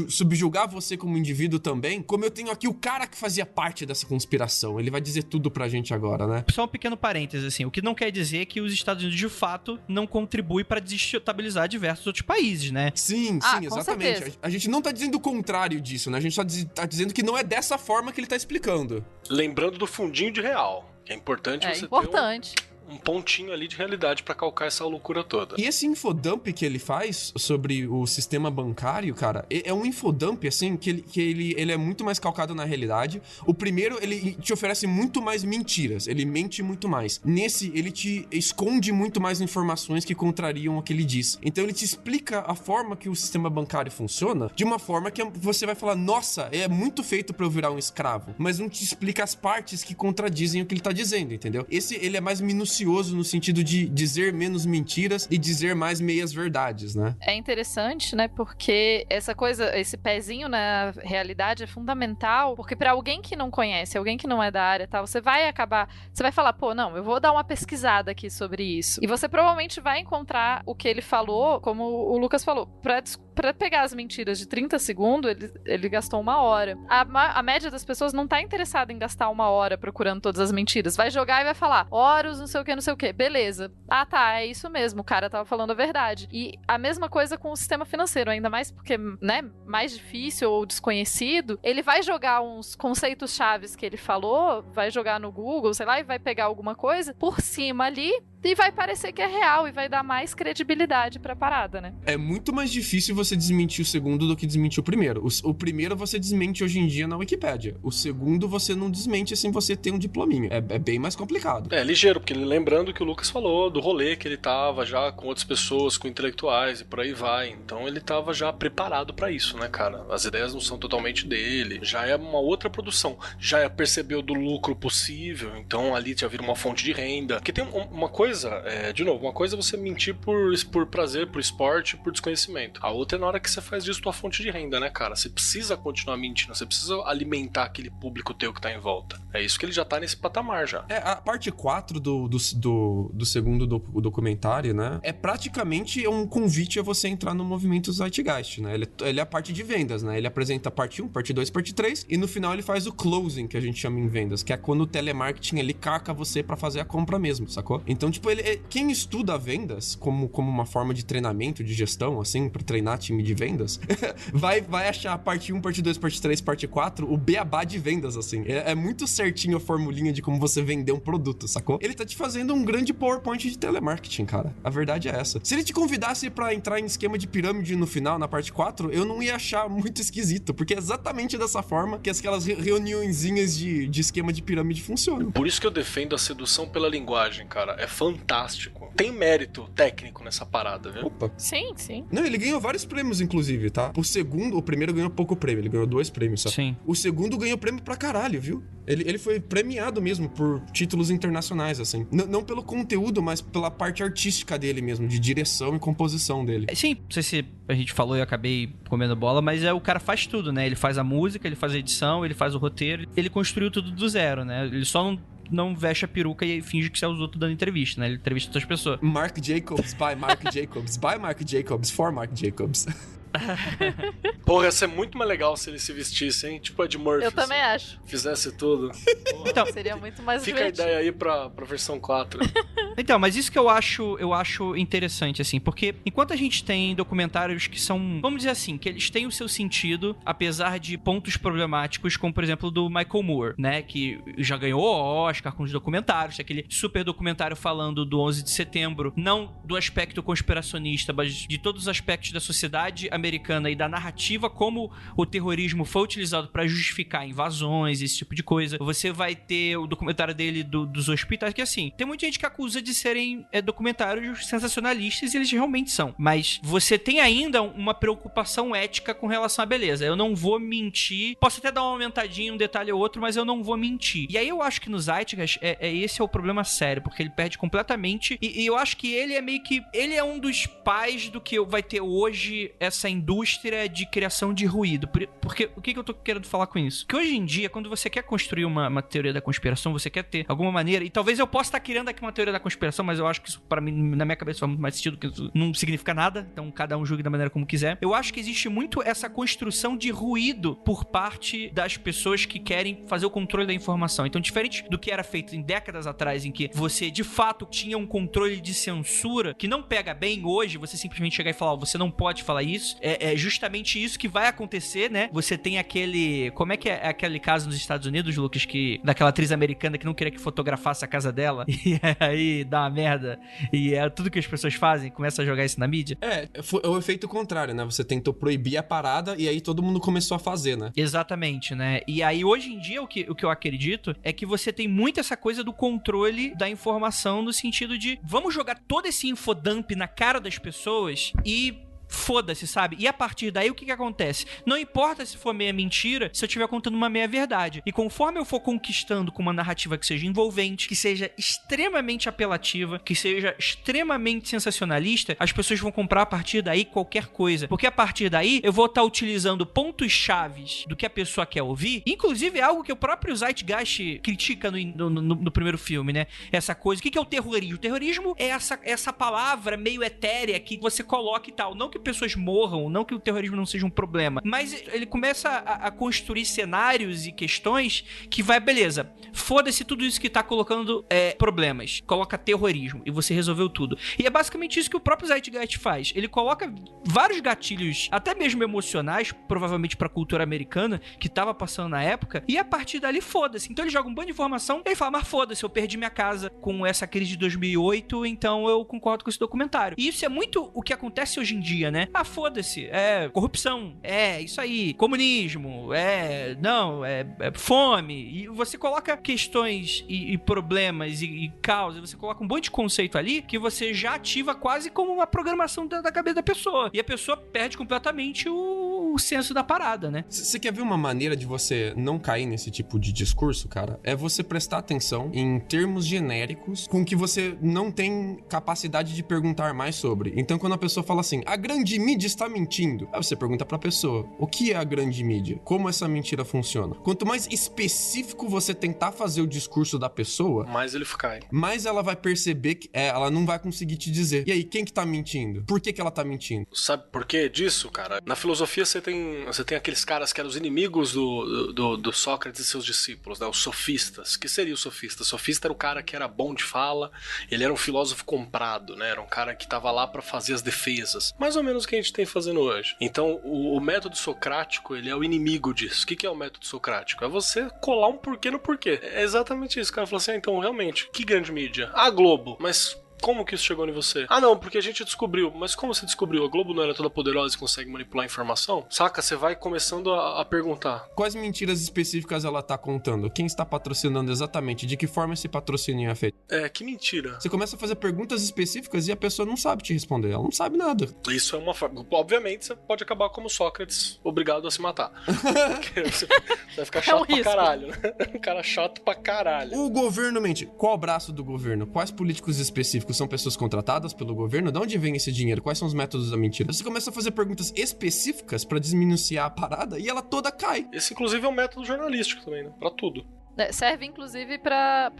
subjugar você como indivíduo também, como eu tenho aqui o cara que fazia parte dessa conspiração. Ele vai dizer tudo pra gente agora, né? Só um pequeno parênteses, assim, o que não quer dizer que os Estados Unidos, de fato, não contribuem pra desestabilizar diversos outros países, né? Sim, exatamente. A gente não tá dizendo o contrário disso, né? A gente só tá dizendo que não é dessa forma que ele tá explicando. Lembrando do fundinho de real, que é importante você ter um pontinho ali de realidade pra calcar essa loucura toda. E esse infodump que ele faz sobre o sistema bancário, cara, é um infodump, assim, que ele é muito mais calcado na realidade. O primeiro, ele te oferece muito mais mentiras, ele mente muito mais. Nesse, ele te esconde muito mais informações que contrariam o que ele diz. Então ele te explica a forma que o sistema bancário funciona, de uma forma que você vai falar, nossa, é muito feito pra eu virar um escravo, mas não te explica as partes que contradizem o que ele tá dizendo, entendeu? Esse, ele é mais minucioso minucioso no sentido de dizer menos mentiras e dizer mais meias verdades, né? É interessante, né? Porque essa coisa, esse pezinho na realidade é fundamental, porque pra alguém que não conhece, alguém que não é da área, tal, você vai falar, pô, não, eu vou dar uma pesquisada aqui sobre isso. E você provavelmente vai encontrar o que ele falou, como o Lucas falou, pra pegar as mentiras de 30 segundos, ele gastou 1 hora. A média das pessoas não tá interessada em gastar 1 hora procurando todas as mentiras. Vai jogar e vai falar, Horus, não sei o que. Beleza. Ah, tá, é isso mesmo, o cara tava falando a verdade. E a mesma coisa com o sistema financeiro, ainda mais porque, né, mais difícil ou desconhecido, ele vai jogar uns conceitos chaves que ele falou, vai jogar no Google, sei lá, e vai pegar alguma coisa por cima ali e vai parecer que é real e vai dar mais credibilidade pra parada, né? É muito mais difícil você desmentir o segundo do que desmentir o primeiro. O primeiro você desmente hoje em dia na Wikipédia. O segundo você não desmente sem você ter um diplominha. É bem mais complicado. É ligeiro, porque lembrando que o Lucas falou do rolê que ele tava já com outras pessoas, com intelectuais e por aí vai. Então ele tava já preparado pra isso, né, cara? As ideias não são totalmente dele. Já é uma outra produção. Já percebeu do lucro possível. Então ali já vira uma fonte de renda. Porque tem uma coisa, de novo, uma coisa é você mentir por prazer, por esporte, por desconhecimento. A outra é na hora que você faz disso tua fonte de renda, né, cara? Você precisa continuar mentindo, você precisa alimentar aquele público teu que tá em volta. É isso que ele já tá nesse patamar já. A parte 4 do segundo documentário, né, é praticamente um convite a você entrar no movimento Zeitgeist, né? Ele é a parte de vendas, né? Ele apresenta a parte 1, parte 2, parte 3, e no final ele faz o closing, que a gente chama em vendas, que é quando o telemarketing, ele caca você pra fazer a compra mesmo, sacou? Então, tipo, quem estuda vendas como uma forma de treinamento, de gestão, assim, pra treinar time de vendas, vai achar a parte 1, parte 2, parte 3, parte 4, o beabá de vendas, assim. É muito certinho a formulinha de como você vender um produto, sacou? Ele tá te fazendo um grande PowerPoint de telemarketing, cara. A verdade é essa. Se ele te convidasse pra entrar em esquema de pirâmide no final, na parte 4, eu não ia achar muito esquisito, porque é exatamente dessa forma que aquelas reuniõezinhas de esquema de pirâmide funcionam. Por isso que eu defendo a sedução pela linguagem, cara. É fantástico. Tem mérito técnico nessa parada, viu? Opa. Sim, sim. Não, ele ganhou vários prêmios, inclusive, tá? O primeiro ganhou pouco prêmio, ele ganhou 2 prêmios só. Sim. O segundo ganhou prêmio pra caralho, viu? Ele foi premiado mesmo por títulos internacionais, assim. Não pelo conteúdo, mas pela parte artística dele mesmo, de direção e composição dele. Sim, não sei se a gente falou e eu acabei comendo bola, mas o cara faz tudo, né? Ele faz a música, ele faz a edição, ele faz o roteiro, ele construiu tudo do zero, né? Ele só não veste a peruca e finge que você é os outros dando entrevista, né? Ele entrevista outras pessoas. Marc Jacobs, by Marc Jacobs, by Marc Jacobs, for Marc Jacobs. Porra, ia ser muito mais legal se ele se vestisse, hein? Tipo Ed Murphy. Eu também acho. Fizesse tudo. Porra. Então, seria muito mais Fica divertido. a ideia aí pra versão 4. Então, mas isso que eu acho interessante, assim, porque enquanto a gente tem documentários que são, vamos dizer assim, que eles têm o seu sentido, apesar de pontos problemáticos, como por exemplo do Michael Moore, né, que já ganhou Oscar com os documentários, aquele super documentário falando do 11 de setembro, não do aspecto conspiracionista, mas de todos os aspectos da sociedade americana e da narrativa, como o terrorismo foi utilizado para justificar invasões, esse tipo de coisa. Você vai ter o documentário dele dos hospitais, que assim, tem muita gente que acusa de serem documentários sensacionalistas e eles realmente são, mas você tem ainda uma preocupação ética com relação à beleza. Eu não vou mentir, posso até dar uma aumentadinha, um detalhe ou outro, mas eu não vou mentir. E aí eu acho que no Zeitgeist esse é o problema sério, porque ele perde completamente e eu acho que ele é meio que, ele é um dos pais do que vai ter hoje essa indústria de criação de ruído. Porque o que eu tô querendo falar com isso? Que hoje em dia, quando você quer construir uma teoria da conspiração, você quer ter alguma maneira, e talvez eu possa estar criando aqui uma teoria da conspiração, mas eu acho que isso pra mim, na minha cabeça, faz muito mais sentido, que isso não significa nada, então cada um julgue da maneira como quiser. Eu acho que existe muito essa construção de ruído por parte das pessoas que querem fazer o controle da informação. Então, diferente do que era feito em décadas atrás, em que você, de fato, tinha um controle de censura que não pega bem hoje, você simplesmente chegar e falar, você não pode falar isso, é justamente isso que vai acontecer, né? Você tem aquele... Como é que é aquele caso nos Estados Unidos, Lucas, que daquela atriz americana que não queria que fotografasse a casa dela e aí dá uma merda e é tudo que as pessoas fazem, começa a jogar isso na mídia? É o efeito contrário, né? Você tentou proibir a parada e aí todo mundo começou a fazer, né? Exatamente, né? E aí hoje em dia o que eu acredito é que você tem muito essa coisa do controle da informação no sentido de vamos jogar todo esse infodump na cara das pessoas e foda-se, sabe? E a partir daí, o que acontece? Não importa se for meia mentira, se eu estiver contando uma meia verdade. E conforme eu for conquistando com uma narrativa que seja envolvente, que seja extremamente apelativa, que seja extremamente sensacionalista, as pessoas vão comprar a partir daí qualquer coisa. Porque a partir daí, eu vou estar utilizando pontos chaves do que a pessoa quer ouvir. Inclusive, é algo que o próprio Zeitgeist critica no primeiro filme, né? Essa coisa. O que é o terrorismo? O terrorismo é essa palavra meio etérea que você coloca e tal. Não que pessoas morram, não que o terrorismo não seja um problema, mas ele começa a construir cenários e questões que vai, beleza, foda-se tudo isso que tá colocando problemas. Coloca terrorismo e você resolveu tudo. E é basicamente isso que o próprio Zeitgeist faz. Ele coloca vários gatilhos, até mesmo emocionais, provavelmente pra cultura americana, que tava passando na época, e a partir dali, foda-se. Então ele joga um bando de informação e ele fala, mas foda-se, eu perdi minha casa com essa crise de 2008, então eu concordo com esse documentário. E isso é muito o que acontece hoje em dia, né? Ah, foda-se, corrupção, isso aí, comunismo, fome, e você coloca questões e problemas e causas, você coloca um monte de conceito ali que você já ativa quase como uma programação da cabeça da pessoa. E a pessoa perde completamente o senso da parada, né? Você quer ver uma maneira de você não cair nesse tipo de discurso, cara? É você prestar atenção em termos genéricos com que você não tem capacidade de perguntar mais sobre. Então, quando a pessoa fala assim, a grande mídia está mentindo, aí você pergunta pra pessoa, o que é a grande mídia? Como essa mentira funciona? Quanto mais específico você tentar fazer o discurso da pessoa, mais ele cai. Mais ela vai perceber que ela não vai conseguir te dizer. E aí, quem que tá mentindo? Por que ela tá mentindo? Sabe por que disso, cara? Na filosofia você tem aqueles caras que eram os inimigos do Sócrates e seus discípulos, né? Os sofistas. Que seria o sofista? O sofista era o cara que era bom de fala, ele era um filósofo comprado, né? Era um cara que tava lá pra fazer as defesas. Mais ou menos o que a gente tem fazendo hoje. Então, o método socrático, ele é o inimigo disso. O que é o método socrático? É você colar um porquê no porquê. É exatamente isso. O cara falou assim, então, realmente, que grande mídia? A Globo. Mas como que isso chegou em você? Ah, não, porque a gente descobriu. Mas como você descobriu? A Globo não era toda poderosa e consegue manipular a informação? Saca? Você vai começando a perguntar. Quais mentiras específicas ela tá contando? Quem está patrocinando exatamente? De que forma esse patrocínio é feito? Que mentira. Você começa a fazer perguntas específicas e a pessoa não sabe te responder. Ela não sabe nada. Isso é uma forma. Obviamente, você pode acabar como Sócrates, obrigado a se matar. Porque você vai ficar chato pra caralho, né? Um cara chato pra caralho. O governo mente. Qual braço do governo? Quais políticos específicos? São pessoas contratadas pelo governo? De onde vem esse dinheiro? Quais são os métodos da mentira? Você começa a fazer perguntas específicas pra desminuciar a parada e ela toda cai. Esse, inclusive, é um método jornalístico também, né? Pra tudo. Serve, inclusive, pra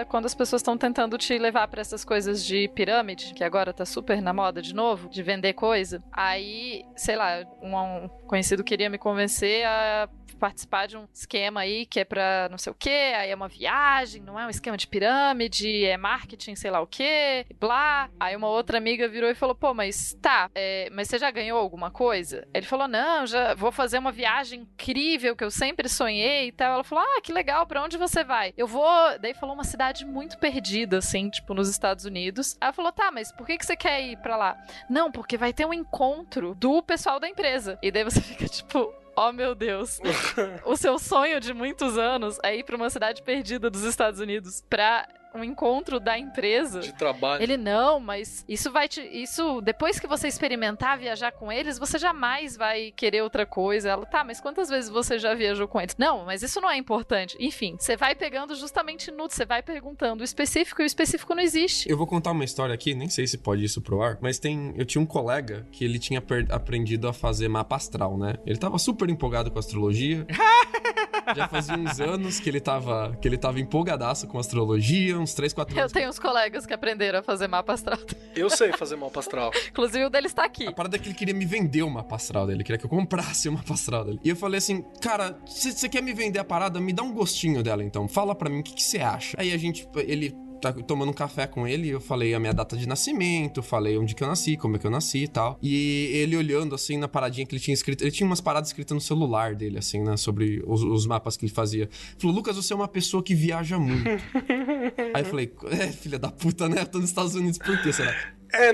quando as pessoas estão tentando te levar pra essas coisas de pirâmide, que agora tá super na moda de novo, de vender coisa. Aí, sei lá, um conhecido queria me convencer a participar de um esquema aí que é pra não sei o que, aí é uma viagem, não é um esquema de pirâmide, é marketing, sei lá o que, blá. Aí uma outra amiga virou e falou, pô, mas mas você já ganhou alguma coisa? Ele falou, não, já vou fazer uma viagem incrível que eu sempre sonhei e tal. Ela falou, que legal, pra onde você vai? Eu vou... Daí falou uma cidade muito perdida, assim, tipo, nos Estados Unidos. Aí ela falou, mas por que você quer ir pra lá? Não, porque vai ter um encontro do pessoal da empresa. E daí você fica, tipo... Oh, meu Deus. O seu sonho de muitos anos é ir pra uma cidade perdida dos Estados Unidos pra um encontro da empresa. De trabalho. Ele, não, mas isso depois que você experimentar viajar com eles, você jamais vai querer outra coisa. Ela, mas quantas vezes você já viajou com eles? Não, mas isso não é importante. Enfim, você vai pegando justamente você vai perguntando o específico e o específico não existe. Eu vou contar uma história aqui, nem sei se pode isso pro ar, mas eu tinha um colega que ele tinha aprendido a fazer mapa astral, né? Ele tava super empolgado com astrologia. Já fazia uns anos que ele tava empolgadaço com astrologia, uns 3, 4 anos. Eu tenho uns colegas que aprenderam a fazer mapa astral. Eu sei fazer mapa astral. Inclusive o dele está aqui. A parada é que ele queria me vender o mapa astral dele, queria que eu comprasse o mapa astral dele. E eu falei assim, cara, se você quer me vender a parada, me dá um gostinho dela então, fala pra mim o que você acha. Aí ele tomando um café com ele, eu falei a minha data de nascimento, falei onde que eu nasci, como é que eu nasci e tal. E ele olhando, assim, na paradinha que ele tinha escrito, ele tinha umas paradas escritas no celular dele, assim, né, sobre os mapas que ele fazia. Falou, Lucas, você é uma pessoa que viaja muito. Aí eu falei, filha da puta, né, eu tô nos Estados Unidos, por quê, será?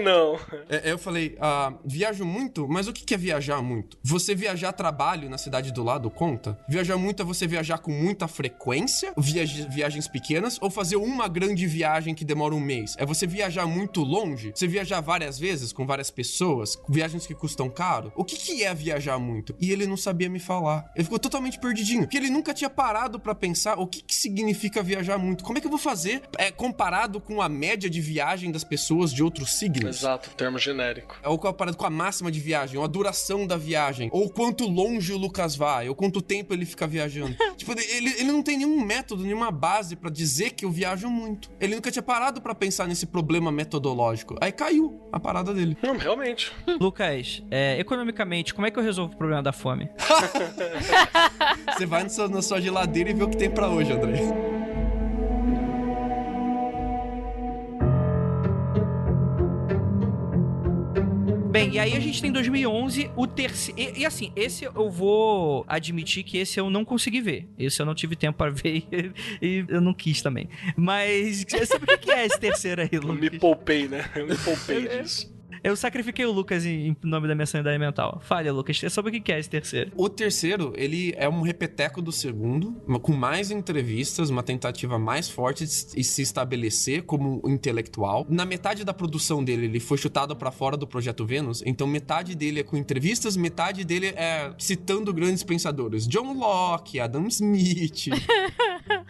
Não. Eu falei, viajo muito? Mas o que é viajar muito? Você viajar a trabalho na cidade do lado conta? Viajar muito é você viajar com muita frequência? Viagens pequenas? Ou fazer uma grande viagem que demora um mês? É você viajar muito longe? Você viajar várias vezes com várias pessoas? Viagens que custam caro? O que é viajar muito? E ele não sabia me falar. Ele ficou totalmente perdidinho. Porque ele nunca tinha parado pra pensar o que significa viajar muito. Como é que eu vou fazer comparado com a média de viagem das pessoas de outros signos? Exato, termo genérico. Ou comparado com a máxima de viagem, ou a duração da viagem, ou quanto longe o Lucas vai, ou quanto tempo ele fica viajando. Tipo, ele não tem nenhum método, nenhuma base pra dizer que eu viajo muito. Ele nunca tinha parado pra pensar nesse problema metodológico. Aí caiu a parada dele. Não, realmente. Lucas, economicamente, como é que eu resolvo o problema da fome? Você vai na sua geladeira e vê o que tem pra hoje, André. Bem, e aí a gente tem 2011, o terceiro... E assim, esse eu vou admitir que esse eu não consegui ver. Esse eu não tive tempo para ver e eu não quis também. Mas sabe o que é esse terceiro aí, Lucas? Eu me poupei, né? Eu me poupei disso. Eu sacrifiquei o Lucas em nome da minha sanidade mental. Fale, Lucas, sobre o que é esse terceiro? O terceiro, ele é um repeteco do segundo, com mais entrevistas, uma tentativa mais forte de se estabelecer como intelectual. Na metade da produção dele, ele foi chutado pra fora do Projeto Vênus, então metade dele é com entrevistas, metade dele é citando grandes pensadores. John Locke, Adam Smith.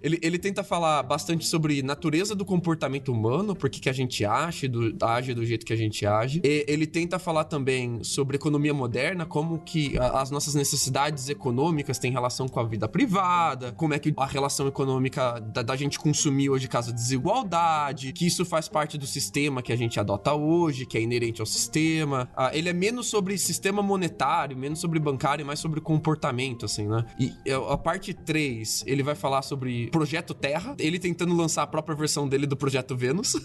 Ele tenta falar bastante sobre natureza do comportamento humano, por que a gente age do jeito que a gente age. Ele tenta falar também sobre economia moderna, como que as nossas necessidades econômicas têm relação com a vida privada, como é que a relação econômica da gente consumir hoje causa desigualdade, que isso faz parte do sistema que a gente adota hoje, que é inerente ao sistema. Ele é menos sobre sistema monetário, menos sobre bancário, mais sobre comportamento, assim, né? E a parte 3, ele vai falar sobre Projeto Terra, ele tentando lançar a própria versão dele do Projeto Vênus,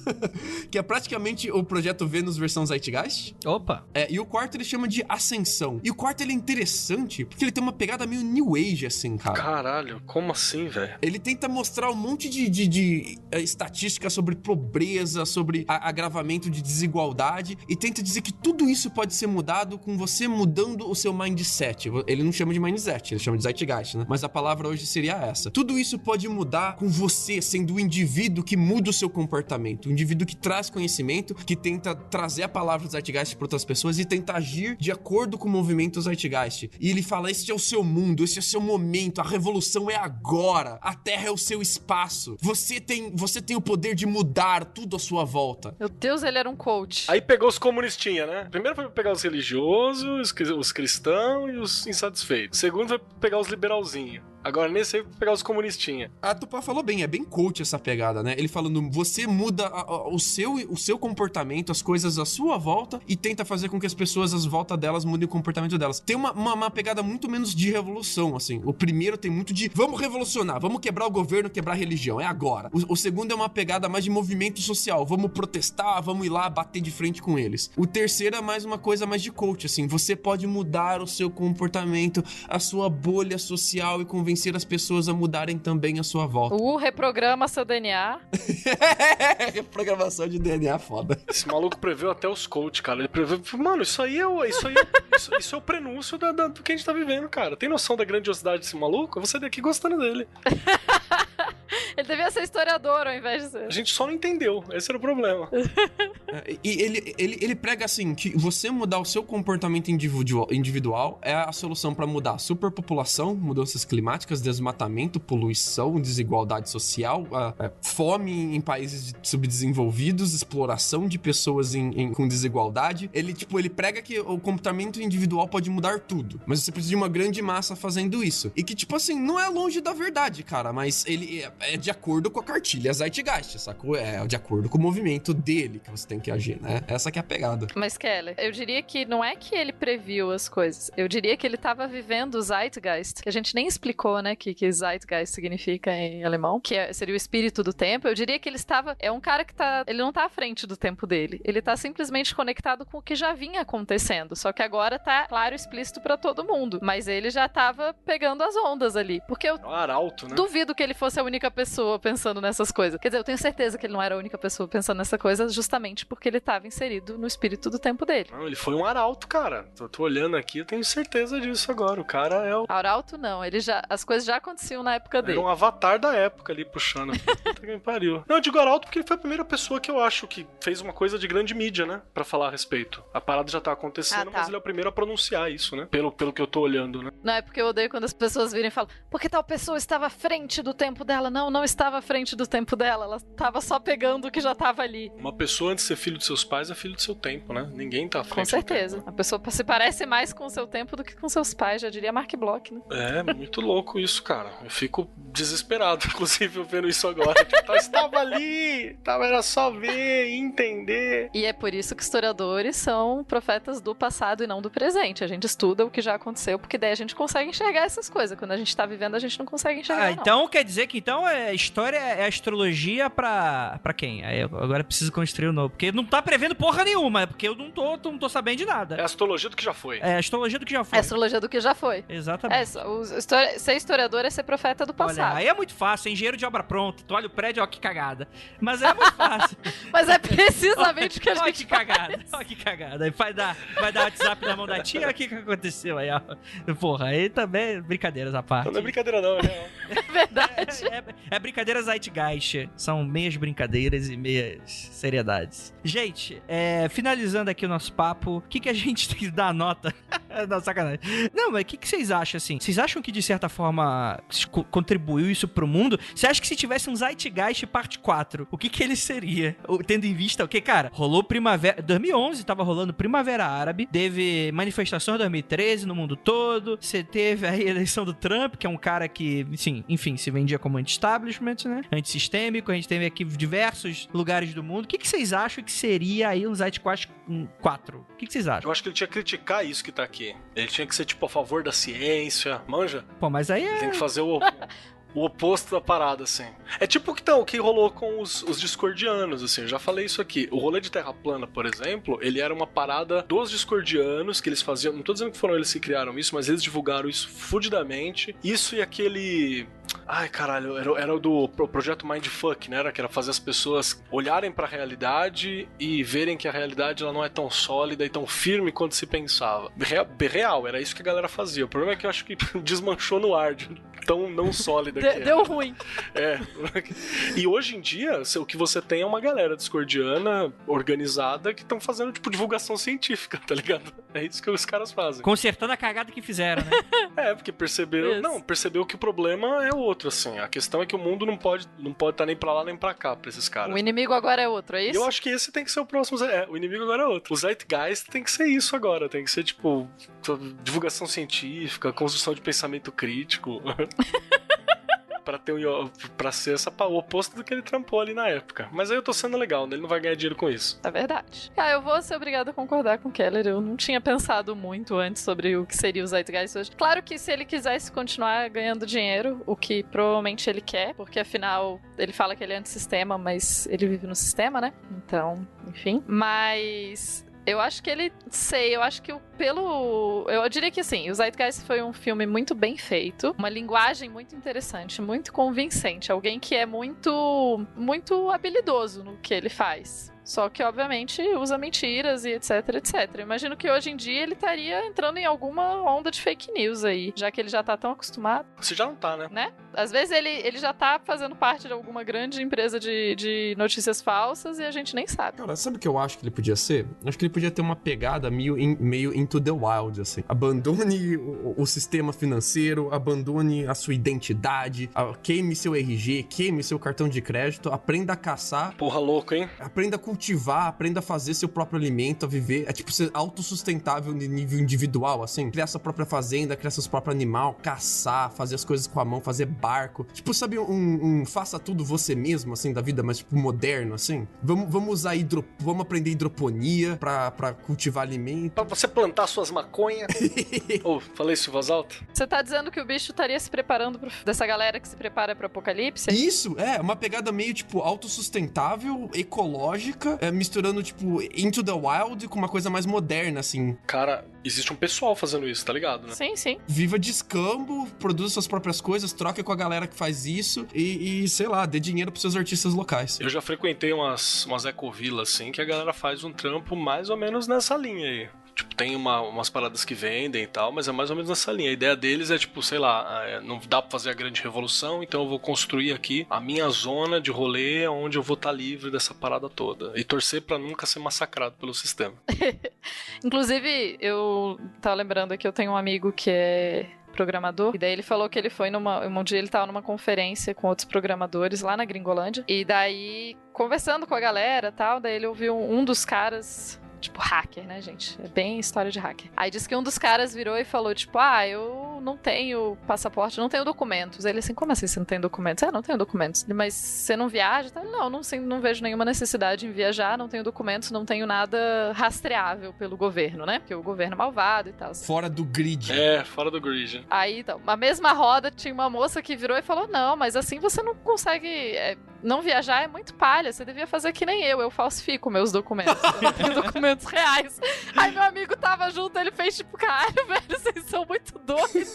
que é praticamente o Projeto Vênus versão Zeitgeist. Opa! E o quarto ele chama de Ascensão. E o quarto ele é interessante porque ele tem uma pegada meio New Age, assim, cara. Caralho, como assim, velho? Ele tenta mostrar um monte de estatística sobre pobreza, sobre agravamento de desigualdade, e tenta dizer que tudo isso pode ser mudado com você mudando o seu mindset. Ele não chama de mindset, ele chama de Zeitgeist, né? Mas a palavra hoje seria essa. Tudo isso pode mudar com você sendo o indivíduo que muda o seu comportamento, o indivíduo que traz conhecimento, que tenta trazer a palavra Zeitgeist para outras pessoas e tenta agir de acordo com o movimento Zeitgeist. E ele fala, esse é o seu mundo, esse é o seu momento, a revolução é agora, a Terra é o seu espaço, você tem o poder de mudar tudo à sua volta. Meu Deus, ele era um coach. Aí pegou os comunistinhas, né? Primeiro foi pegar os religiosos, os cristãos e os insatisfeitos. Segundo foi pegar os liberalzinhos. Agora nesse aí vai pegar os comunistinhas. A Tupá falou bem, é bem coach essa pegada, né? Ele falando, você muda o seu comportamento, as coisas à sua volta e tenta fazer com que as pessoas às volta delas mudem o comportamento delas. Tem uma pegada muito menos de revolução, assim. O primeiro tem muito de, vamos revolucionar, vamos quebrar o governo, quebrar a religião, é agora. O segundo é uma pegada mais de movimento social, vamos protestar, vamos ir lá bater de frente com eles. O terceiro é mais uma coisa mais de coach, assim. Você pode mudar o seu comportamento, a sua bolha social e convencer as pessoas a mudarem também a sua volta. Reprograma seu DNA. Reprogramação de DNA foda. Esse maluco preveu até os coach, cara. Ele preveu, mano, isso é o prenúncio do que a gente tá vivendo, cara. Tem noção da grandiosidade desse maluco? Eu vou sair daqui gostando dele. Ele devia ser historiador ao invés de ser. A gente só não entendeu, esse era o problema. E ele prega assim, que você mudar o seu comportamento individual é a solução pra mudar a superpopulação, mudanças climáticas, desmatamento, poluição, desigualdade social, fome em países subdesenvolvidos, exploração de pessoas com desigualdade. Ele prega que o comportamento individual pode mudar tudo, mas você precisa de uma grande massa fazendo isso. E que, tipo assim, não é longe da verdade, cara, mas ele é de acordo com a cartilha Zeitgeist, sacou? É de acordo com o movimento dele que você tem que agir, né? Essa que é a pegada. Mas, Keller, eu diria que não é que ele previu as coisas, eu diria que ele tava vivendo o Zeitgeist, que a gente nem explicou, né, que Zeitgeist significa em alemão, que seria o espírito do tempo. Eu diria que ele é um cara que ele não tá à frente do tempo dele, ele tá simplesmente conectado com o que já vinha acontecendo, só que agora tá claro, explícito pra todo mundo, mas ele já tava pegando as ondas ali, porque eu arauto, né? Duvido que ele fosse a única pessoa pessoa pensando nessas coisas. Quer dizer, eu tenho certeza que ele não era a única pessoa pensando nessa coisa, justamente porque ele estava inserido no espírito do tempo dele. Não, ele foi um arauto, cara. Tô olhando aqui, eu tenho certeza disso agora. O cara é o... Arauto não, as coisas já aconteciam na época dele. Era um avatar da época ali, puxando. Puta que me pariu. Não, eu digo arauto porque ele foi a primeira pessoa que eu acho que fez uma coisa de grande mídia, né? Pra falar a respeito. A parada já tá acontecendo, mas ele é o primeiro a pronunciar isso, né? Pelo que eu tô olhando, né? Não, é porque eu odeio quando as pessoas virem e falam, porque tal pessoa estava à frente do tempo dela. Não estava à frente do tempo dela. Ela estava só pegando o que já tava ali. Uma pessoa, antes de ser filho dos seus pais, é filho do seu tempo, né? Ninguém tá à frente. Com certeza. A pessoa se parece mais com o seu tempo do que com seus pais, já diria Mark Bloch, né? É, muito louco isso, cara. Eu fico desesperado, inclusive, vendo isso agora. Tipo, estava ali, era só ver e entender. E é por isso que historiadores são profetas do passado e não do presente. A gente estuda o que já aconteceu, porque daí a gente consegue enxergar essas coisas. Quando a gente tá vivendo, a gente não consegue enxergar, então quer dizer que história é astrologia pra quem? Aí agora eu preciso construir o novo. Porque não tá prevendo porra nenhuma, porque eu não tô sabendo de nada. É a astrologia do que já foi. É a astrologia do que já foi. É a astrologia do que já foi. Exatamente. Ser historiador é ser profeta do passado. Olha, aí é muito fácil, engenheiro de obra pronta. Tu olha o prédio, ó que cagada. Mas é muito fácil. Mas é precisamente o que a gente Olha que cagada. Olha que cagada. Aí vai dar WhatsApp na mão da tia, olha o que aconteceu aí, ó. Porra, aí também brincadeiras à parte. Não é brincadeira não, né? É verdade. É brincadeira Zeitgeist. São meias brincadeiras e meias seriedades. Gente, finalizando aqui o nosso papo, o que a gente tem que dar nota? Não, sacanagem. Não, mas o que vocês acham, assim? Vocês acham que, de certa forma, contribuiu isso pro mundo? Você acha que se tivesse um Zeitgeist parte 4, o que ele seria? Tendo em vista o que, cara? Rolou primavera... 2011 tava rolando Primavera Árabe, teve manifestações em 2013 no mundo todo, você teve a eleição do Trump, que é um cara que, enfim, se vendia como anti-establishment, né? Antissistêmico, a gente teve aqui diversos lugares do mundo. O que vocês acham que seria aí um Zeitgeist 4? O que vocês acham? Eu acho que ele tinha que criticar isso que tá aqui. Ele tinha que ser, tipo, a favor da ciência, manja? Pô, mas aí Ele tem que fazer o oposto da parada, assim. É tipo o que rolou com os discordianos, assim, eu já falei isso aqui. O rolê de Terra plana, por exemplo, ele era uma parada dos discordianos, que eles faziam, não tô dizendo que foram eles que criaram isso, mas eles divulgaram isso fudidamente. Isso e aquele... Ai, caralho, era o do projeto Mindfuck, né? Que era fazer as pessoas olharem pra realidade e verem que a realidade ela não é tão sólida e tão firme quanto se pensava. Real, era isso que a galera fazia. O problema é que eu acho que desmanchou no ar de tão não sólida que deu ruim. É. E hoje em dia, o que você tem é uma galera discordiana, organizada, que estão fazendo, tipo, divulgação científica, tá ligado? É isso que os caras fazem. Consertando a cagada que fizeram, né? Porque percebeu que o problema é outro, assim. A questão é que o mundo não pode estar nem pra lá nem pra cá, pra esses caras. O inimigo agora é outro, é isso? E eu acho que esse tem que ser o próximo. O inimigo agora é outro. O Zeitgeist tem que ser isso agora. Tem que ser, tipo, divulgação científica, construção de pensamento crítico. Pra ser o oposto do que ele trampou ali na época. Mas aí eu tô sendo legal, né? Ele não vai ganhar dinheiro com isso. É verdade. Eu vou ser obrigada a concordar com o Keller. Eu não tinha pensado muito antes sobre o que seria o Zeitgeist hoje. Claro que se ele quisesse continuar ganhando dinheiro, o que provavelmente ele quer, porque afinal ele fala que ele é antissistema, mas ele vive no sistema, né? Então, enfim. Mas... eu acho que eu acho que eu diria que assim, o Zeitgeist foi um filme muito bem feito, uma linguagem muito interessante, muito convincente, alguém que é muito, muito habilidoso no que ele faz. Só que, obviamente, usa mentiras e etc, etc. Eu imagino que hoje em dia ele estaria entrando em alguma onda de fake news aí, já que ele já tá tão acostumado. Você já não tá, né? Às vezes ele já tá fazendo parte de alguma grande empresa de notícias falsas e a gente nem sabe. Cara, sabe o que eu acho que ele podia ser? Eu acho que ele podia ter uma pegada meio into the wild, assim. Abandone o sistema financeiro, abandone a sua identidade, queime seu RG, queime seu cartão de crédito, aprenda a caçar. Porra, louco, hein? Aprenda a cultivar, aprenda a fazer seu próprio alimento, a viver, tipo, ser autossustentável no nível individual, assim. Criar sua própria fazenda, criar seus próprios animais, caçar, fazer as coisas com a mão, fazer barco. Tipo, sabe, faça tudo você mesmo, assim, da vida, mas, tipo, moderno, assim. Vamos usar vamos aprender hidroponia pra cultivar alimento. Pra você plantar suas maconhas. Falei isso em voz alta? Você tá dizendo que o bicho estaria se preparando dessa galera que se prepara pro apocalipse? Isso, uma pegada meio, tipo, autossustentável, ecológica, clássica, misturando, tipo, Into the Wild com uma coisa mais moderna, assim. Cara, existe um pessoal fazendo isso, tá ligado, né? Sim, sim. Viva de escambo, produza suas próprias coisas, troca com a galera que faz isso e sei lá, dê dinheiro pros seus artistas locais. Eu já frequentei umas ecovilas, assim, que a galera faz um trampo mais ou menos nessa linha aí. Tipo, tem umas paradas que vendem e tal, mas é mais ou menos nessa linha. A ideia deles é, tipo, sei lá, não dá pra fazer a grande revolução, então eu vou construir aqui a minha zona de rolê onde eu vou estar livre dessa parada toda. E torcer pra nunca ser massacrado pelo sistema. Inclusive, eu tava lembrando aqui, eu tenho um amigo que é programador, e daí ele falou que ele foi um dia ele tava numa conferência com outros programadores lá na Gringolândia, e daí, conversando com a galera e tal, daí ele ouviu um dos caras... Tipo, hacker, né, gente? É bem história de hacker. Aí disse que um dos caras virou e falou, tipo, eu não tenho passaporte, não tenho documentos. Ele assim, como assim você não tem documentos? Não tenho documentos. Mas você não viaja? Não vejo nenhuma necessidade em viajar, não tenho documentos, não tenho nada rastreável pelo governo, né? Porque o governo é malvado e tal. Fora do grid. Fora do grid. Aí, então, na mesma roda, tinha uma moça que virou e falou, não, mas assim você não consegue... não viajar é muito palha, você devia fazer que nem eu falsifico meus documentos. Eu não tenho documentos reais. Aí meu amigo tava junto, ele fez tipo, cara, velho, vocês são muito doidos.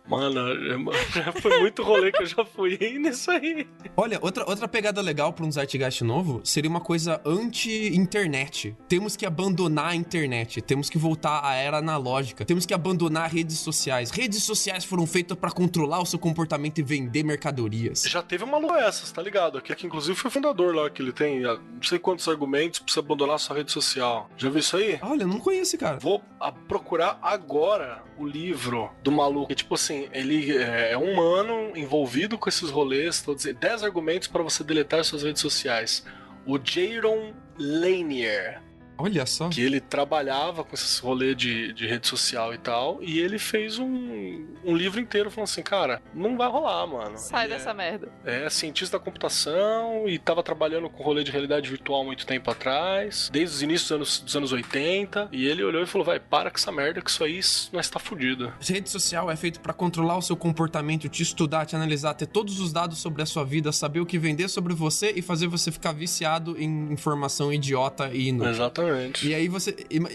Mano, já foi muito rolê que eu já fui nisso aí. Olha, outra pegada legal pra um Zeitgeist novo seria uma coisa anti-internet. Temos que abandonar a internet, temos que voltar à era analógica, temos que abandonar redes sociais. Redes sociais foram feitas pra controlar o seu comportamento e vender mercadorias. Já teve uma lua essas, tá ligado? Aquele que inclusive foi o fundador lá, que ele tem não sei quantos argumentos pra você abandonar sua rede social. Já viu isso aí? Olha, eu não conheço, cara. Vou procurar agora o livro do maluco. Que, tipo assim, ele é um humano envolvido com esses rolês, todos 10 argumentos para você deletar suas redes sociais. O Jaron Lanier. Olha só. Que ele trabalhava com esse rolê de rede social e tal, e ele fez um livro inteiro falando assim, cara, não vai rolar, mano. Sai dessa merda. É cientista da computação e tava trabalhando com rolê de realidade virtual há muito tempo atrás, desde os inícios dos anos 80, e ele olhou e falou, vai, para com essa merda que isso aí nós tá fudido. Rede social é feito pra controlar o seu comportamento, te estudar, te analisar, ter todos os dados sobre a sua vida, saber o que vender sobre você e fazer você ficar viciado em informação idiota e inútil. Exatamente. E aí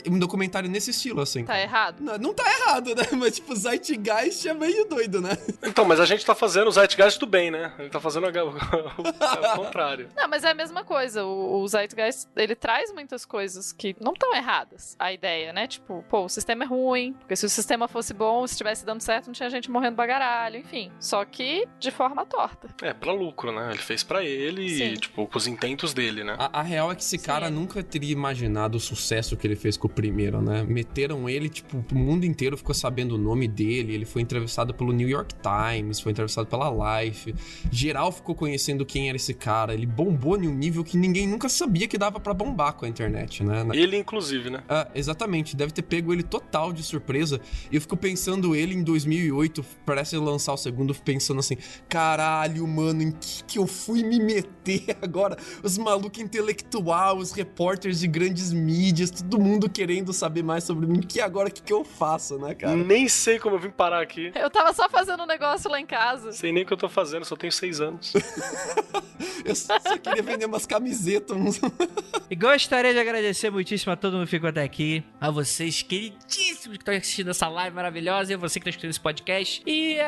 um documentário nesse estilo, assim. Tá errado? Não tá errado, né? Mas, tipo, Zeitgeist é meio doido, né? Então, mas a gente tá fazendo o Zeitgeist do bem, né? A gente tá fazendo o contrário. Não, mas é a mesma coisa. O Zeitgeist, ele traz muitas coisas que não estão erradas. A ideia, né? Tipo, o sistema é ruim, porque se o sistema fosse bom, se estivesse dando certo, não tinha gente morrendo bagaralho, enfim. Só que de forma torta. Pra lucro, né? Ele fez pra ele e, tipo, com os intentos dele, né? A real é que esse cara nunca teria imaginado o sucesso que ele fez com o primeiro, né? Meteram ele, tipo, o mundo inteiro ficou sabendo o nome dele, ele foi entrevistado pelo New York Times, foi entrevistado pela Life, geral ficou conhecendo quem era esse cara, ele bombou em um nível que ninguém nunca sabia que dava pra bombar com a internet, né? Ele, inclusive, né? Exatamente, deve ter pego ele total de surpresa, e eu fico pensando ele em 2008, parece lançar o segundo, pensando assim, caralho, mano, em que eu fui me meter agora? Os malucos intelectuais, os repórteres de grandes mídias, todo mundo querendo saber mais sobre mim, que agora o que eu faço, né, cara? Nem sei como eu vim parar aqui. Eu tava só fazendo um negócio lá em casa. Sei nem o que eu tô fazendo, só tenho 6 anos. Eu só queria vender umas camisetas. E gostaria de agradecer muitíssimo a todo mundo que ficou até aqui, a vocês queridíssimos que estão assistindo essa live maravilhosa, e a você que está escutando esse podcast. E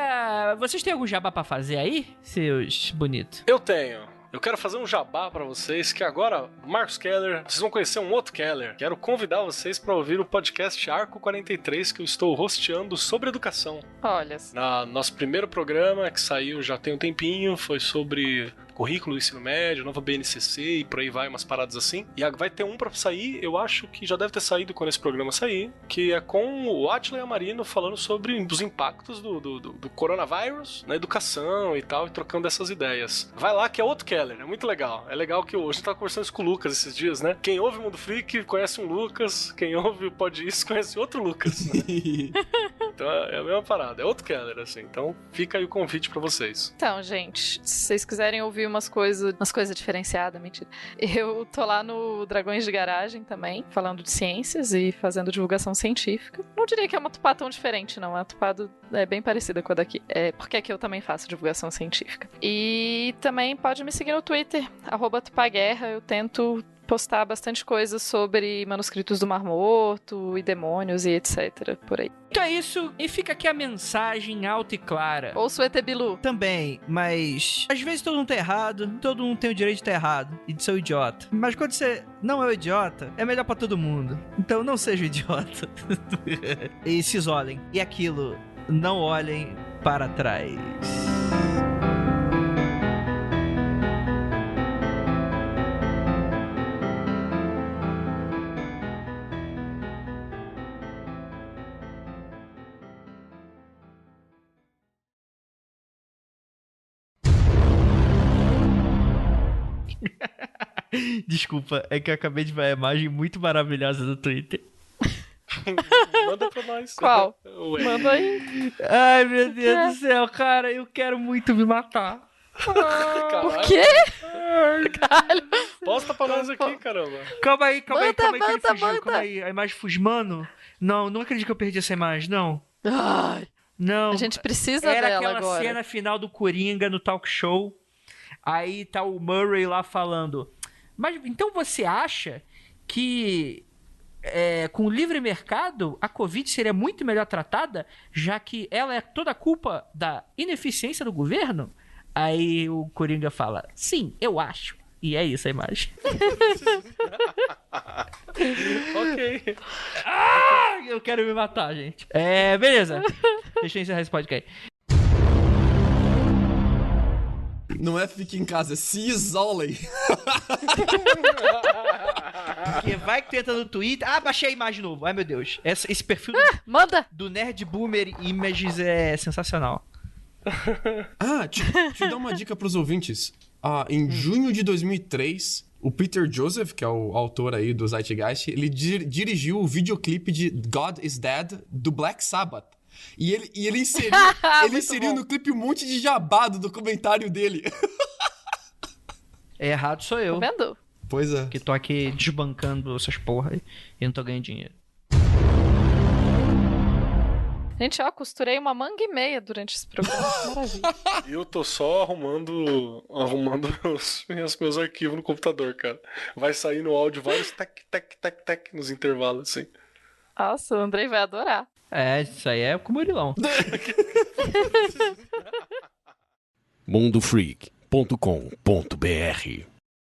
vocês têm algum jabá pra fazer aí, seus bonitos? Eu tenho. Eu quero fazer um jabá pra vocês, que agora, Marcos Keller, vocês vão conhecer um outro Keller. Quero convidar vocês pra ouvir o podcast Arco 43, que eu estou hosteando sobre educação. Olha. Nosso primeiro programa, que saiu já tem um tempinho, foi sobre currículo do ensino médio, nova BNCC e por aí vai, umas paradas assim. E vai ter um pra sair, eu acho que já deve ter saído quando esse programa sair, que é com o Átila e a Marino falando sobre os impactos do coronavírus na educação e tal, e trocando essas ideias. Vai lá que é outro Keller, é muito legal. É legal que hoje a gente tava conversando isso com o Lucas esses dias, né? Quem ouve o Mundo Freak conhece um Lucas, quem ouve o Pod Isso conhece outro Lucas, né? Então é a mesma parada, é outro Keller, assim. Então fica aí o convite pra vocês. Então, gente, se vocês quiserem ouvir umas coisas diferenciadas, mentira. Eu tô lá no Dragões de Garagem também, falando de ciências e fazendo divulgação científica. Não diria que é uma tupá tão diferente, não. A tupá é bem parecida com a daqui. Porque aqui eu também faço divulgação científica. E também pode me seguir no Twitter, @tupaguerra. Eu tento postar bastante coisa sobre manuscritos do Mar Morto e demônios e etc. por aí. Então é isso, e fica aqui a mensagem alta e clara. Ouça o ET Bilu. Também, mas às vezes todo mundo tá errado, todo mundo tem o direito de estar errado e de ser um idiota. Mas quando você não é um idiota, é melhor pra todo mundo. Então não seja um idiota. E se isolem. E aquilo, não olhem para trás. Desculpa, é que eu acabei de ver a imagem muito maravilhosa do Twitter. Manda pra nós. Qual? Ué. Manda aí. Ai, meu Deus do céu, cara, eu quero muito me matar. O quê? Caralho. Posta pra nós aqui, caramba. Calma aí que ele fugiu. Manda. Calma aí, a imagem fugiu. Mano, não acredito que eu perdi essa imagem, não. Ai, Não. a gente precisa Era dela aquela agora. cena final do Coringa no talk show. Aí tá o Murray lá falando. Mas então você acha que com o livre mercado a Covid seria muito melhor tratada, já que ela é toda culpa da ineficiência do governo? Aí o Coringa fala, sim, eu acho. E é isso a imagem. Ok. Eu quero me matar, gente. Beleza. Deixa eu encerrar esse podcast. Não é fique em casa, é se isolem. Porque vai que tu entra no Twitter. Baixei a imagem de novo. Ai, meu Deus. Esse perfil Manda! do Nerd Boomer Images é sensacional. Te dar uma dica pros ouvintes. Em junho de 2003, o Peter Joseph, que é o autor aí do Zeitgeist, ele dirigiu o videoclipe de God is Dead, do Black Sabbath. E ele inseriu no clipe um monte de jabá do documentário dele. Errado sou eu. Tá vendo? Pois é. Que tô aqui desbancando essas porra e não tô ganhando dinheiro. Gente, costurei uma manga e meia durante esse programa. Maravilha. E eu tô só arrumando meus arquivos no computador, cara. Vai sair no áudio vários tec nos intervalos, assim. Nossa, o Andrei vai adorar. Isso aí é com o Murilão. mundofreak.com.br